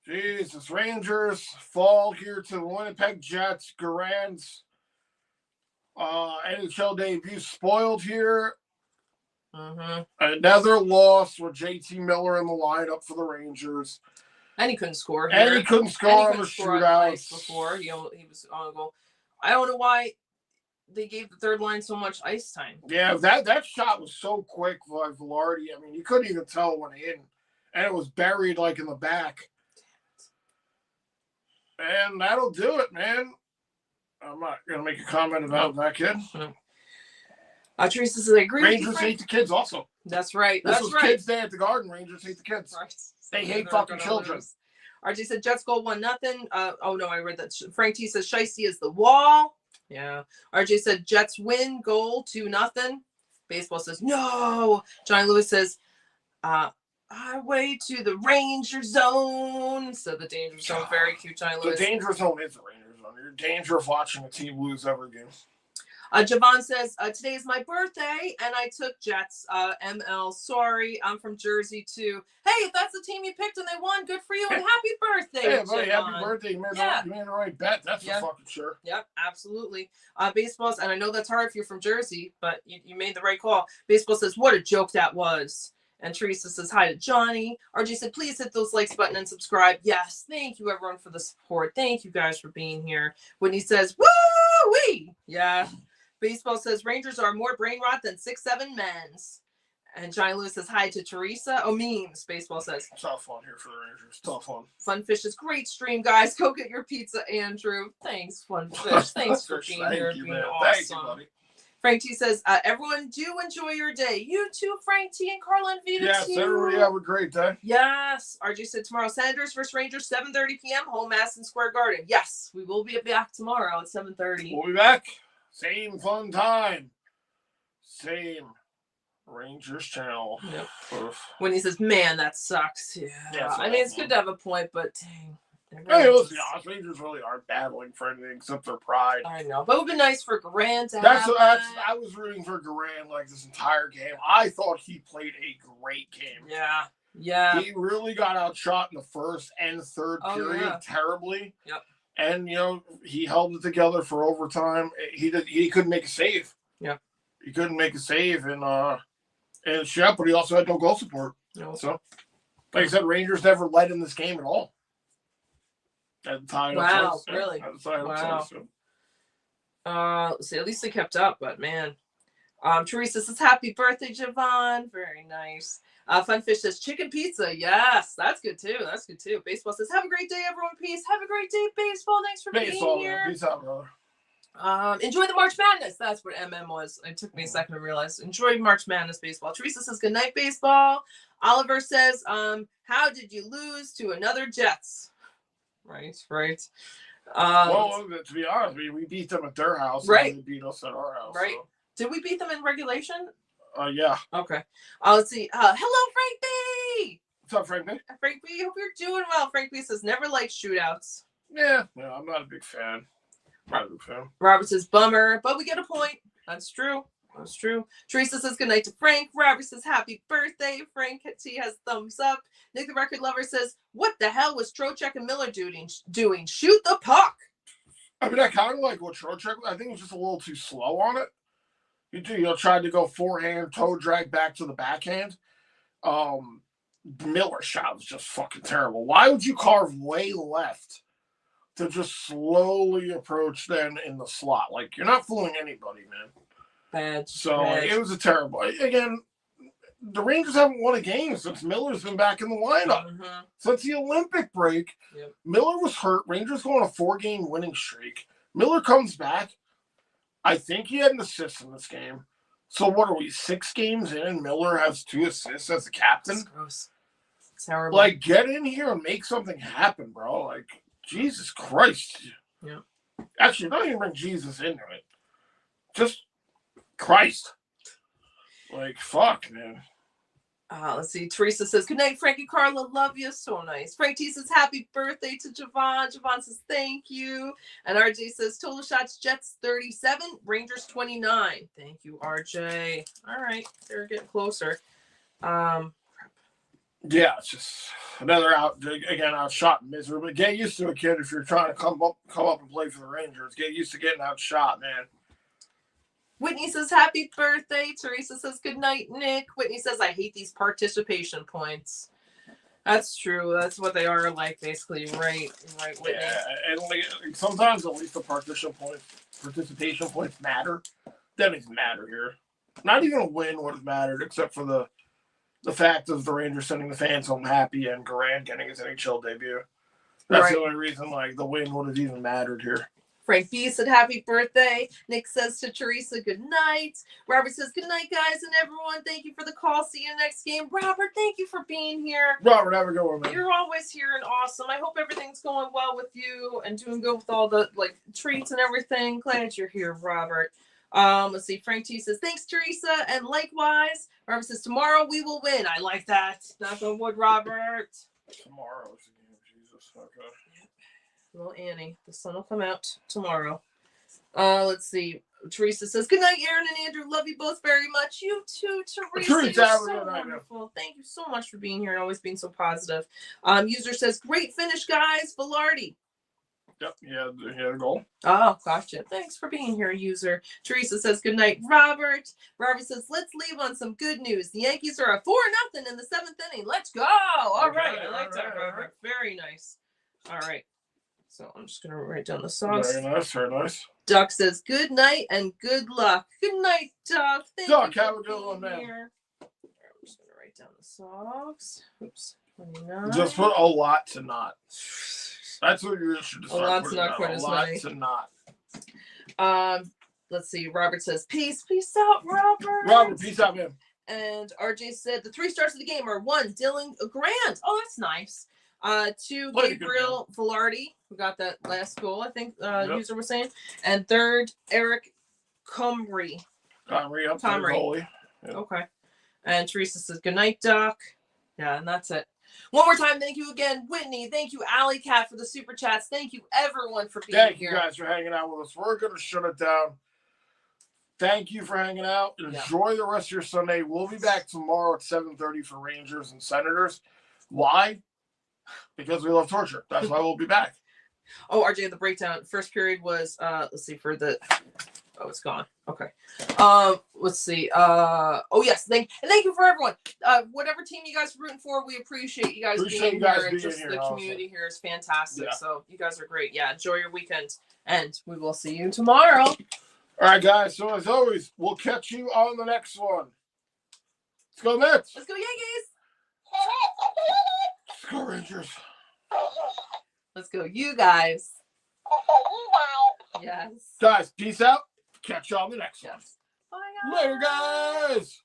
[SPEAKER 2] Jesus, Rangers fall here to the Winnipeg Jets. Garand's NHL debut spoiled here.
[SPEAKER 1] Mm-hmm.
[SPEAKER 2] Another loss with JT Miller in the lineup for the Rangers.
[SPEAKER 1] And he couldn't score here.
[SPEAKER 2] And he couldn't score on the shootouts.
[SPEAKER 1] Before. He was on goal. I don't know why they gave the third line so much ice time.
[SPEAKER 2] Yeah, that shot was so quick by Velarde. I mean, you couldn't even tell it went in. And it was buried like in the back. And that'll do it, man. I'm not going to make a comment about that kid.
[SPEAKER 1] Teresa says, I agree
[SPEAKER 2] Rangers
[SPEAKER 1] with you,
[SPEAKER 2] hate the kids also.
[SPEAKER 1] That's right.
[SPEAKER 2] This was Kids Day at the Garden. Rangers hate the kids.
[SPEAKER 1] Right.
[SPEAKER 2] They hate fucking children.
[SPEAKER 1] RJ said Jets goal 1-0. Oh no, I read that. Frank T says Shiesty is the wall. Yeah. RJ said Jets win goal 2-0. Baseball says no. Johnny Lewis says highway to the Ranger Zone. So the Danger Zone, very cute. Johnny Lewis.
[SPEAKER 2] The Danger Zone is the Ranger Zone. You're in danger of watching a team lose every game.
[SPEAKER 1] Javon says, today is my birthday, and I took Jets. ML, sorry, I'm from Jersey, too. Hey, if that's the team you picked and they won, good for you, and happy birthday,
[SPEAKER 2] Hey, buddy,
[SPEAKER 1] Javon.
[SPEAKER 2] happy birthday. You made the right bet. That's for fucking sure.
[SPEAKER 1] Yep, absolutely. Baseballs, and I know that's hard if you're from Jersey, but you made the right call. Baseball says, what a joke that was. And Teresa says hi to Johnny. RJ said, please hit those likes button and subscribe. Yes, thank you everyone for the support. Thank you guys for being here. Whitney says, woo-wee. Yeah. Baseball says Rangers are more brain rot than 6'7" men's. And Johnny Lewis says hi to Teresa. Oh, memes, Baseball says.
[SPEAKER 2] Tough one here for the Rangers. Tough one.
[SPEAKER 1] Funfish is great stream, guys. Go get your pizza, Andrew. Thanks, Funfish. Thanks for being here. Being awesome.
[SPEAKER 2] Thank you, buddy.
[SPEAKER 1] Frank T says, everyone do enjoy your day. You too, Frank T and Carla and Vita
[SPEAKER 2] yes,
[SPEAKER 1] too.
[SPEAKER 2] everybody have a great day.
[SPEAKER 1] Yes. RJ said tomorrow, Senators versus Rangers, 7:30 p.m. home Madison Square Garden. Yes, we will be back tomorrow at 7:30.
[SPEAKER 2] We'll be back. Same fun time. Same Rangers channel.
[SPEAKER 1] Yep. When he says, man, that sucks. Yeah. I mean, it's good to have a point, but dang.
[SPEAKER 2] Hey, let's be honest, Rangers really aren't battling for anything except their pride.
[SPEAKER 1] I know, but it would be nice for Garand to
[SPEAKER 2] have I was rooting for Garand like this entire game. I thought he played a great game.
[SPEAKER 1] Yeah.
[SPEAKER 2] He really got outshot in the first and third period terribly.
[SPEAKER 1] Yep.
[SPEAKER 2] And he held it together for overtime. He couldn't make a save.
[SPEAKER 1] Yeah.
[SPEAKER 2] He couldn't make a save and shot, but he also had no goal support.
[SPEAKER 1] No.
[SPEAKER 2] So, like I said, Rangers never led in this game at all. At the time.
[SPEAKER 1] Wow, really?
[SPEAKER 2] At the time.
[SPEAKER 1] Wow. Let's see, at least they kept up, but man. Teresa says, happy birthday, Javon. Very nice. Funfish says, chicken pizza. Yes, that's good too. Baseball says, have a great day, everyone. Peace. Have a great day, Baseball. Thanks for being here.
[SPEAKER 2] Peace out, brother.
[SPEAKER 1] Enjoy the March Madness. That's what MM was. It took me a second to realize. Enjoy March Madness, Baseball. Teresa says, good night, Baseball. Oliver says, how did you lose to another Jets? Right.
[SPEAKER 2] Well, to be honest, we beat them at their house.
[SPEAKER 1] Right.
[SPEAKER 2] And they beat us at our house.
[SPEAKER 1] Right.
[SPEAKER 2] So.
[SPEAKER 1] Did we beat them in regulation?
[SPEAKER 2] Yeah.
[SPEAKER 1] Okay. Let's see. Hello, Frank B.
[SPEAKER 2] What's up, Frank B?
[SPEAKER 1] Frank B, hope you're doing well. Frank B says, never liked shootouts.
[SPEAKER 2] Yeah, I'm not a big fan.
[SPEAKER 1] Robert says, bummer, but we get a point. That's true. Teresa says, good night to Frank. Robert says, happy birthday. Frank T has thumbs up. Nick the Record Lover says, what the hell was Trocheck and Miller doing? Shoot the puck.
[SPEAKER 2] I mean, I kind of like what Trocheck, I think it was just a little too slow on it. He tried to go forehand, toe drag back to the backhand. Miller's shot was just fucking terrible. Why would you carve way left to just slowly approach then in the slot? Like, you're not fooling anybody, man.
[SPEAKER 1] Bad.
[SPEAKER 2] It was a terrible. Again, the Rangers haven't won a game since Miller's been back in the lineup.
[SPEAKER 1] Mm-hmm.
[SPEAKER 2] Since the Olympic break,
[SPEAKER 1] yep.
[SPEAKER 2] Miller was hurt. Rangers go on a 4-game winning streak. Miller comes back. I think he had an assist in this game. So what are we, 6 games in? Miller has 2 assists as the captain.
[SPEAKER 1] That's gross. It's terrible.
[SPEAKER 2] Like, get in here and make something happen, bro. Like, Jesus Christ.
[SPEAKER 1] Yeah.
[SPEAKER 2] Actually, don't even bring Jesus into it. Just Christ. Like, fuck, man.
[SPEAKER 1] Let's see. Teresa says, good night, Frankie Carla. Love you. So nice. Frank T says, happy birthday to Javon. Javon says, thank you. And RJ says, total shots, Jets 37, Rangers 29. Thank you, RJ. All right. They're getting closer.
[SPEAKER 2] Yeah, it's just another outshot miserably. Get used to it, kid, if you're trying to come up and play for the Rangers. Get used to getting outshot, man.
[SPEAKER 1] Whitney says, happy birthday. Teresa says, good night, Nick. Whitney says, I hate these participation points. That's true. That's what they are like, basically. Right, Whitney.
[SPEAKER 2] Yeah, and like, sometimes at least the participation points matter. That doesn't matter here. Not even a win would have mattered, except for the fact of the Rangers sending the fans home happy and Garand getting his NHL debut. That's the only reason the win would have even mattered here.
[SPEAKER 1] Frank B said, happy birthday. Nick says to Teresa, good night. Robert says, good night, guys and everyone. Thank you for the call. See you next game. Robert, thank you for being here.
[SPEAKER 2] Robert, have a good one, man.
[SPEAKER 1] You're always here and awesome. I hope everything's going well with you and doing good with all the treats and everything. Glad you're here, Robert. Let's see. Frank T says, thanks, Teresa. And likewise, Robert says, tomorrow we will win. I like that. Knock on wood, Robert.
[SPEAKER 2] Tomorrow is the game. Jesus. Okay.
[SPEAKER 1] Little Annie. The sun will come out tomorrow. Let's see. Teresa says, good night, Aaron and Andrew. Love you both very much. You too, Teresa. You're so wonderful. Thank you so much for being here and always being so positive. User says, great finish, guys. Velarde.
[SPEAKER 2] Yep, he had a goal.
[SPEAKER 1] Oh, gotcha. Thanks for being here, user. Teresa says, good night, Robert. Robert says, let's leave on some good news. The Yankees are up 4-0 in the 7th inning. Let's go. All right. I like that, Robert. Very nice. All right. So I'm just going to write down the songs.
[SPEAKER 2] Very nice, very nice.
[SPEAKER 1] Duck says, good night and good luck. Good night, Duck.
[SPEAKER 2] Duck, have a good one, man.
[SPEAKER 1] I'm just going to write down the songs. Oops. 29.
[SPEAKER 2] Just put a lot to not. That's what you should start.
[SPEAKER 1] A lot's not quite as many.
[SPEAKER 2] A lot to not.
[SPEAKER 1] Let's see. Robert says, peace. Peace out, Robert.
[SPEAKER 2] Robert, peace out, man.
[SPEAKER 1] And RJ said the 3 stars of the game are 1, Dylan Grant. Oh, that's nice. 2, Gabriel Velarde, who got that last goal, I think user was saying. And 3rd, Eric Comrie.
[SPEAKER 2] Comrie.
[SPEAKER 1] Yep. Okay. And Teresa says, good night, Doc. Yeah, and that's it. One more time, thank you again, Whitney. Thank you, Alley Cat, for the super chats. Thank you, everyone, for being here.
[SPEAKER 2] Thank you guys for hanging out with us. We're going to shut it down. Thank you for hanging out. Enjoy the rest of your Sunday. We'll be back tomorrow at 7:30 for Rangers and Senators. Why? Because we love torture. That's why we'll be back.
[SPEAKER 1] Oh, RJ, the breakdown. First period was, let's see, for the... Oh, it's gone. Okay. Let's see. Oh yes, thank you for everyone. Whatever team you guys are rooting for, we appreciate you guys being here. And just the community here is fantastic. Yeah. So you guys are great. Yeah, enjoy your weekend, and we will see you tomorrow.
[SPEAKER 2] All right, guys. So as always, we'll catch you on the next one. Let's go Mets.
[SPEAKER 1] Let's go Yankees.
[SPEAKER 2] Let's go Rangers.
[SPEAKER 1] Let's go you guys. Yes.
[SPEAKER 2] Guys, peace out. Catch you on the next one.
[SPEAKER 1] Bye, guys.
[SPEAKER 2] Later, guys.